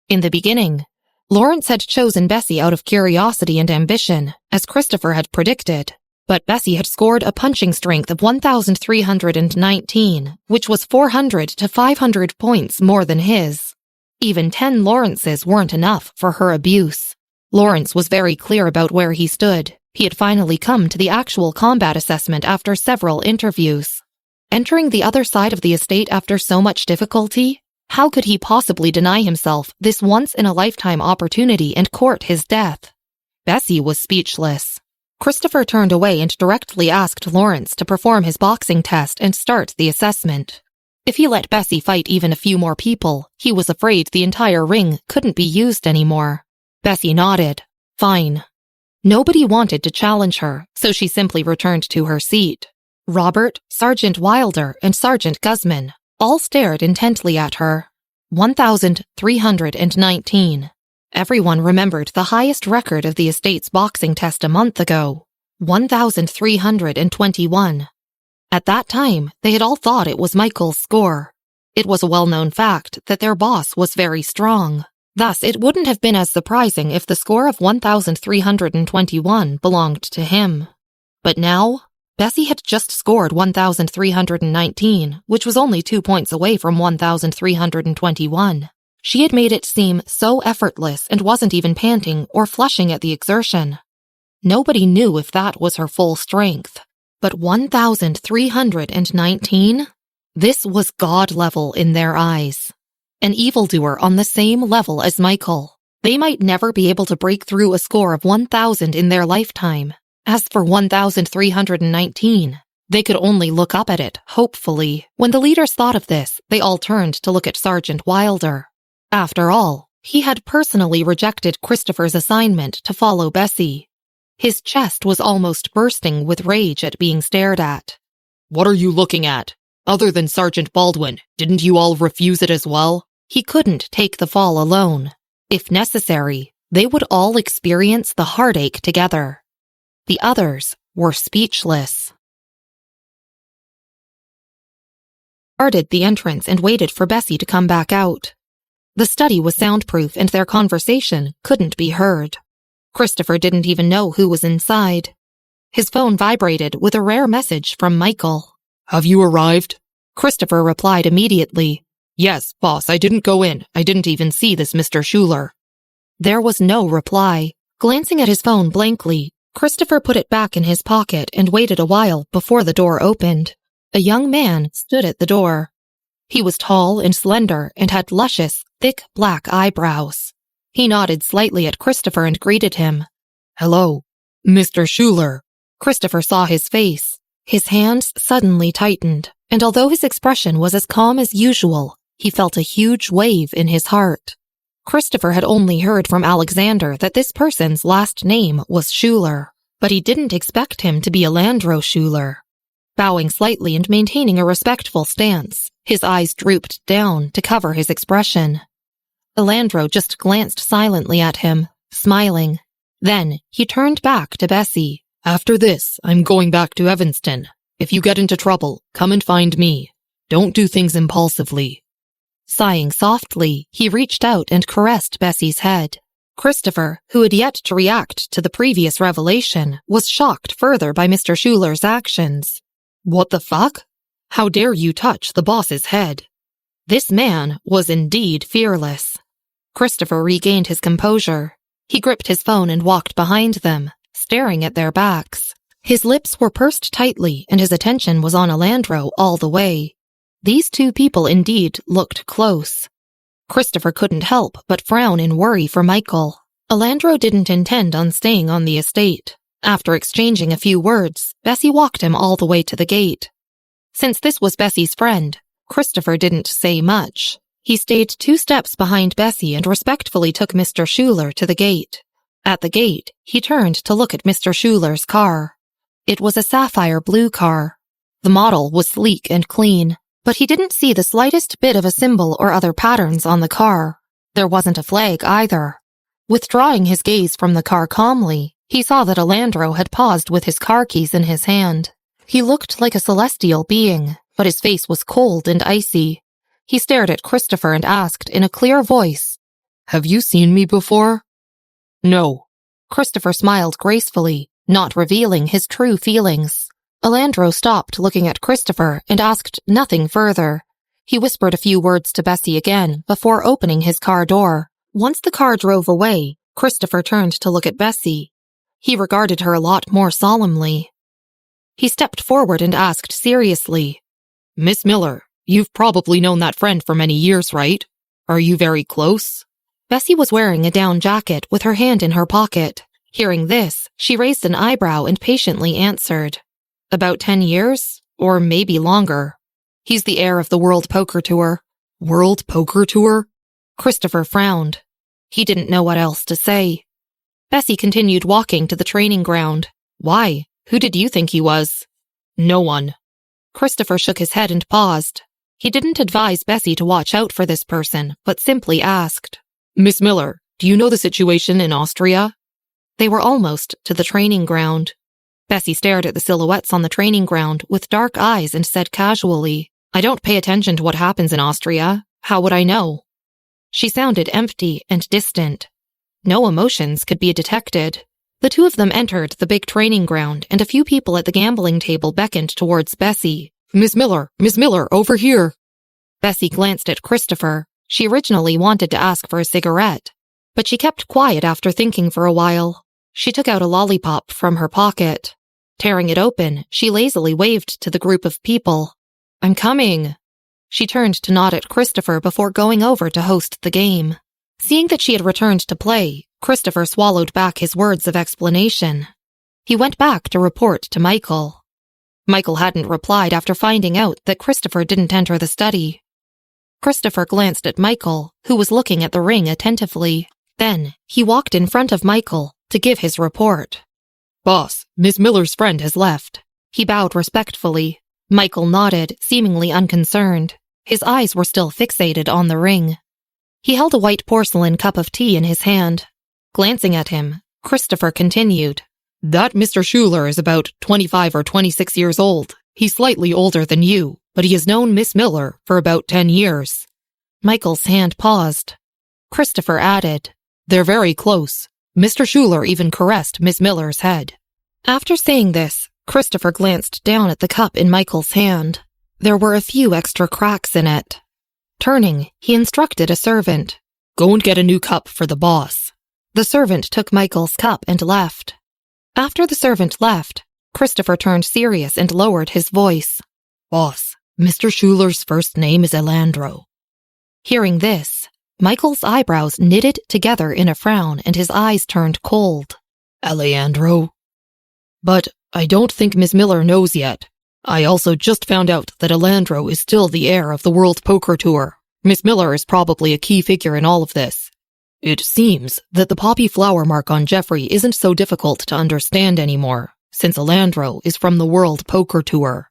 In the beginning, Lawrence had chosen Bessy out of curiosity and ambition, as Christopher had predicted. But Bessy had scored a punching strength of 1,319, which was 400 to 500 points more than his. Even 10 Lawrences weren't enough for her abuse. Lawrence was very clear about where he stood. He had finally come to the actual combat assessment after several interviews. Entering the other side of the estate after so much difficulty? How could he possibly deny himself this once-in-a-lifetime opportunity and court his death? Bessy was speechless. Christopher turned away and directly asked Lawrence to perform his boxing test and start the assessment. If he let Bessy fight even a few more people, he was afraid the entire ring couldn't be used anymore. Bessy nodded. Fine. Nobody wanted to challenge her, so she simply returned to her seat. Robert, Sergeant Wilder, and Sergeant Guzman all stared intently at her. 1,319. Everyone remembered the highest record of the estate's boxing test a month ago. 1,321. At that time, they had all thought it was Michael's score. It was a well-known fact that their boss was very strong. Thus, it wouldn't have been as surprising if the score of 1,321 belonged to him. But now, Bessy had just scored 1,319, which was only 2 points away from 1,321. She had made it seem so effortless and wasn't even panting or flushing at the exertion. Nobody knew if that was her full strength. But 1,319? This was God level in their eyes. An evildoer on the same level as Michael. They might never be able to break through a score of 1,000 in their lifetime. As for 1,319, they could only look up at it, hopefully. When the leaders thought of this, they all turned to look at Sergeant Wilder. After all, he had personally rejected Christopher's assignment to follow Bessy. His chest was almost bursting with rage at being stared at. What are you looking at? Other than Sergeant Baldwin, didn't you all refuse it as well? He couldn't take the fall alone. If necessary, they would all experience the heartache together. The others were speechless. Guarded the entrance and waited for Bessy to come back out. The study was soundproof and their conversation couldn't be heard. Christopher didn't even know who was inside. His phone vibrated with a rare message from Michael. Have you arrived? Christopher replied immediately. Yes, boss, I didn't go in. I didn't even see this Mr. Schuler. There was no reply. Glancing at his phone blankly, Christopher put it back in his pocket and waited a while before the door opened. A young man stood at the door. He was tall and slender and had luscious, thick black eyebrows. He nodded slightly at Christopher and greeted him. Hello, Mr. Schuler. Christopher saw his face. His hands suddenly tightened, and although his expression was as calm as usual, he felt a huge wave in his heart. Christopher had only heard from Alexander that this person's last name was Schuler, but he didn't expect him to be Alandro Schuler. Bowing slightly and maintaining a respectful stance, his eyes drooped down to cover his expression. Alandro just glanced silently at him, smiling. Then he turned back to Bessy. After this, I'm going back to Evanston. If you get into trouble, come and find me. Don't do things impulsively. Sighing softly, he reached out and caressed Bessy's head. Christopher, who had yet to react to the previous revelation, was shocked further by Mr. Schuyler's actions. What the fuck? How dare you touch the boss's head? This man was indeed fearless. Christopher regained his composure. He gripped his phone and walked behind them, staring at their backs. His lips were pursed tightly and his attention was on Alandro all the way. These two people indeed looked close. Christopher couldn't help but frown in worry for Michael. Alandro didn't intend on staying on the estate. After exchanging a few words, Bessy walked him all the way to the gate. Since this was Bessy's friend, Christopher didn't say much. He stayed 2 steps behind Bessy and respectfully took Mr. Schuyler to the gate. At the gate, he turned to look at Mr. Schuyler's car. It was a sapphire blue car. The model was sleek and clean, but he didn't see the slightest bit of a symbol or other patterns on the car. There wasn't a flag either. Withdrawing his gaze from the car calmly, he saw that Alandro had paused with his car keys in his hand. He looked like a celestial being, but his face was cold and icy. He stared at Christopher and asked in a clear voice, "Have you seen me before?" "No." Christopher smiled gracefully, not revealing his true feelings. Alandro stopped looking at Christopher and asked nothing further. He whispered a few words to Bessy again before opening his car door. Once the car drove away, Christopher turned to look at Bessy. He regarded her a lot more solemnly. He stepped forward and asked seriously, "Miss Miller, you've probably known that friend for many years, right? Are you very close?" Bessy was wearing a down jacket with her hand in her pocket. Hearing this, she raised an eyebrow and patiently answered, "About 10 years, or maybe longer. He's the heir of the World Poker Tour." "World Poker Tour?" Christopher frowned. He didn't know what else to say. Bessy continued walking to the training ground. "Why? Who did you think he was?" "No one." Christopher shook his head and paused. He didn't advise Bessy to watch out for this person, but simply asked, "Miss Miller, do you know the situation in Austria?" They were almost to the training ground. Bessy stared at the silhouettes on the training ground with dark eyes and said casually, "I don't pay attention to what happens in Austria. How would I know?" She sounded empty and distant. No emotions could be detected. The two of them entered the big training ground, and a few people at the gambling table beckoned towards Bessy. Miss Miller, over here." Bessy glanced at Christopher. She originally wanted to ask for a cigarette, but she kept quiet after thinking for a while. She took out a lollipop from her pocket. Tearing it open, she lazily waved to the group of people. "I'm coming." She turned to nod at Christopher before going over to host the game. Seeing that she had returned to play, Christopher swallowed back his words of explanation. He went back to report to Michael. Michael hadn't replied after finding out that Christopher didn't enter the study. Christopher glanced at Michael, who was looking at the ring attentively. Then, he walked in front of Michael to give his report. "Boss, Miss Miller's friend has left." He bowed respectfully. Michael nodded, seemingly unconcerned. His eyes were still fixated on the ring. He held a white porcelain cup of tea in his hand. Glancing at him, Christopher continued, "That Mr. Schuyler is about 25 or 26 years old. He's slightly older than you, but he has known Miss Miller for about 10 years. Michael's hand paused. Christopher added, "They're very close. Mr. Schuyler even caressed Miss Miller's head." After saying this, Christopher glanced down at the cup in Michael's hand. There were a few extra cracks in it. Turning, he instructed a servant, "Go and get a new cup for the boss." The servant took Michael's cup and left. After the servant left, Christopher turned serious and lowered his voice. "Boss, Mr. Schuyler's first name is Alandro." Hearing this, Michael's eyebrows knitted together in a frown and his eyes turned cold. "Alandro? But I don't think Miss Miller knows yet. I also just found out that Alandro is still the heir of the World Poker Tour. Miss Miller is probably a key figure in all of this. It seems that the poppy flower mark on Jeffrey isn't so difficult to understand anymore, since Alandro is from the World Poker Tour."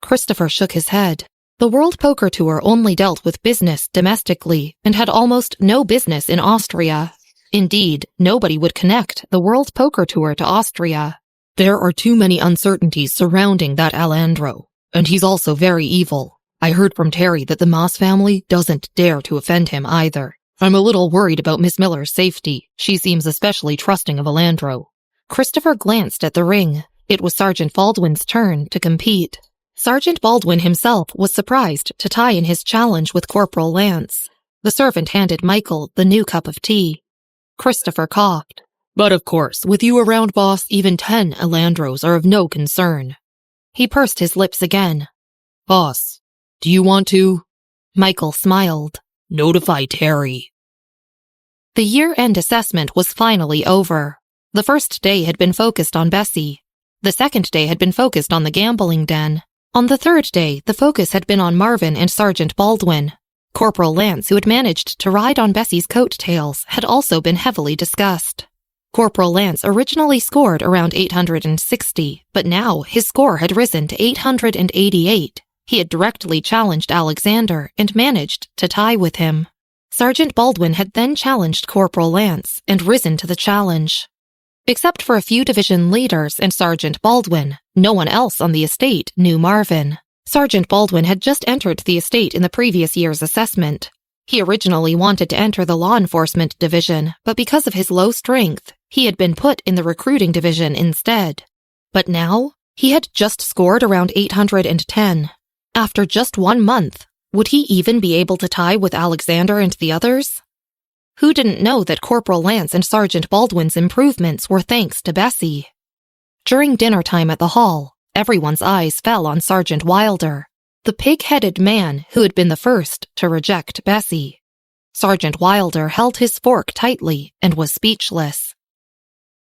Christopher shook his head. The World Poker Tour only dealt with business domestically and had almost no business in Austria. Indeed, nobody would connect the World Poker Tour to Austria. "There are too many uncertainties surrounding that Alandro, and he's also very evil. I heard from Terry that the Moss family doesn't dare to offend him either. I'm a little worried about Miss Miller's safety. She seems especially trusting of Alandro. Christopher glanced at the ring. It was Sergeant Baldwin's turn to compete. Sergeant Baldwin himself was surprised to tie in his challenge with Corporal Lance. The servant handed Michael the new cup of tea. Christopher coughed. But of course, with you around, boss, even 10 Alandros are of no concern. He pursed his lips again. Boss, do you want to? Michael smiled. Notify Terry. The year-end assessment was finally over. The first day had been focused on Bessy. The second day had been focused on the gambling den. On the third day, the focus had been on Marvin and Sergeant Baldwin. Corporal Lance, who had managed to ride on Bessy's coattails, had also been heavily discussed. Corporal Lance originally scored around 860, but now his score had risen to 888. He had directly challenged Alexander and managed to tie with him. Sergeant Baldwin had then challenged Corporal Lance and risen to the challenge. Except for a few division leaders and Sergeant Baldwin, no one else on the estate knew Marvin. Sergeant Baldwin had just entered the estate in the previous year's assessment. He originally wanted to enter the law enforcement division, but because of his low strength, he had been put in the recruiting division instead. But now, he had just scored around 810. After just 1 month, would he even be able to tie with Alexander and the others? Who didn't know that Corporal Lance and Sergeant Baldwin's improvements were thanks to Bessy? During dinner time at the hall, everyone's eyes fell on Sergeant Wilder, the pig-headed man who had been the first to reject Bessy. Sergeant Wilder held his fork tightly and was speechless.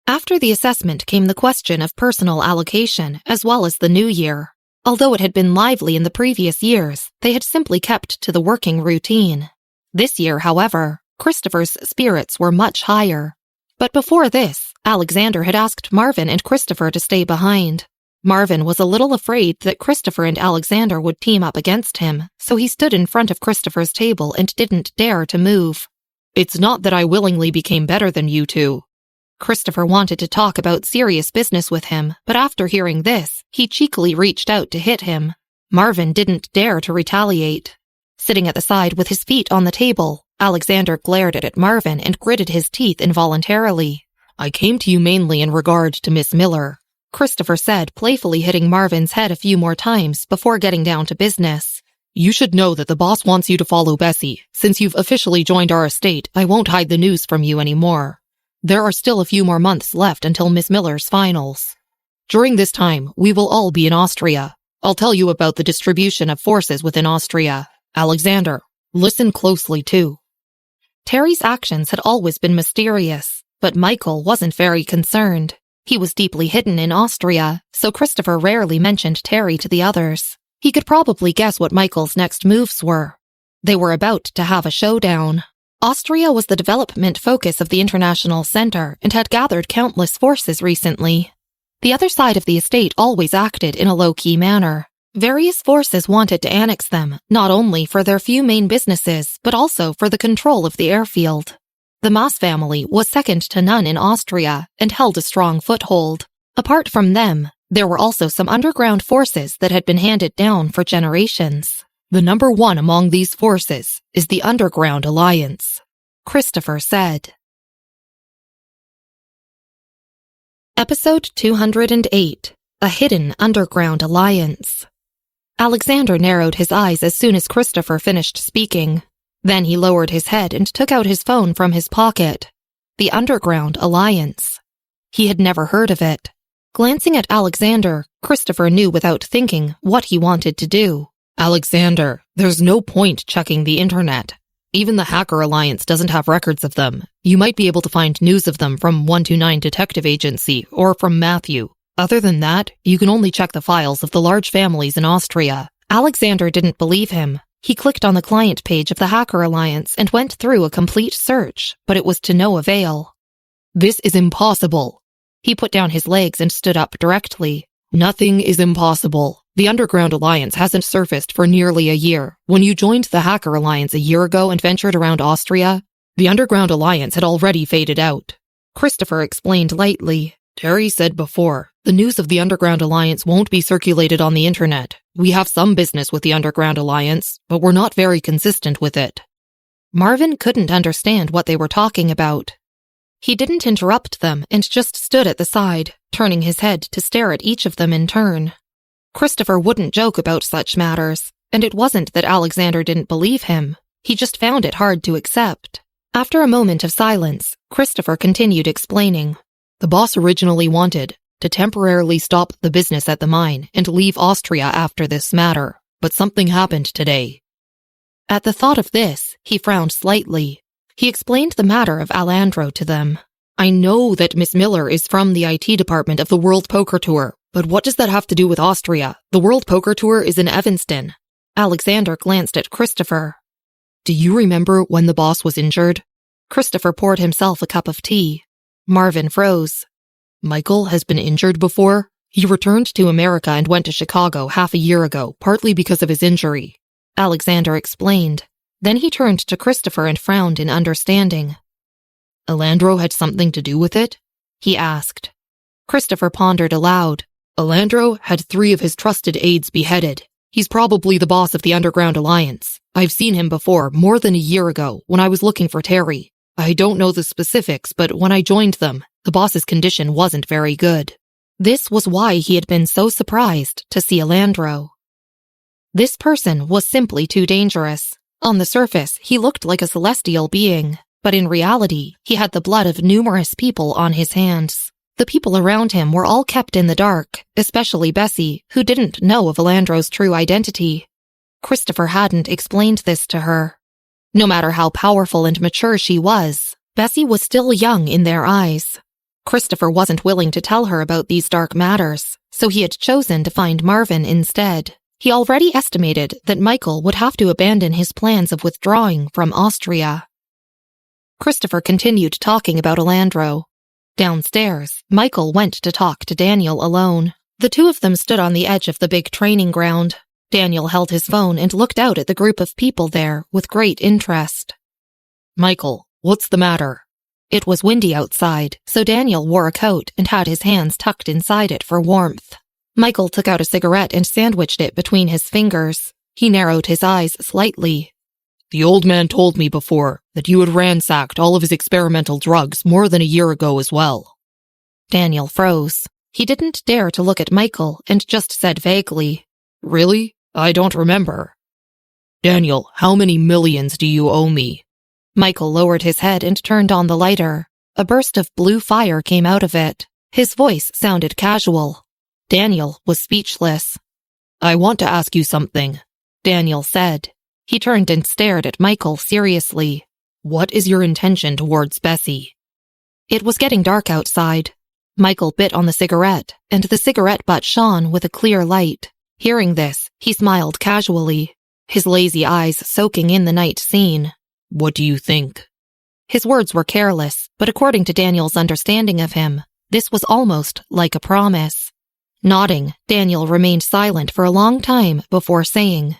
After the assessment came the question of personal allocation as well as the new year. Although it had been lively in the previous years, they had simply kept to the working routine. This year, however, Christopher's spirits were much higher. But before this, Alexander had asked Marvin and Christopher to stay behind. Marvin was a little afraid that Christopher and Alexander would team up against him, so he stood in front of Christopher's table and didn't dare to move. It's not that I willingly became better than you two. Christopher wanted to talk about serious business with him, but after hearing this, he cheekily reached out to hit him. Marvin didn't dare to retaliate. Sitting at the side with his feet on the table, Alexander glared at Marvin and gritted his teeth involuntarily. I came to you mainly in regard to Miss Miller, Christopher said, playfully hitting Marvin's head a few more times before getting down to business. You should know that the boss wants you to follow Bessy. Since you've officially joined our estate, I won't hide the news from you anymore. There are still a few more months left until Miss Miller's finals. During this time, we will all be in Austria. I'll tell you about the distribution of forces within Austria. Alexander, listen closely too. Terry's actions had always been mysterious, but Michael wasn't very concerned. He was deeply hidden in Austria, so Christopher rarely mentioned Terry to the others. He could probably guess what Michael's next moves were. They were about to have a showdown. Austria was the development focus of the International Center and had gathered countless forces recently. The other side of the estate always acted in a low-key manner. Various forces wanted to annex them, not only for their few main businesses, but also for the control of the airfield. The Maas family was second to none in Austria and held a strong foothold. Apart from them, there were also some underground forces that had been handed down for generations. The number one among these forces is the Underground Alliance, Christopher said. Episode 208, A Hidden Underground Alliance. Alexander narrowed his eyes as soon as Christopher finished speaking. Then he lowered his head and took out his phone from his pocket. The Underground Alliance. He had never heard of it. Glancing at Alexander, Christopher knew without thinking what he wanted to do. Alexander, there's no point checking the internet. Even the Hacker Alliance doesn't have records of them. You might be able to find news of them from 129 Detective Agency or from Matthew. Other than that, you can only check the files of the large families in Austria. Alexander didn't believe him. He clicked on the client page of the Hacker Alliance and went through a complete search, but it was to no avail. This is impossible. He put down his legs and stood up directly. Nothing is impossible. The Underground Alliance hasn't surfaced for nearly a year. When you joined the Hacker Alliance a year ago and ventured around Austria, the Underground Alliance had already faded out. Christopher explained lightly. Terry said before, the news of the Underground Alliance won't be circulated on the internet. We have some business with the Underground Alliance, but we're not very consistent with it. Marvin couldn't understand what they were talking about. He didn't interrupt them and just stood at the side, turning his head to stare at each of them in turn. Christopher wouldn't joke about such matters, and it wasn't that Alexander didn't believe him. He just found it hard to accept. After a moment of silence, Christopher continued explaining. The boss originally wanted to temporarily stop the business at the mine and leave Austria after this matter, but something happened today. At the thought of this, he frowned slightly. He explained the matter of Alandro to them. I know that Miss Miller is from the IT department of the World Poker Tour, but what does that have to do with Austria? The World Poker Tour is in Evanston. Alexander glanced at Christopher. Do you remember when the boss was injured? Christopher poured himself a cup of tea. Marvin froze. Michael has been injured before? He returned to America and went to Chicago half a year ago, partly because of his injury. Alexander explained. Then he turned to Christopher and frowned in understanding. Alandro had something to do with it? He asked. Christopher pondered aloud. Alandro had 3 of his trusted aides beheaded. He's probably the boss of the Underground Alliance. I've seen him before, more than a year ago, when I was looking for Terry. I don't know the specifics, but when I joined them, the boss's condition wasn't very good. This was why he had been so surprised to see Alandro. This person was simply too dangerous. On the surface, he looked like a celestial being, but in reality, he had the blood of numerous people on his hands. The people around him were all kept in the dark, especially Bessy, who didn't know of Alandro's true identity. Christopher hadn't explained this to her. No matter how powerful and mature she was, Bessy was still young in their eyes. Christopher wasn't willing to tell her about these dark matters, so he had chosen to find Marvin instead. He already estimated that Michael would have to abandon his plans of withdrawing from Austria. Christopher continued talking about Alandro. Downstairs, Michael went to talk to Daniel alone. The two of them stood on the edge of the big training ground. Daniel held his phone and looked out at the group of people there with great interest. Michael, what's the matter? It was windy outside, so Daniel wore a coat and had his hands tucked inside it for warmth. Michael took out a cigarette and sandwiched it between his fingers. He narrowed his eyes slightly. The old man told me before that you had ransacked all of his experimental drugs more than a year ago as well. Daniel froze. He didn't dare to look at Michael and just said vaguely, Really? I don't remember. Daniel, how many millions do you owe me? Michael lowered his head and turned on the lighter. A burst of blue fire came out of it. His voice sounded casual. Daniel was speechless. I want to ask you something, Daniel said. He turned and stared at Michael seriously. What is your intention towards Bessy? It was getting dark outside. Michael bit on the cigarette, and the cigarette butt shone with a clear light. Hearing this, he smiled casually, his lazy eyes soaking in the night scene. What do you think? His words were careless, but according to Daniel's understanding of him, this was almost like a promise. Nodding, Daniel remained silent for a long time before saying,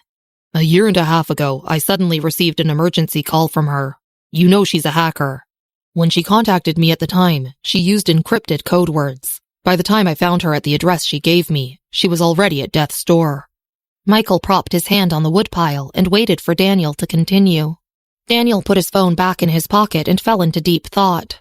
A year and a half ago, I suddenly received an emergency call from her. You know she's a hacker. When she contacted me at the time, she used encrypted code words. By the time I found her at the address she gave me, she was already at death's door. Michael propped his hand on the woodpile and waited for Daniel to continue. Daniel put his phone back in his pocket and fell into deep thought.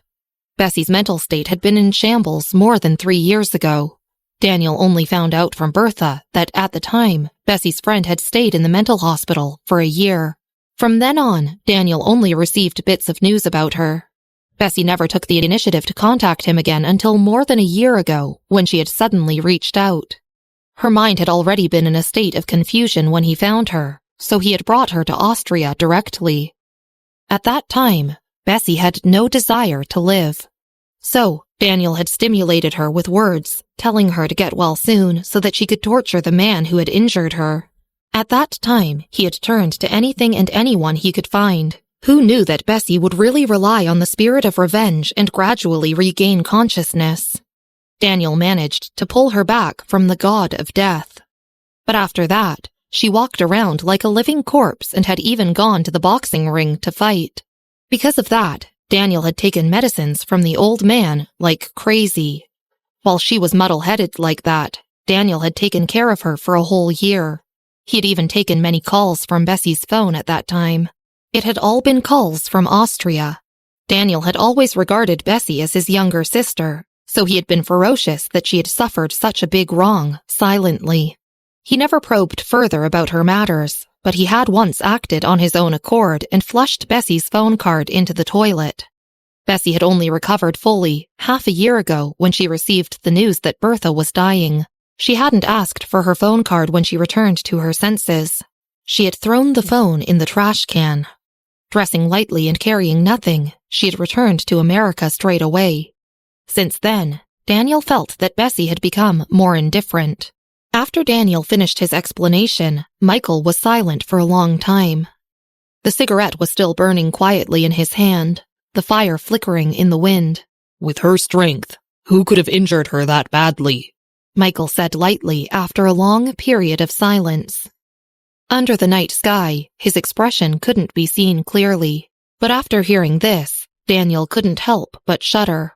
Bessy's mental state had been in shambles more than 3 years ago. Daniel only found out from Bertha that at the time, Bessy's friend had stayed in the mental hospital for a year. From then on, Daniel only received bits of news about her. Bessy never took the initiative to contact him again until more than a year ago, when she had suddenly reached out. Her mind had already been in a state of confusion when he found her, so he had brought her to Austria directly. At that time, Bessy had no desire to live. So, Daniel had stimulated her with words, telling her to get well soon so that she could torture the man who had injured her. At that time, he had turned to anything and anyone he could find. Who knew that Bessy would really rely on the spirit of revenge and gradually regain consciousness? Daniel managed to pull her back from the god of death. But after that, she walked around like a living corpse and had even gone to the boxing ring to fight. Because of that, Daniel had taken medicines from the old man like crazy. While she was muddle-headed like that, Daniel had taken care of her for a whole year. He had even taken many calls from Bessy's phone at that time. It had all been calls from Austria. Daniel had always regarded Bessy as his younger sister, so he had been ferocious that she had suffered such a big wrong, silently. He never probed further about her matters, but he had once acted on his own accord and flushed Bessy's phone card into the toilet. Bessy had only recovered fully half a year ago when she received the news that Bertha was dying. She hadn't asked for her phone card when she returned to her senses. She had thrown the phone in the trash can. Dressing lightly and carrying nothing, she had returned to America straight away. Since then, Daniel felt that Bessy had become more indifferent. After Daniel finished his explanation, Michael was silent for a long time. The cigarette was still burning quietly in his hand, the fire flickering in the wind. With her strength, who could have injured her that badly? Michael said lightly after a long period of silence. Under the night sky, his expression couldn't be seen clearly, but after hearing this, Daniel couldn't help but shudder.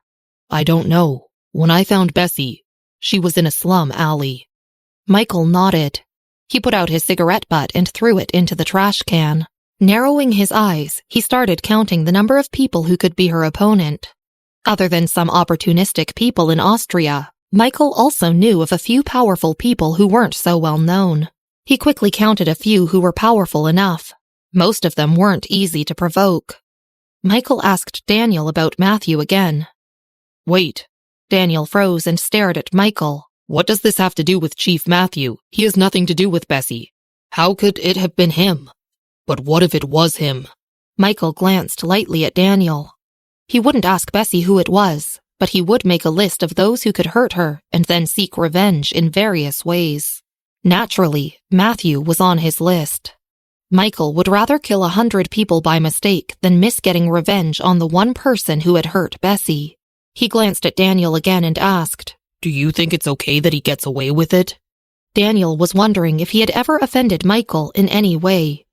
I don't know. When I found Bessy, she was in a slum alley. Michael nodded. He put out his cigarette butt and threw it into the trash can. Narrowing his eyes, he started counting the number of people who could be her opponent. Other than some opportunistic people in Austria, Michael also knew of a few powerful people who weren't so well known. He quickly counted a few who were powerful enough. Most of them weren't easy to provoke. Michael asked Daniel about Matthew again. Wait. Daniel froze and stared at Michael. What does this have to do with Chief Matthew? He has nothing to do with Bessy. How could it have been him? But what if it was him? Michael glanced lightly at Daniel. He wouldn't ask Bessy who it was, but he would make a list of those who could hurt her and then seek revenge in various ways. Naturally, Matthew was on his list. Michael would rather kill 100 people by mistake than miss getting revenge on the one person who had hurt Bessy. He glanced at Daniel again and asked, Do you think it's okay that he gets away with it? Daniel was wondering if he had ever offended Michael in any way.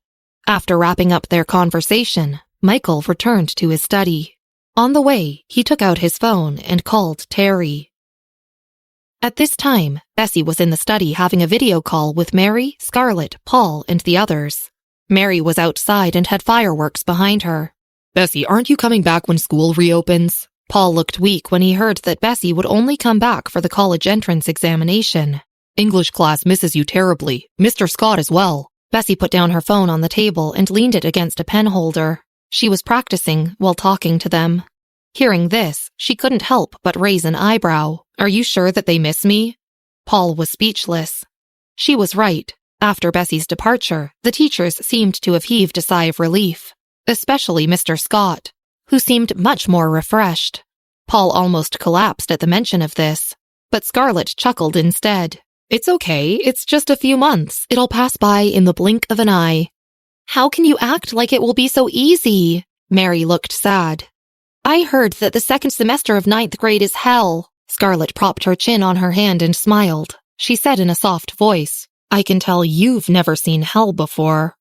After wrapping up their conversation, Michael returned to his study. On the way, he took out his phone and called Terry. At this time, Bessy was in the study having a video call with Mary, Scarlett, Paul, and the others. Mary was outside and had fireworks behind her. Bessy, aren't you coming back when school reopens? Paul looked weak when he heard that Bessy would only come back for the college entrance examination. English class misses you terribly. Mr. Scott as well. Bessy put down her phone on the table and leaned it against a pen holder. She was practicing while talking to them. Hearing this, she couldn't help but raise an eyebrow. Are you sure that they miss me? Paul was speechless. She was right. After Bessy's departure, the teachers seemed to have heaved a sigh of relief, especially Mr. Scott, who seemed much more refreshed. Paul almost collapsed at the mention of this, but Scarlett chuckled instead. It's okay, it's just a few months. It'll pass by in the blink of an eye. How can you act like it will be so easy? Mary looked sad. I heard that the second semester of 9th grade is hell. Scarlett propped her chin on her hand and smiled. She said in a soft voice, I can tell you've never seen hell before.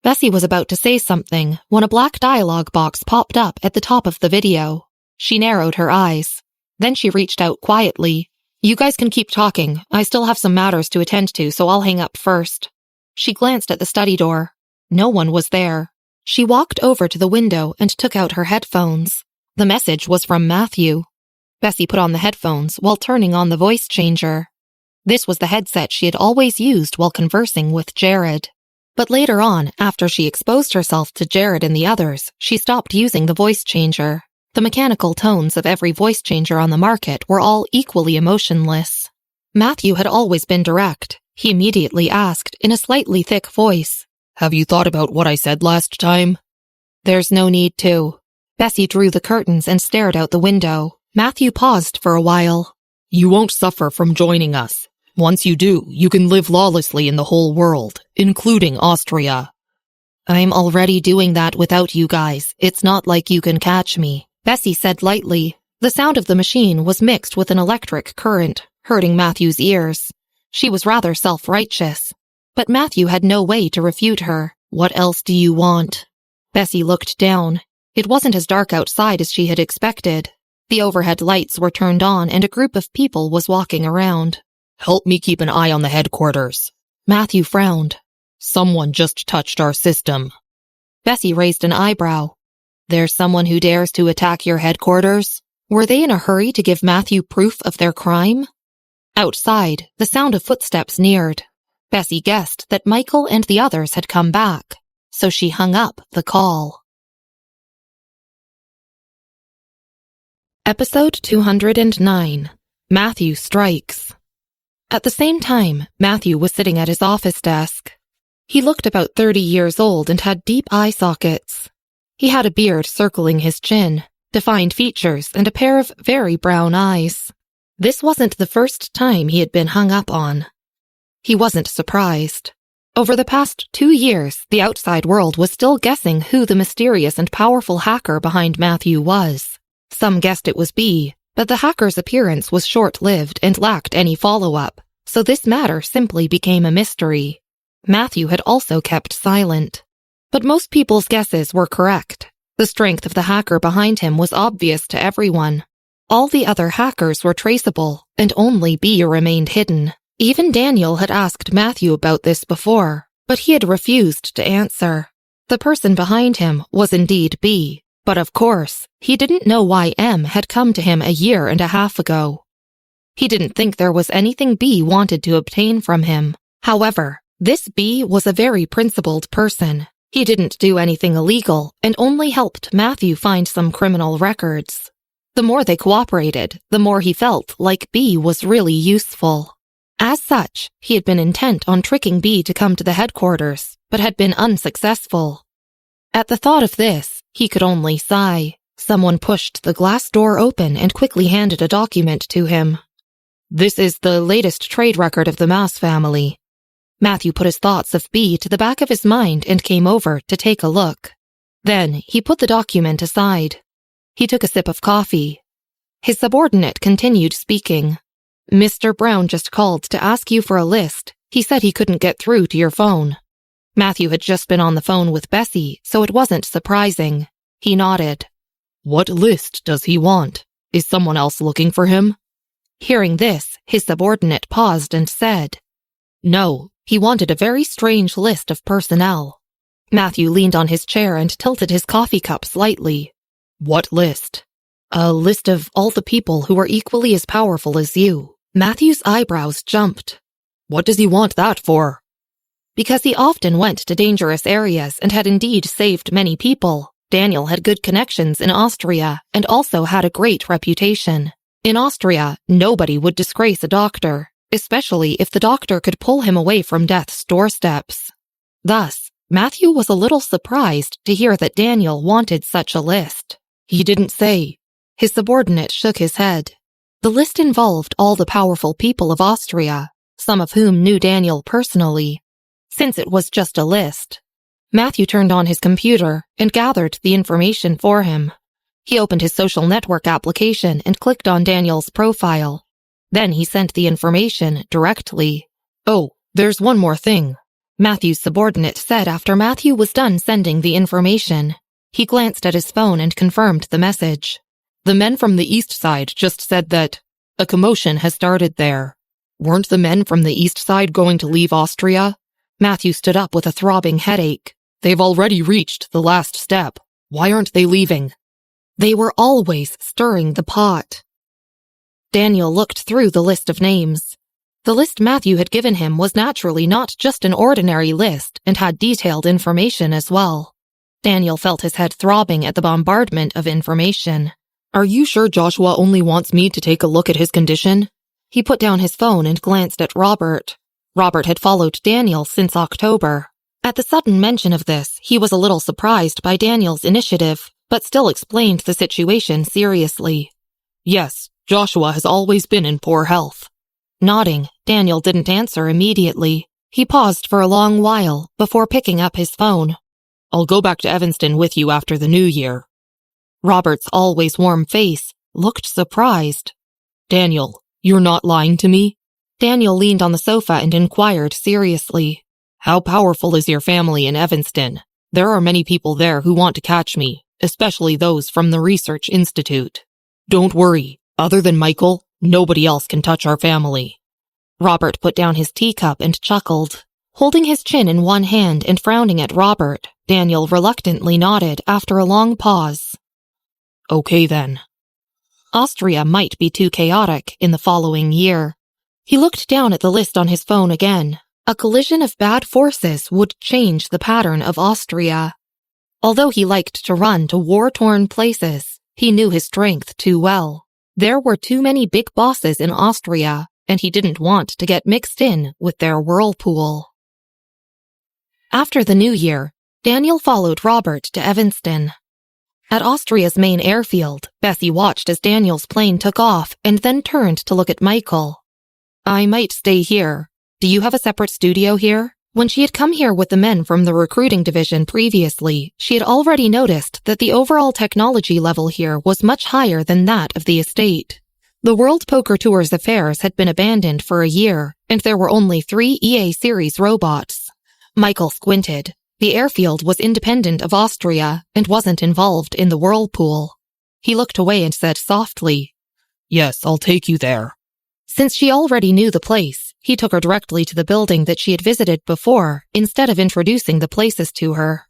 Bessy was about to say something when a black dialogue box popped up at the top of the video. She narrowed her eyes. Then she reached out quietly. You guys can keep talking. I still have some matters to attend to, so I'll hang up first. She glanced at the study door. No one was there. She walked over to the window and took out her headphones. The message was from Matthew. Bessy put on the headphones while turning on the voice changer. This was the headset she had always used while conversing with Jared. But later on, after she exposed herself to Jared and the others, she stopped using the voice changer. The mechanical tones of every voice changer on the market were all equally emotionless. Matthew had always been direct. He immediately asked, in a slightly thick voice, Have you thought about what I said last time? There's no need to. Bessy drew the curtains and stared out the window. Matthew paused for a while. You won't suffer from joining us. Once you do, you can live lawlessly in the whole world, including Austria. I'm already doing that without you guys. It's not like you can catch me, Bessy said lightly. The sound of the machine was mixed with an electric current, hurting Matthew's ears. She was rather self-righteous. But Matthew had no way to refute her. What else do you want? Bessy looked down. It wasn't as dark outside as she had expected. The overhead lights were turned on and a group of people was walking around. Help me keep an eye on the headquarters. Matthew frowned. Someone just touched our system. Bessy raised an eyebrow. There's someone who dares to attack your headquarters? Were they in a hurry to give Matthew proof of their crime? Outside, the sound of footsteps neared. Bessy guessed that Michael and the others had come back, so she hung up the call. Episode 209. Matthew Strikes. At the same time, Matthew was sitting at his office desk. He looked about 30 years old and had deep eye sockets. He had a beard circling his chin, defined features, and a pair of very brown eyes. This wasn't the first time he had been hung up on. He wasn't surprised. Over the past 2 years, the outside world was still guessing who the mysterious and powerful hacker behind Matthew was. Some guessed it was B, but the hacker's appearance was short-lived and lacked any follow-up, so this matter simply became a mystery. Matthew had also kept silent. But most people's guesses were correct. The strength of the hacker behind him was obvious to everyone. All the other hackers were traceable, and only B remained hidden. Even Daniel had asked Matthew about this before, but he had refused to answer. The person behind him was indeed B, but of course, he didn't know why M had come to him a year and a half ago. He didn't think there was anything B wanted to obtain from him. However, this B was a very principled person. He didn't do anything illegal and only helped Matthew find some criminal records. The more they cooperated, the more he felt like B was really useful. As such, he had been intent on tricking B to come to the headquarters, but had been unsuccessful. At the thought of this, he could only sigh. Someone pushed the glass door open and quickly handed a document to him. This is the latest trade record of the Maas family. Matthew put his thoughts of B to the back of his mind and came over to take a look. Then he put the document aside. He took a sip of coffee. His subordinate continued speaking. Mr. Brown just called to ask you for a list. He said he couldn't get through to your phone. Matthew had just been on the phone with Bessy, so it wasn't surprising. He nodded. What list does he want? Is someone else looking for him? Hearing this, his subordinate paused and said, No, he wanted a very strange list of personnel. Matthew leaned on his chair and tilted his coffee cup slightly. What list? A list of all the people who are equally as powerful as you. Matthew's eyebrows jumped. What does he want that for? Because he often went to dangerous areas and had indeed saved many people. Daniel had good connections in Austria and also had a great reputation. In Austria, nobody would disgrace a doctor, especially if the doctor could pull him away from death's doorsteps. Thus, Matthew was a little surprised to hear that Daniel wanted such a list. He didn't say. His subordinate shook his head. The list involved all the powerful people of Austria, some of whom knew Daniel personally. Since it was just a list, Matthew turned on his computer and gathered the information for him. He opened his social network application and clicked on Daniel's profile. Then he sent the information directly. Oh, there's one more thing, Matthew's subordinate said after Matthew was done sending the information. He glanced at his phone and confirmed the message. The men from the east side just said that a commotion has started there. Weren't the men from the east side going to leave Austria? Matthew stood up with a throbbing headache. They've already reached the last step. Why aren't they leaving? They were always stirring the pot. Daniel looked through the list of names. The list Matthew had given him was naturally not just an ordinary list and had detailed information as well. Daniel felt his head throbbing at the bombardment of information. Are you sure Joshua only wants me to take a look at his condition? He put down his phone and glanced at Robert. Robert had followed Daniel since October. At the sudden mention of this, he was a little surprised by Daniel's initiative, but still explained the situation seriously. Yes, Joshua has always been in poor health. Nodding, Daniel didn't answer immediately. He paused for a long while before picking up his phone. I'll go back to Evanston with you after the new year. Robert's always warm face looked surprised. Daniel, you're not lying to me? Daniel leaned on the sofa and inquired seriously. How powerful is your family in Evanston? There are many people there who want to catch me, especially those from the Research Institute. Don't worry, other than Michael, nobody else can touch our family. Robert put down his teacup and chuckled. Holding his chin in one hand and frowning at Robert, Daniel reluctantly nodded after a long pause. Okay then. Austria might be too chaotic in the following year. He looked down at the list on his phone again. A collision of bad forces would change the pattern of Austria. Although he liked to run to war-torn places, he knew his strength too well. There were too many big bosses in Austria, and he didn't want to get mixed in with their whirlpool. After the new year, Daniel followed Robert to Evanston. At Austria's main airfield, Bessy watched as Daniel's plane took off and then turned to look at Michael. I might stay here. Do you have a separate studio here? When she had come here with the men from the recruiting division previously, she had already noticed that the overall technology level here was much higher than that of the estate. The World Poker Tour's affairs had been abandoned for a year, and there were only 3 EA series robots. Michael squinted. The airfield was independent of Austria and wasn't involved in the whirlpool. He looked away and said softly, Yes, I'll take you there. Since she already knew the place, he took her directly to the building that she had visited before, instead of introducing the places to her.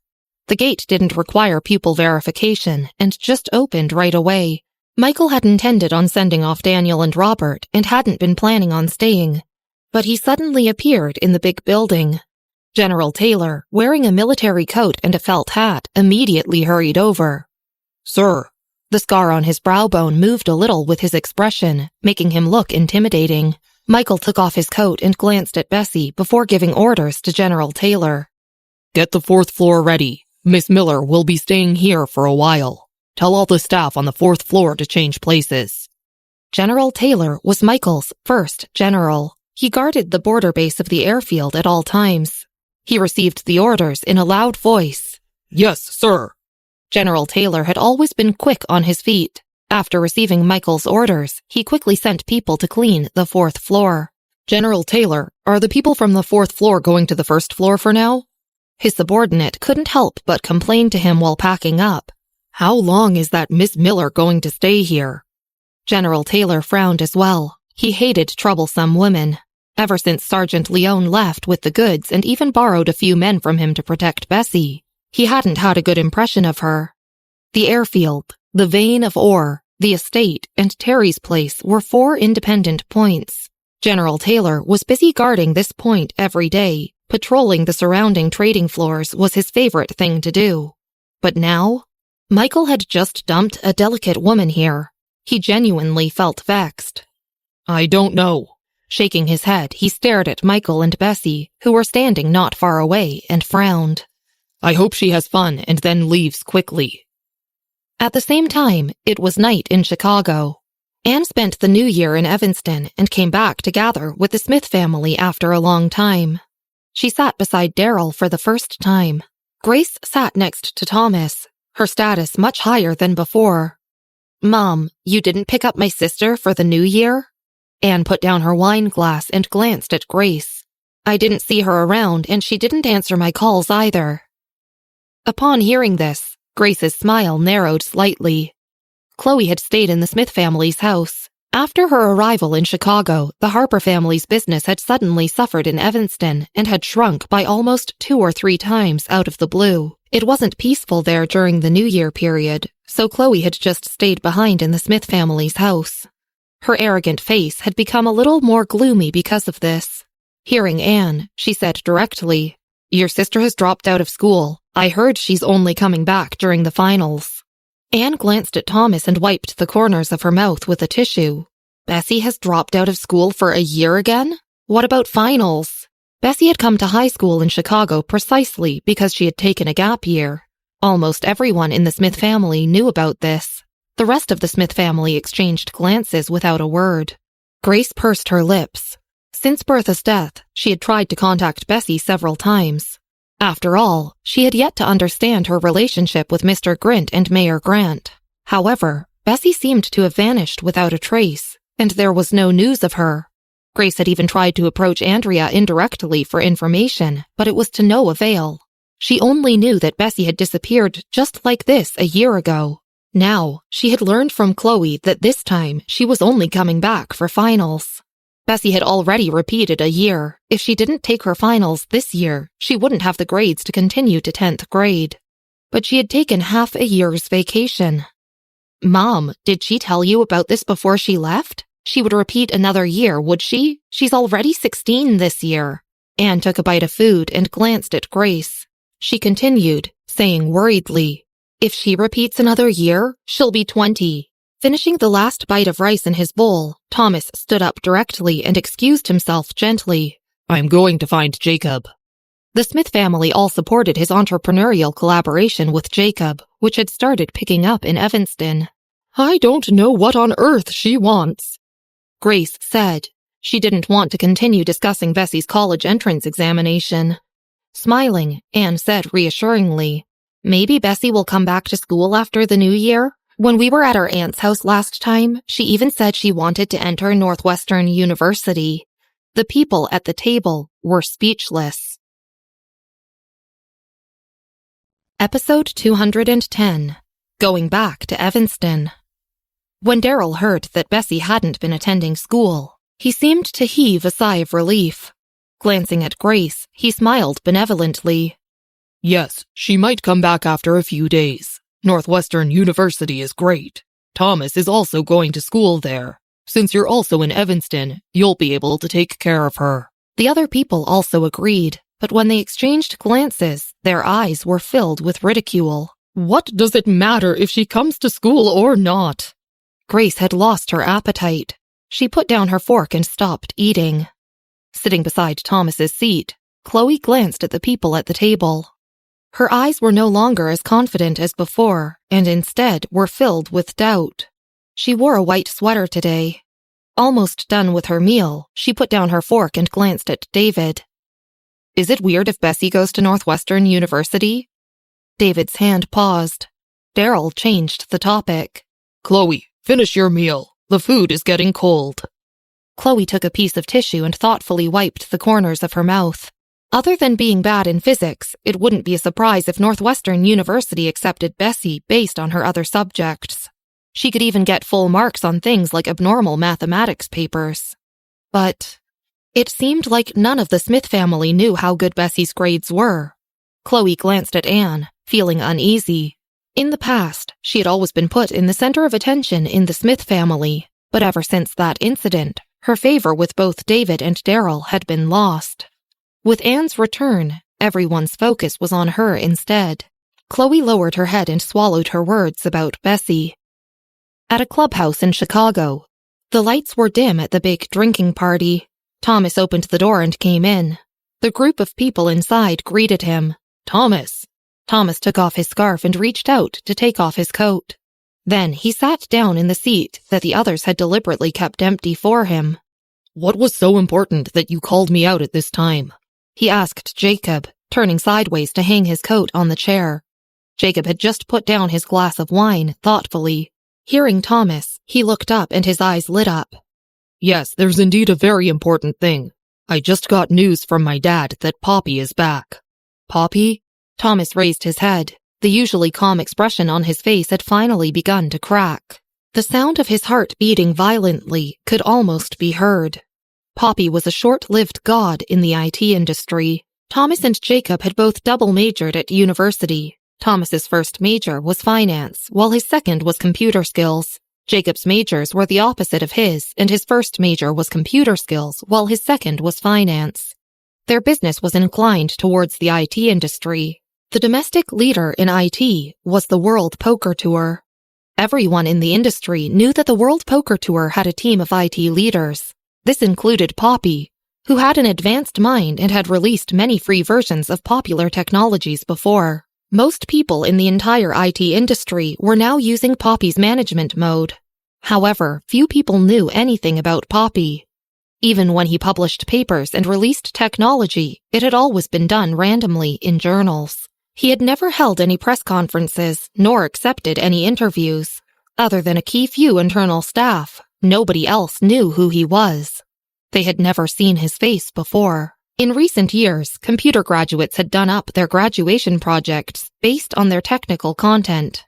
The gate didn't require pupil verification and just opened right away. Michael had intended on sending off Daniel and Robert and hadn't been planning on staying. But he suddenly appeared in the big building. General Taylor, wearing a military coat and a felt hat, immediately hurried over. Sir. The scar on his brow bone moved a little with his expression, making him look intimidating. Michael took off his coat and glanced at Bessy before giving orders to General Taylor. Get the 4th floor ready. Miss Miller will be staying here for a while. Tell all the staff on the 4th floor to change places. General Taylor was Michael's first general. He guarded the border base of the airfield at all times. He received the orders in a loud voice. Yes, sir. General Taylor had always been quick on his feet. After receiving Michael's orders, he quickly sent people to clean the 4th floor. General Taylor, are the people from the 4th floor going to the 1st floor for now? His subordinate couldn't help but complain to him while packing up. How long is that Miss Miller going to stay here? General Taylor frowned as well. He hated troublesome women. Ever since Sergeant Leone left with the goods and even borrowed a few men from him to protect Bessy, he hadn't had a good impression of her. The airfield, the vein of ore, the estate, and Terry's place were 4 independent points. General Taylor was busy guarding this point every day. Patrolling the surrounding trading floors was his favorite thing to do. But now, Michael had just dumped a delicate woman here. He genuinely felt vexed. I don't know. Shaking his head, he stared at Michael and Bessy, who were standing not far away, and frowned. I hope she has fun and then leaves quickly. At the same time, it was night in Chicago. Anne spent the new year in Evanston and came back to gather with the Smith family after a long time. She sat beside Darryl for the first time. Grace sat next to Thomas, her status much higher than before. Mom, you didn't pick up my sister for the new year? Anne put down her wine glass and glanced at Grace. I didn't see her around, and she didn't answer my calls either. Upon hearing this, Grace's smile narrowed slightly. Chloe had stayed in the Smith family's house. After her arrival in Chicago, the Harper family's business had suddenly suffered in Evanston and had shrunk by almost 2 or 3 times out of the blue. It wasn't peaceful there during the New Year period, so Chloe had just stayed behind in the Smith family's house. Her arrogant face had become a little more gloomy because of this. Hearing Anne, she said directly, Your sister has dropped out of school. I heard she's only coming back during the finals. Anne glanced at Thomas and wiped the corners of her mouth with a tissue. Bessy has dropped out of school for a year again? What about finals? Bessy had come to high school in Chicago precisely because she had taken a gap year. Almost everyone in the Smith family knew about this. The rest of the Smith family exchanged glances without a word. Grace pursed her lips. Since Bertha's death, she had tried to contact Bessy several times. After all, she had yet to understand her relationship with Mr. Grint and Mayor Grant. However, Bessy seemed to have vanished without a trace, and there was no news of her. Grace had even tried to approach Andrea indirectly for information, but it was to no avail. She only knew that Bessy had disappeared just like this a year ago. Now, she had learned from Chloe that this time she was only coming back for finals. Bessy had already repeated a year. If she didn't take her finals this year, she wouldn't have the grades to continue to 10th grade. But she had taken half a year's vacation. Mom, did she tell you about this before she left? She would repeat another year, would she? She's already 16 this year. Anne took a bite of food and glanced at Grace. She continued, saying worriedly, if she repeats another year, she'll be 20. Finishing the last bite of rice in his bowl, Thomas stood up directly and excused himself gently. I'm going to find Jacob. The Smith family all supported his entrepreneurial collaboration with Jacob, which had started picking up in Evanston. I don't know what on earth she wants, Grace said. She didn't want to continue discussing Bessy's college entrance examination. Smiling, Anne said reassuringly, maybe Bessy will come back to school after the new year? When we were at our aunt's house last time, she even said she wanted to enter Northwestern University. The people at the table were speechless. Episode 210. Going back to Evanston. When Darryl heard that Bessy hadn't been attending school, he seemed to heave a sigh of relief. Glancing at Grace, he smiled benevolently. Yes, she might come back after a few days. Northwestern University is great. Thomas is also going to school there. Since you're also in Evanston, you'll be able to take care of her. The other people also agreed, but when they exchanged glances, their eyes were filled with ridicule. What does it matter if she comes to school or not? Grace had lost her appetite. She put down her fork and stopped eating. Sitting beside Thomas's seat, Chloe glanced at the people at the table. Her eyes were no longer as confident as before, and instead were filled with doubt. She wore a white sweater today. Almost done with her meal, she put down her fork and glanced at David. Is it weird if Bessy goes to Northwestern University? David's hand paused. Darryl changed the topic. Chloe, finish your meal. The food is getting cold. Chloe took a piece of tissue and thoughtfully wiped the corners of her mouth. Other than being bad in physics, it wouldn't be a surprise if Northwestern University accepted Bessy based on her other subjects. She could even get full marks on things like abnormal mathematics papers. But it seemed like none of the Smith family knew how good Bessy's grades were. Chloe glanced at Anne, feeling uneasy. In the past, she had always been put in the center of attention in the Smith family, but ever since that incident, her favor with both David and Darryl had been lost. With Anne's return, everyone's focus was on her instead. Chloe lowered her head and swallowed her words about Bessy. At a clubhouse in Chicago, the lights were dim at the big drinking party. Thomas opened the door and came in. The group of people inside greeted him. Thomas! Thomas took off his scarf and reached out to take off his coat. Then he sat down in the seat that the others had deliberately kept empty for him. What was so important that you called me out at this time? He asked Jacob, turning sideways to hang his coat on the chair. Jacob had just put down his glass of wine thoughtfully. Hearing Thomas, he looked up and his eyes lit up. Yes, there's indeed a very important thing. I just got news from my dad that Poppy is back. Poppy? Thomas raised his head. The usually calm expression on his face had finally begun to crack. The sound of his heart beating violently could almost be heard. Poppy was a short-lived god in the IT industry. Thomas and Jacob had both double-majored at university. Thomas's first major was finance, while his second was computer skills. Jacob's majors were the opposite of his, and his first major was computer skills, while his second was finance. Their business was inclined towards the IT industry. The domestic leader in IT was the World Poker Tour. Everyone in the industry knew that the World Poker Tour had a team of IT leaders. This included Poppy, who had an advanced mind and had released many free versions of popular technologies before. Most people in the entire IT industry were now using Poppy's management mode. However, few people knew anything about Poppy. Even when he published papers and released technology, it had always been done randomly in journals. He had never held any press conferences, nor accepted any interviews. Other than a key few internal staff, nobody else knew who he was. They had never seen his face before. In recent years, computer graduates had done up their graduation projects based on their technical content.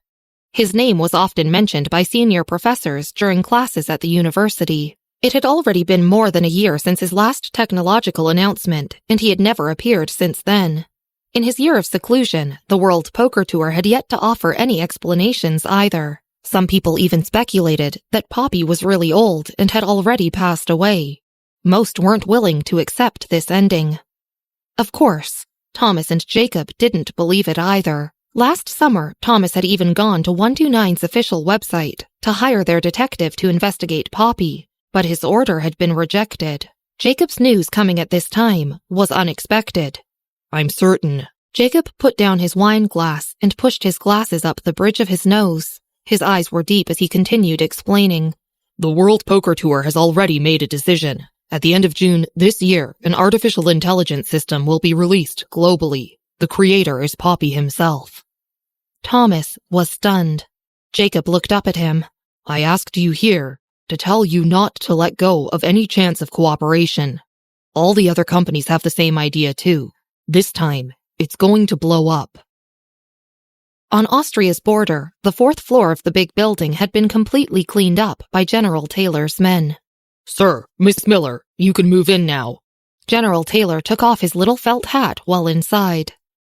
His name was often mentioned by senior professors during classes at the university. It had already been more than a year since his last technological announcement, and he had never appeared since then. In his year of seclusion, the World Poker Tour had yet to offer any explanations either. Some people even speculated that Poppy was really old and had already passed away. Most weren't willing to accept this ending. Of course, Thomas and Jacob didn't believe it either. Last summer, Thomas had even gone to 129's official website to hire their detective to investigate Poppy, but his order had been rejected. Jacob's news coming at this time was unexpected. I'm certain. Jacob put down his wine glass and pushed his glasses up the bridge of his nose. His eyes were deep as he continued explaining. The World Poker Tour has already made a decision. At the end of June this year, an artificial intelligence system will be released globally. The creator is Poppy himself. Thomas was stunned. Jacob looked up at him. I asked you here to tell you not to let go of any chance of cooperation. All the other companies have the same idea too. This time, it's going to blow up. On Austria's border, the 4th floor of the big building had been completely cleaned up by General Taylor's men. Sir, Miss Miller, you can move in now. General Taylor took off his little felt hat while inside.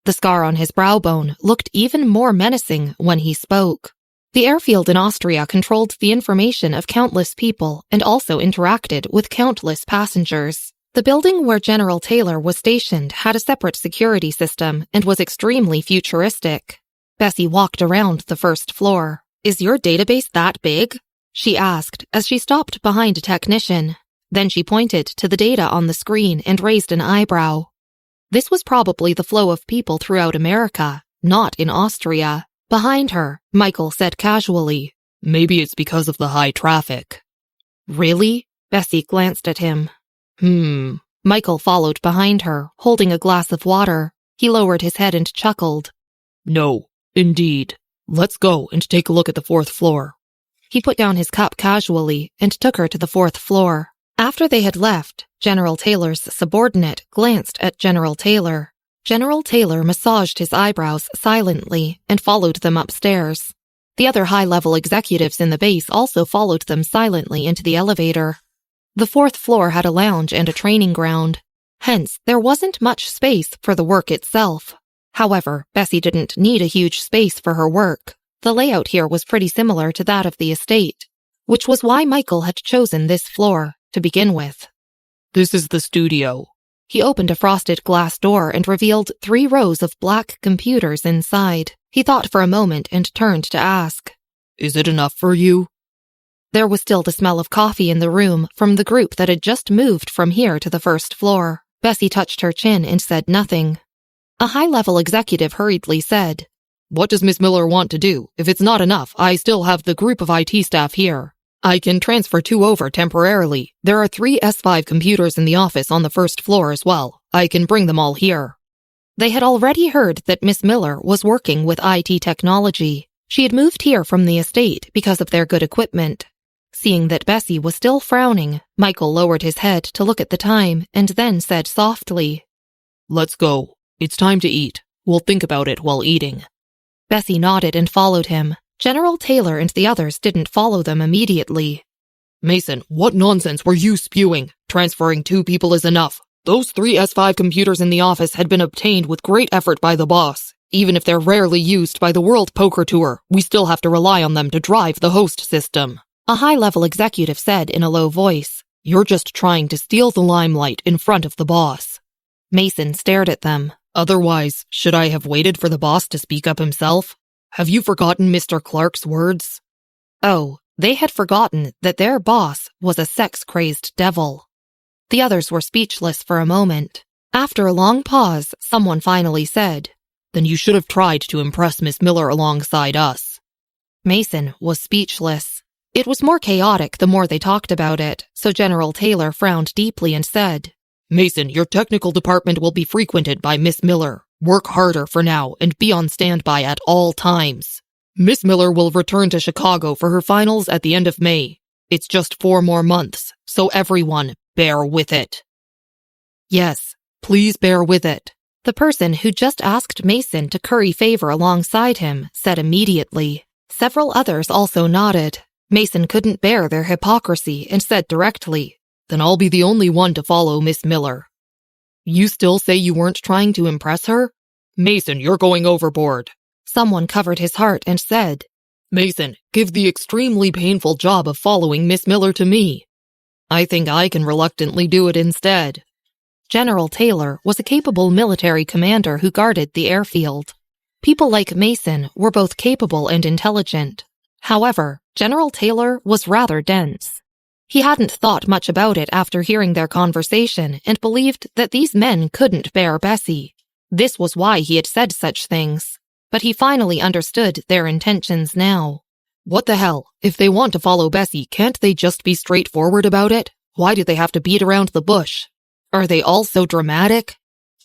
The scar on his brow bone looked even more menacing when he spoke. The airfield in Austria controlled the information of countless people and also interacted with countless passengers. The building where General Taylor was stationed had a separate security system and was extremely futuristic. Bessy walked around the 1st floor. Is your database that big? She asked as she stopped behind a technician. Then she pointed to the data on the screen and raised an eyebrow. This was probably the flow of people throughout America, not in Austria. Behind her, Michael said casually, Maybe it's because of the high traffic. Really? Bessy glanced at him. Michael followed behind her, holding a glass of water. He lowered his head and chuckled. No, indeed. Let's go and take a look at the 4th floor. He put down his cup casually and took her to the 4th floor. After they had left, General Taylor's subordinate glanced at General Taylor. General Taylor massaged his eyebrows silently and followed them upstairs. The other high-level executives in the base also followed them silently into the elevator. The 4th floor had a lounge and a training ground. Hence, there wasn't much space for the work itself. However, Bessy didn't need a huge space for her work. The layout here was pretty similar to that of the estate, which was why Michael had chosen this floor to begin with. This is the studio. He opened a frosted glass door and revealed 3 rows of black computers inside. He thought for a moment and turned to ask, Is it enough for you? There was still the smell of coffee in the room from the group that had just moved from here to the 1st floor. Bessy touched her chin and said nothing. A high-level executive hurriedly said, What does Miss Miller want to do? If it's not enough, I still have the group of IT staff here. I can transfer 2 over temporarily. There are 3 S5 computers in the office on the 1st floor as well. I can bring them all here. They had already heard that Miss Miller was working with IT technology. She had moved here from the estate because of their good equipment. Seeing that Bessy was still frowning, Michael lowered his head to look at the time and then said softly, Let's go. It's time to eat. We'll think about it while eating. Bessy nodded and followed him. General Taylor and the others didn't follow them immediately. Mason, what nonsense were you spewing? Transferring 2 people is enough. Those 3 S5 computers in the office had been obtained with great effort by the boss. Even if they're rarely used by the World Poker Tour, we still have to rely on them to drive the host system. A high-level executive said in a low voice, You're just trying to steal the limelight in front of the boss. Mason stared at them. Otherwise, should I have waited for the boss to speak up himself? Have you forgotten Mr. Clark's words? Oh, they had forgotten that their boss was a sex-crazed devil. The others were speechless for a moment. After a long pause, someone finally said, Then you should have tried to impress Miss Miller alongside us. Mason was speechless. It was more chaotic the more they talked about it, so General Taylor frowned deeply and said, Mason, your technical department will be frequented by Miss Miller. Work harder for now and be on standby at all times. Miss Miller will return to Chicago for her finals at the end of May. It's just 4 more months, so everyone, bear with it. Yes, please bear with it. The person who just asked Mason to curry favor alongside him said immediately. Several others also nodded. Mason couldn't bear their hypocrisy and said directly, "Then I'll be the only one to follow Miss Miller." "You still say you weren't trying to impress her?" "Mason, you're going overboard." Someone covered his heart and said, "Mason, give the extremely painful job of following Miss Miller to me. I think I can reluctantly do it instead." General Taylor was a capable military commander who guarded the airfield. People like Mason were both capable and intelligent. However, General Taylor was rather dense. He hadn't thought much about it after hearing their conversation and believed that these men couldn't bear Bessy. This was why he had said such things. But he finally understood their intentions now. What the hell? If they want to follow Bessy, can't they just be straightforward about it? Why do they have to beat around the bush? Are they all so dramatic?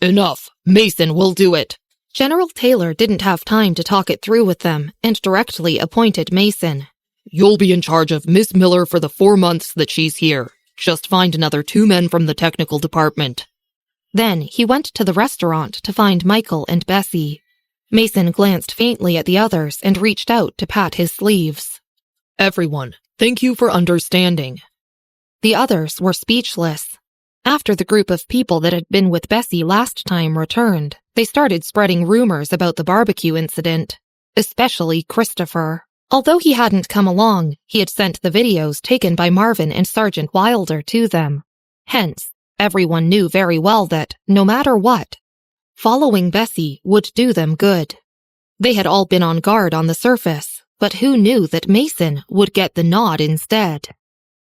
Enough! Mason will do it! General Taylor didn't have time to talk it through with them and directly appointed Mason. "You'll be in charge of Miss Miller for the 4 months that she's here. Just find another 2 men from the technical department." Then he went to the restaurant to find Michael and Bessy. Mason glanced faintly at the others and reached out to pat his sleeves. "Everyone, thank you for understanding." The others were speechless. After the group of people that had been with Bessy last time returned, they started spreading rumors about the barbecue incident, especially Christopher. Although he hadn't come along, he had sent the videos taken by Marvin and Sergeant Wilder to them. Hence, everyone knew very well that, no matter what, following Bessy would do them good. They had all been on guard on the surface, but who knew that Mason would get the nod instead?